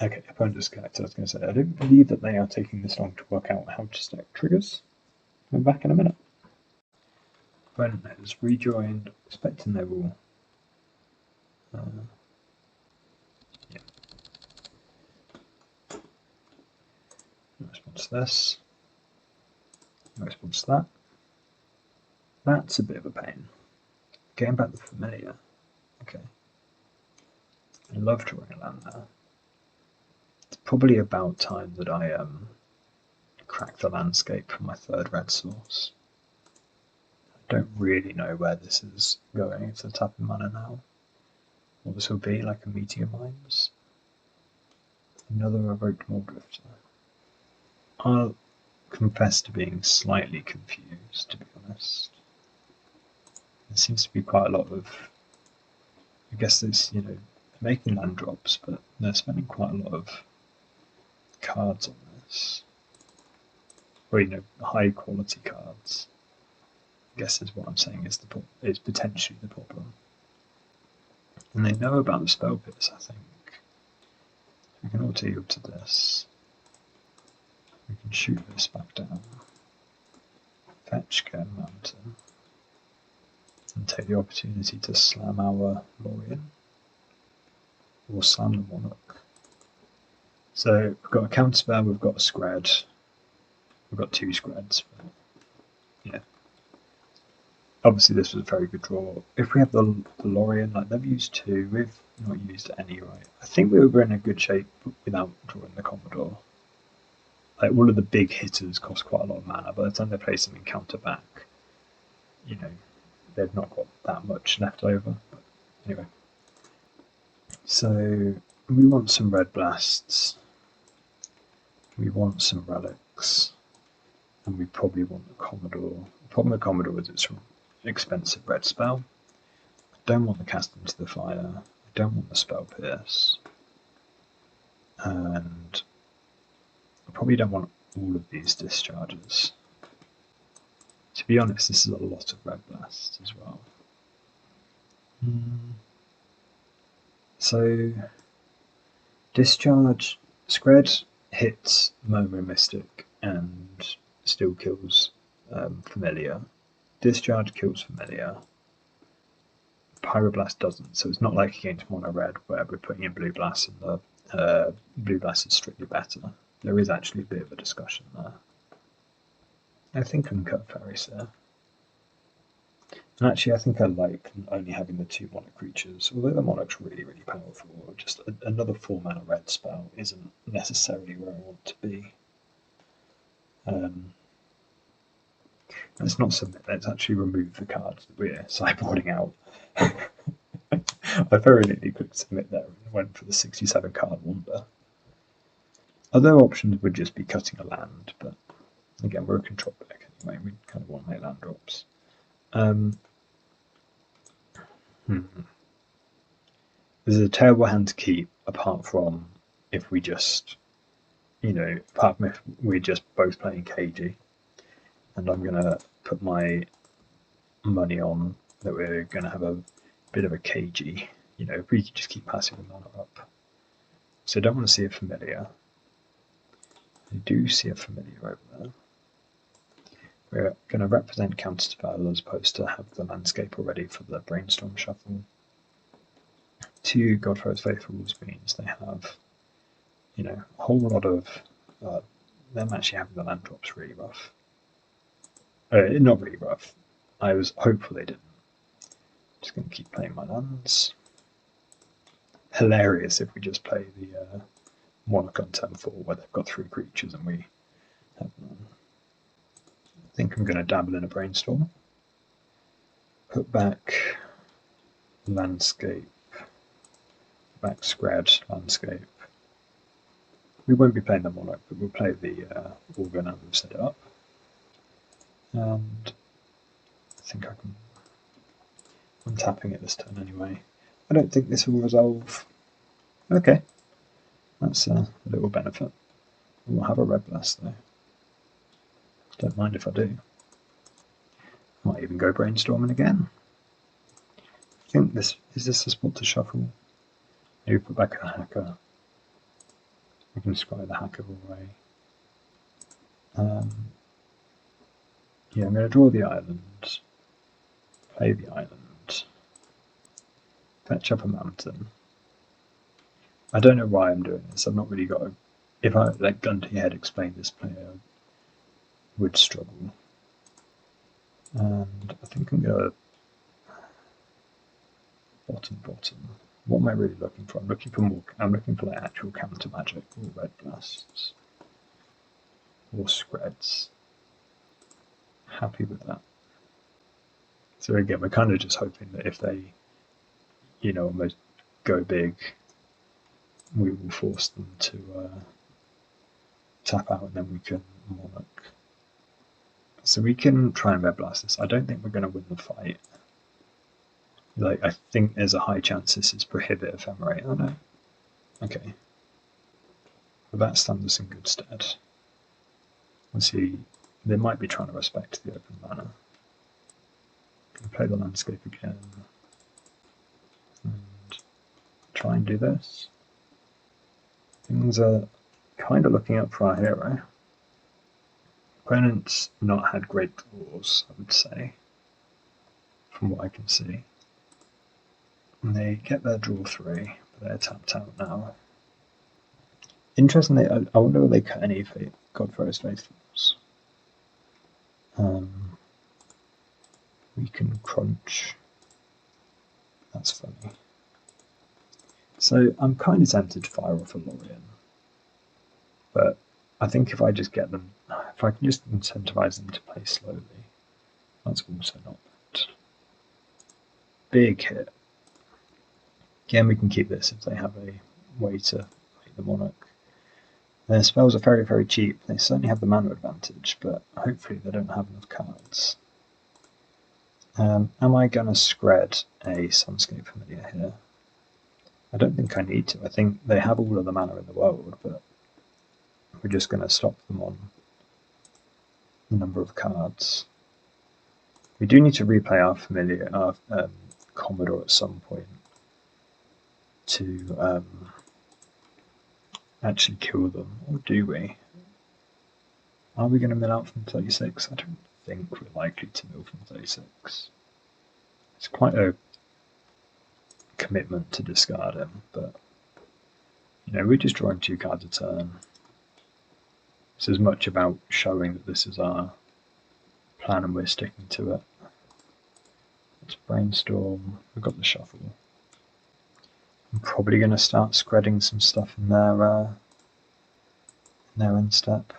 Okay, opponent disconnected. I was going to say, I don't believe that they are taking this long to work out how to stack triggers. I'm back in a minute. Opponent has rejoined, expecting they will. Yeah. No response to this. No response to that. That's a bit of a pain. Getting back the familiar. Okay. I love drawing a land now. It's probably about time that I crack the landscape for my 3rd red source. I don't really know where this is going. It's a tapping mana now. What this will be, like a Meteor Mines. Another Evoked Moldrifter. I'll confess to being slightly confused, to be honest. There seems to be quite a lot of, I guess it's, you know, making land drops, but they're spending quite a lot of cards on this. Or, you know, high quality cards. I guess is what I'm saying is potentially the problem. And they know about the spell pierce, I think. We can auto yield to this. We can shoot this back down. Fetch, get a mountain. And take the opportunity to slam our Lorien. Or slam the Monarch. So we've got a counterspell, we've got a Scred. We've got 2 Screds. But yeah. Obviously this was a very good draw. If we have the Lorien, like they've used 2, we've not used any, right? I think we were in a good shape without drawing the Commodore. Like all of the big hitters cost quite a lot of mana. By the time they play something counter back, you know, they've not got that much left over. But anyway. So we want some red blasts. We want some relics. And we probably want the Commodore. problem with Commodore is it's an expensive red spell. I don't want the Cast into the Fire. I don't want the Spell Pierce. And I probably don't want all of these discharges. To be honest, this is a lot of Red Blast as well. So, Discharge, Scred hits Murmuring Mystic and still kills Familiar. Discharge kills Familiar. Pyroblast doesn't, so it's not like against Mono Red where we're putting in Blue Blast and the Blue Blast is strictly better. There is actually a bit of a discussion there. I think I can cut Fairies there. And actually I think I like only having the 2 Monarch creatures, although the Monarch's really, really powerful. Just another 4-mana red spell isn't necessarily where I want to be. Let's not submit, let's actually remove the cards that we're sideboarding out. I very nearly could submit there and went for the 67 card Wonder. Other options would just be cutting a land, but again, we're a control deck anyway, we kind of want to make land drops. This is a terrible hand to keep, apart from if we just, apart from if we're just both playing KG. And I'm going to put my money on that we're going to have a bit of a KG. If we could just keep passing the mana up. So I don't want to see a Familiar. I do see a Familiar over there. We're going to represent Counterspell as opposed to have the landscape already for the Brainstorm Shuffle. 2 Godfather's Faithfuls means they have, a whole lot of them actually having the land drops really rough. Not really rough. I was hopeful they didn't. Just going to keep playing my lands. Hilarious if we just play the Monarch on turn 4 where they've got 3 creatures and we have none. I think I'm going to dabble in a Brainstorm. Put back Landscape. Back Scred, Landscape. We won't be playing the Monarch, but we'll play the Organ as we've set it up. And I think I can. I'm tapping it this turn anyway. I don't think this will resolve. Okay, that's a little benefit. We'll have a Red Blast though. Don't mind if I do. Might even go Brainstorming again. I think this is this a spot to shuffle? Maybe put back a Hacker. We can scry the Hacker away. Yeah, I'm going to draw the island, play the island, fetch up a mountain. I don't know why I'm doing this. I've not really got a... If I let gun to your head explain this play, I would struggle. And I think I'm going to bottom. What am I really looking for? I'm looking for more. I'm looking for like actual counter magic or red blasts or Screds. Happy with that. So again, we're kind of just hoping that if they, almost go big, we will force them to tap out and then we can Monarch. So we can try and red blast this. I don't think we're going to win the fight. I think there's a high chance this is Prohibit Ephemerate. Oh no. Okay. But that stands us in good stead. Let's see. They might be trying to respect the open mana. Can play the landscape again. And try and do this. Things are kind of looking up for our hero. Opponent's not had great draws, I would say, from what I can see. And they get their draw 3, but they're tapped out now. Interestingly, I wonder if they cut any Godfather's Faithfuls. We can crunch. That's funny. So I'm kind of tempted to fire off a Lorien. But I think if I just get them, if I can just incentivize them to play slowly, that's also not bad. Big hit. Again, we can keep this if they have a way to make the Monarch. Their spells are very, very cheap. They certainly have the mana advantage, but hopefully they don't have enough cards. Am I going to scred a Sunscape Familiar here? I don't think I need to. I think they have all of the mana in the world, but we're just going to stop them on the number of cards. We do need to replay our Familiar, our Commodore at some point to actually kill them, or do we? Are we going to mill out from 36? I don't think we're likely to mill from 36. It's quite a commitment to discard him, but you know, we're just drawing 2 cards a turn. It's as much about showing that this is our plan and we're sticking to it. Let's brainstorm. We've got the shuffle. I'm probably going to start spreading some stuff in their end step.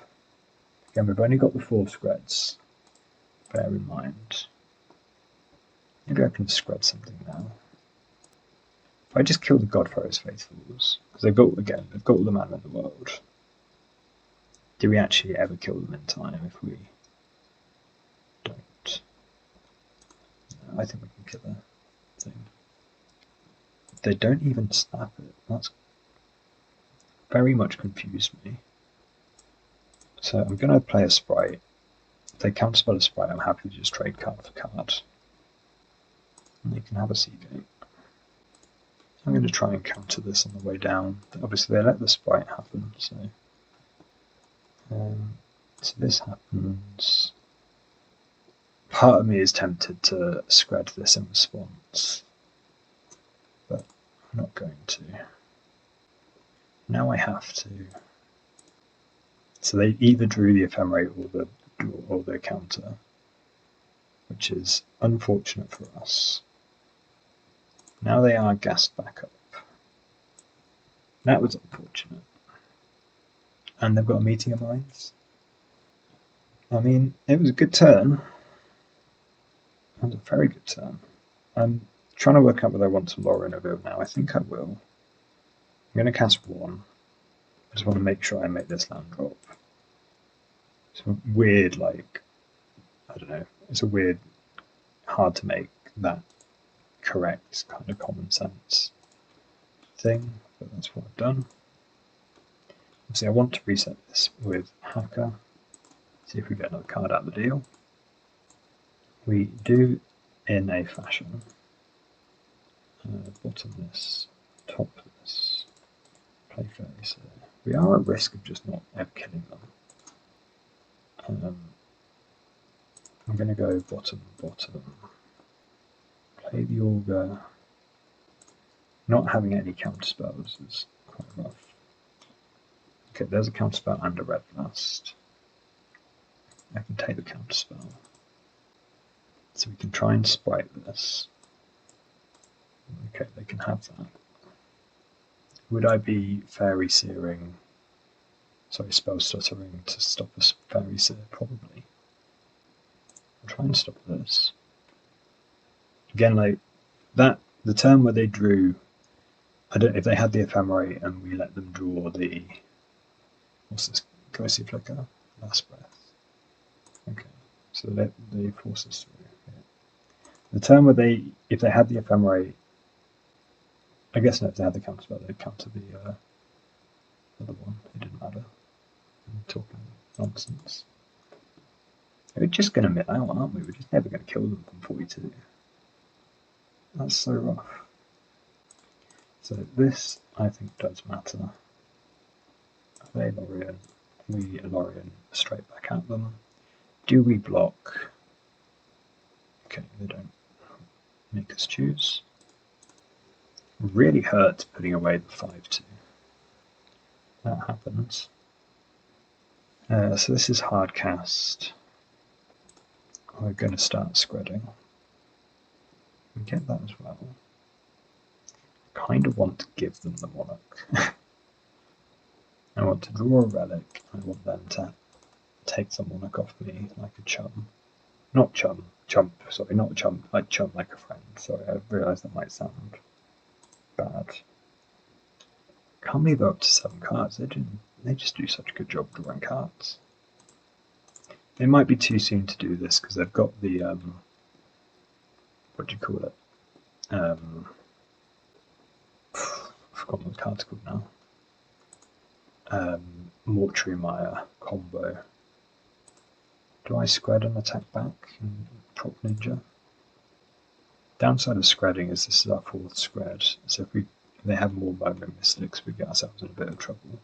Again, we've only got the 4 spreads. Bear in mind. Maybe I can spread something now. If I just kill the Godfarer's Faithfuls, because they've got all the mana in the world. Do we actually ever kill them in time if we don't? No, I think we can kill the thing. They don't even snap it. That's very much confused me. So I'm going to play a Sprite. If they counterspell a Sprite, I'm happy to just trade card for card. And they can have a Seagate. I'm going to try and counter this on the way down. Obviously they let the Sprite happen, so this happens. Part of me is tempted to scred this in response, but I'm not going to. Now I have to. So they either drew the Ephemerate or the counter, which is unfortunate for us. Now they are gassed back up. That was unfortunate. And they've got a Meeting of Minds. I mean, it was a good turn. It was a very good turn. I'm trying to work out whether I want to Lorien over now. I think I will. I'm going to cast 1. I just want to make sure I make this land drop. It's a weird, like, I don't know, it's a weird, hard to make that correct kind of common sense thing, but that's what I've done. Obviously I want to reset this with Hacker, see if we get another card out of the deal. We do in a fashion. Bottom this, top this, play face. We are at risk of just not ever killing them. I'm going to go bottom, play the Augur. Not having any counterspells is quite rough. Okay, there's a counterspell and a Red Blast. I can take the counterspell. So we can try and Sprite this. Okay, they can have that. Would I be Fairy Searing, Spell Stuttering to stop a Fairy Seer? Probably. I'll try and stop this. Again, like that, the turn where they drew, I don't know if they had the Ephemerate and we let them draw the, what's this, Ghostly Flicker? Last Breath. Okay, so they force us through. Yeah. The turn where if they had the Ephemerate, I guess no, if they had the counterspell, they'd counter the other one. It didn't matter. I'm talking nonsense. We're just going to mill out, aren't we? We're just never going to kill them from 42. That's so rough. So this, I think, does matter. They Lorien, we Lorien straight back at them. Do we block? Okay, they don't make us choose. Really hurt putting away the 5-2. That happens. So this is hard cast. We're going to start spreading. We get that as well. Kind of want to give them the Monarch. I want to draw a relic. I want them to take the Monarch off me like a chum. Not chum. Chump. Sorry, not chump. Like chum like a friend. Sorry, I realise that might sound bad. Can't believe they're up to 7 cards. They just do such a good job drawing cards. It might be too soon to do this because they've got the what do you call it? I've forgotten what the card's called now. Mortuary Mire combo. Do I spread and attack back in Prop Ninja? Downside of spreading is this is our 4th spread, so if they have more moment mystics, we get ourselves in a bit of trouble.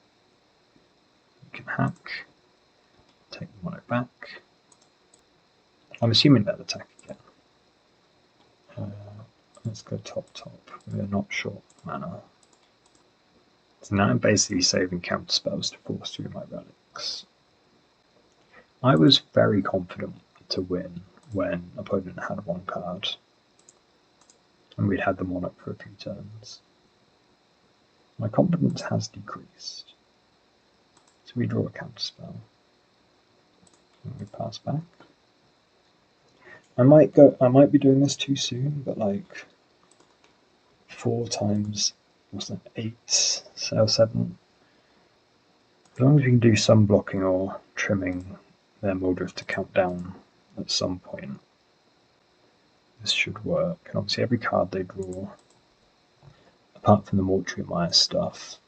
We can hack, take the monarch back. I'm assuming they'll attack again. Let's go top. We're not short mana. So now I'm basically saving counter spells to force through my relics. I was very confident to win when opponent had 1 card. And we'd had the monarch for a few turns. My confidence has decreased. So we draw a counter spell. And we pass back. I might be doing this too soon, but like 4 times, what's that, 8, so 7. As long as we can do some blocking or trimming, then we'll drift to count down at some point. This should work. And obviously every card they draw, apart from the Mortuary Mire stuff,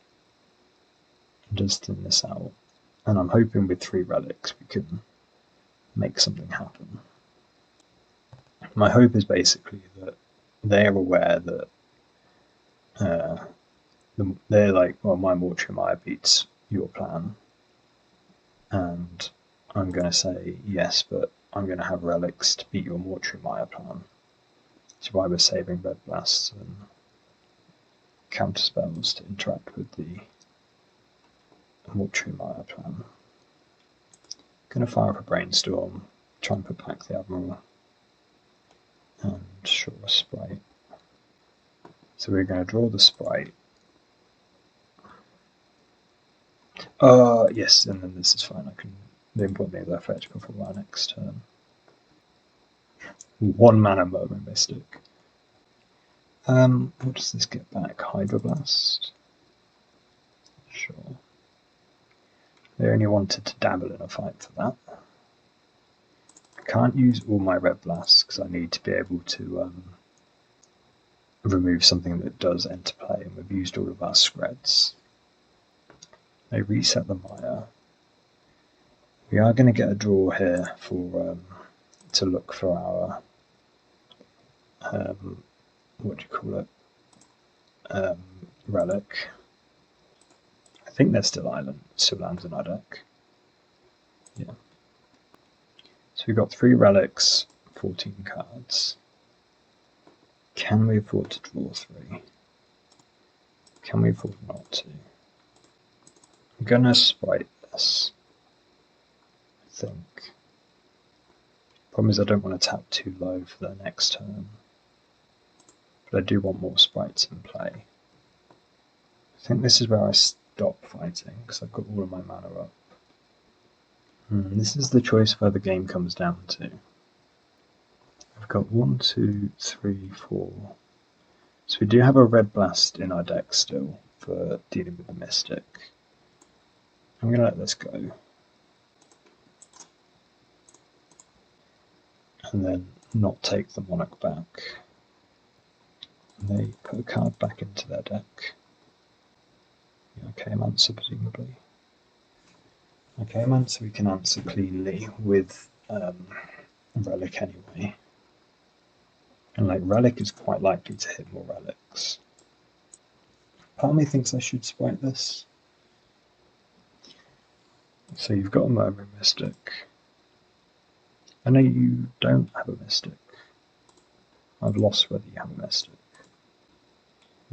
does thin this out. And I'm hoping with 3 relics we can make something happen. My hope is basically that they're aware that they're like, well, my Mortuary Mire beats your plan. And I'm going to say, yes, but I'm going to have relics to beat your Mortuary Mire plan. That's why we're saving Red Blasts and counter spells to interact with the Mortuary Mire plan. Going to fire up a Brainstorm, try and put back the Admiral, and draw a Sprite. So we're going to draw the Sprite. Yes, and then this is fine. The important thing is I fetch before our next turn. 1 mana Moment Mystic. What does this get back? Hydroblast? Sure. They only wanted to dabble in a fight for that. I can't use all my Red Blasts because I need to be able to remove something that does enter play, and we've used all of our spreads. They reset the Mire. We are going to get a draw here for to look for our what do you call it? Relic. I think they're still lands in our deck. Yeah. So we've got 3 relics, 14 cards. Can we afford to draw 3? Can we afford not to? I'm gonna Sprite this, I think. Problem is I don't want to tap too low for the next turn. But I do want more sprites in play. I think this is where I stop fighting, because I've got all of my mana up. This is the choice where the game comes down to. I've got 1, 2, 3, 4. So we do have a Red Blast in our deck still for dealing with the Mystic. I'm going to let this go. And then not take the Monarch back. And they put a card back into their deck. Okay, answer presumably. Okay, answer we can answer cleanly with Relic anyway. And like Relic is quite likely to hit more relics. Part of me thinks I should sprite this. So you've got a Murmuring Mystic. I know you don't have a Mystic. I've lost whether you have a Mystic.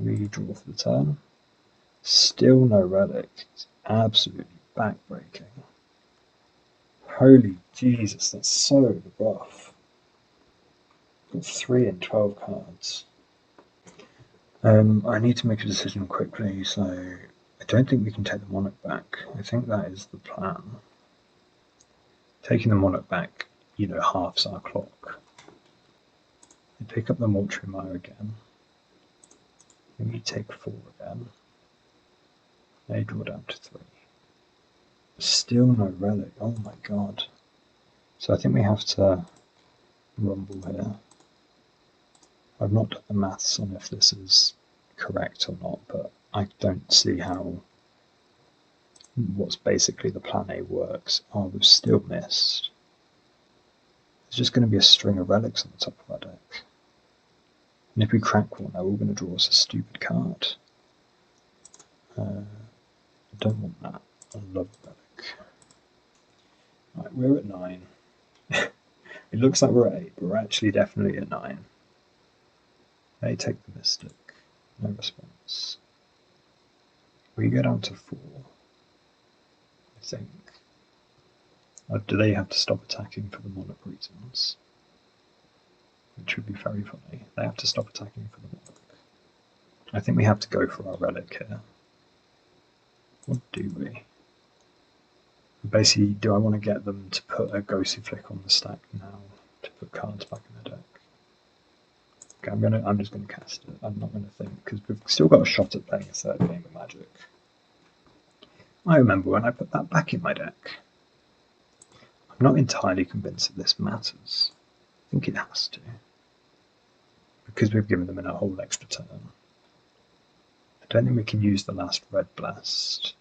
Redraw for the turn. Still no relic. It's absolutely backbreaking. Holy Jesus, that's so rough. Got 3 and 12 cards. I need to make a decision quickly, so I don't think we can take the Monarch back. I think that is the plan. Taking the Monarch back, halves our clock. They pick up the Mortuary Mire again. We take 4 again. They draw down to 3. Still no relic. Oh my god. So I think we have to rumble here. I've not done the maths on if this is correct or not, but I don't see how what's basically the plan A works. Oh, we've still missed. There's just going to be a string of relics on the top of our deck. And if we crack one, they're all going to draw us a stupid card. I don't want that. I love relic. Right, we're at 9. It looks like we're at 8, but we're actually definitely at 9. They take the Mystic. No response. We go down to 4. I think. Or do they have to stop attacking for the monarch reasons? Which would be very funny. They have to stop attacking for the monarch. I think we have to go for our relic here. What do we? Basically, do I want to get them to put a ghostly flick on the stack now to put cards back in the deck? Okay, I'm just gonna cast it. I'm not gonna think because we've still got a shot at playing a third game of Magic. I remember when I put that back in my deck. I'm not entirely convinced that this matters. I think it has to. Because we've given them a whole extra turn. I don't think we can use the last Red Blast.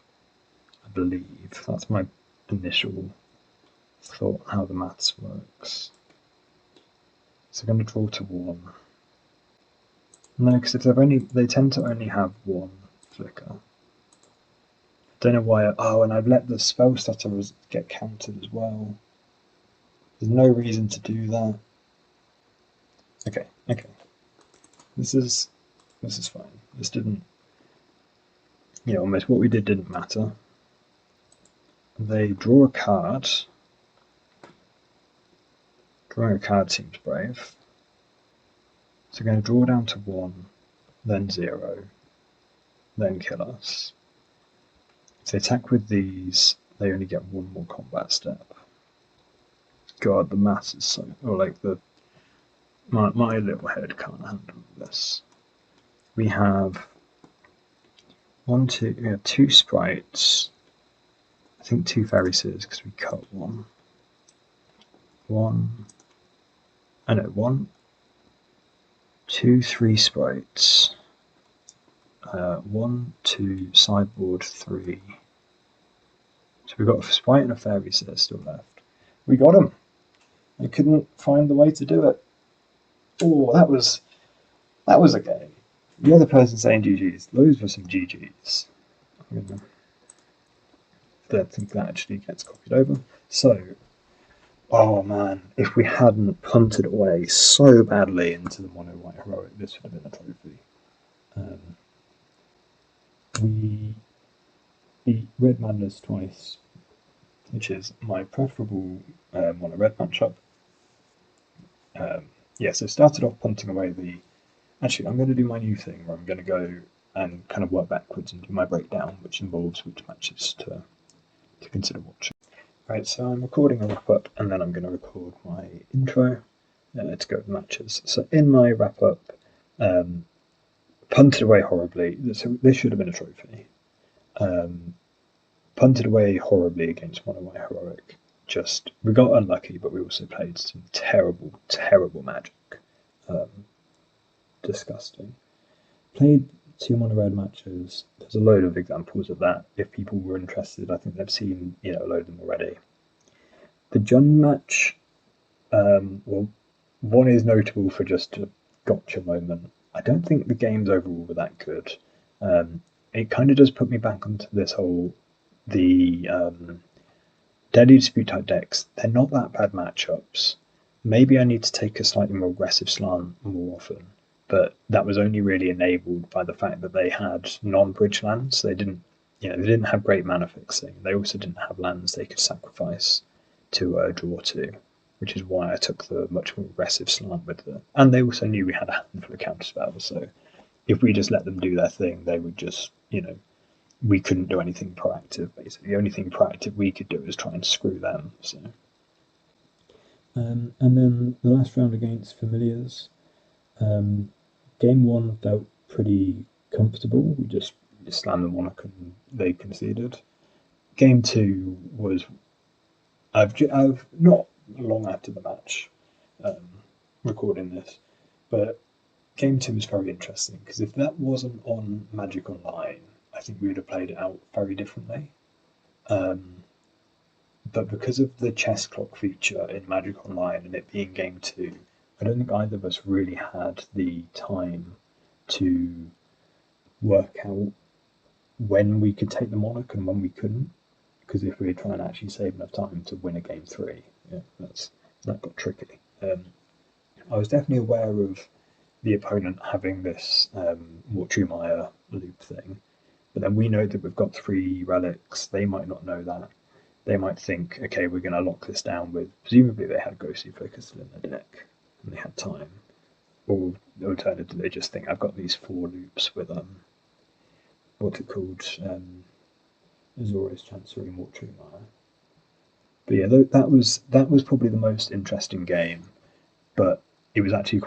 I believe. That's my initial thought on how the maths works. So I'm going to draw to 1. No, because if they tend to only have 1 flicker. I don't know why. Oh, and I've let the spell stutter get counted as well. There's no reason to do that. Okay. This is fine. This didn't. Almost what we did didn't matter. They draw a card. Drawing a card seems brave. So we're going to draw down to 1, then 0, then kill us. If they attack with these, they only get 1 more combat step. God, the maths is so... Or like my little head can't handle this. We have 2 sprites. I think 2 fairy seers because we cut 1. 1, 2, 3 sprites. 1, 2, sideboard 3. So we've got a sprite and a fairy seer still left. We got them. I couldn't find the way to do it. Oh, that was a game. The other person saying GG's. Those were some GG's. I don't think that actually gets copied over. So, oh man, if we hadn't punted away so badly into the mono white heroic, this would have been a trophy. We beat Red Madness twice, which is my preferable mono red matchup. So started off punting away the... Actually, I'm going to do my new thing where I'm going to go and kind of work backwards and do my breakdown, which involves which matches to consider watching. Right, so I'm recording a wrap-up and then I'm going to record my intro to go with the matches. So in my wrap-up, punted away horribly. So this should have been a trophy. Punted away horribly against Mono White Heroic. We got unlucky, but we also played some terrible, terrible Magic. Disgusting. Played 2 mono red matches. There's a load of examples of that. If people were interested, I think they've seen a load of them already. The Jun match, one is notable for just a gotcha moment. I don't think the games overall were that good. It kind of does put me back onto this whole Deadly Dispute type decks. They're not that bad matchups. Maybe I need to take a slightly more aggressive slant more often. But that was only really enabled by the fact that they had non-bridge lands. They didn't have great mana fixing. They also didn't have lands they could sacrifice to draw to, which is why I took the much more aggressive slant with them. And they also knew we had a handful of counter spells, so if we just let them do their thing, they would just, we couldn't do anything proactive. Basically, the only thing proactive we could do is try and screw them. So, and then the last round against Familiars. Game 1 felt pretty comfortable. We just slammed the Monarch and they conceded. Game 2 was... I've not long after the match recording this, but Game 2 was very interesting, because if that wasn't on Magic Online, I think we would have played it out very differently. But because of the chess clock feature in Magic Online and it being Game 2, I don't think either of us really had the time to work out when we could take the Monarch and when we couldn't. Because if we were trying to actually save enough time to win a Game 3, yeah, that got tricky. I was definitely aware of the opponent having this Mortumeyer loop thing, but then we know that we've got 3 relics. They might not know that. They might think, okay, we're going to lock this down with. Presumably, they had Ghostly Flicker still in their deck, and they had time. Or alternatively, they just think, I've got these 4 loops with what's it called? Azorius Chancery Mortumeyer. But yeah, that was probably the most interesting game. But it was actually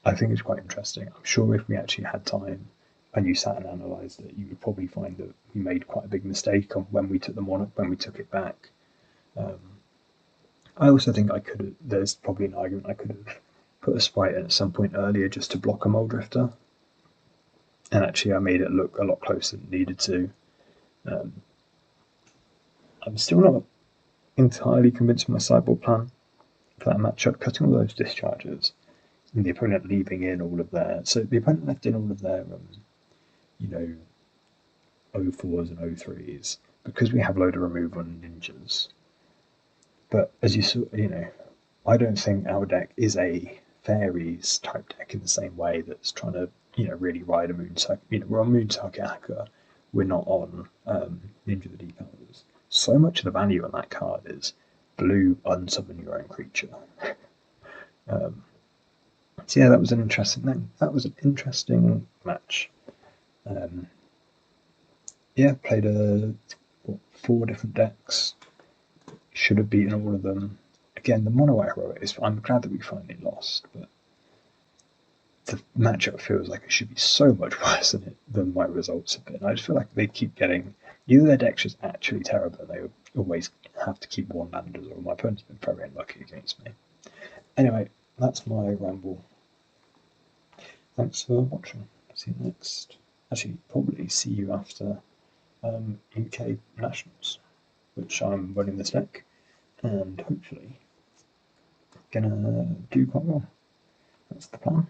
I think it's quite interesting. I'm sure if we actually had time and you sat and analysed it, you would probably find that we made quite a big mistake on when we took the Monarch, when we took it back. I also think there's probably an argument I could have put a sprite in at some point earlier just to block a Muldrifter. And actually I made it look a lot closer than it needed to. I'm still not entirely convinced of my sideboard plan for that matchup, cutting all those discharges and the opponent leaving in all of their. So the opponent left in all of their, 04s and 03s because we have a load of removal and ninjas. But as you saw, I don't think our deck is a fairies type deck in the same way that's trying to, really ride a moon circuit. We're on moon circuit hacker. We're not on Ninja the Deep Elves. So much of the value on that card is blue, unsummon your own creature. So yeah, that was an interesting thing. That was an interesting match. Played 4 different decks. Should have beaten all of them. Again, the mono heroic is. I'm glad that we finally lost, but the matchup feels like it should be so much worse than my results have been. I just feel like they keep getting either their deck's just actually terrible, and they always have to keep 1 landers, or my opponent's been very unlucky against me. Anyway, that's my ramble. Thanks for watching. See you next. Actually, probably see you after UK Nationals, which I'm running this deck, and hopefully gonna do quite well. That's the plan.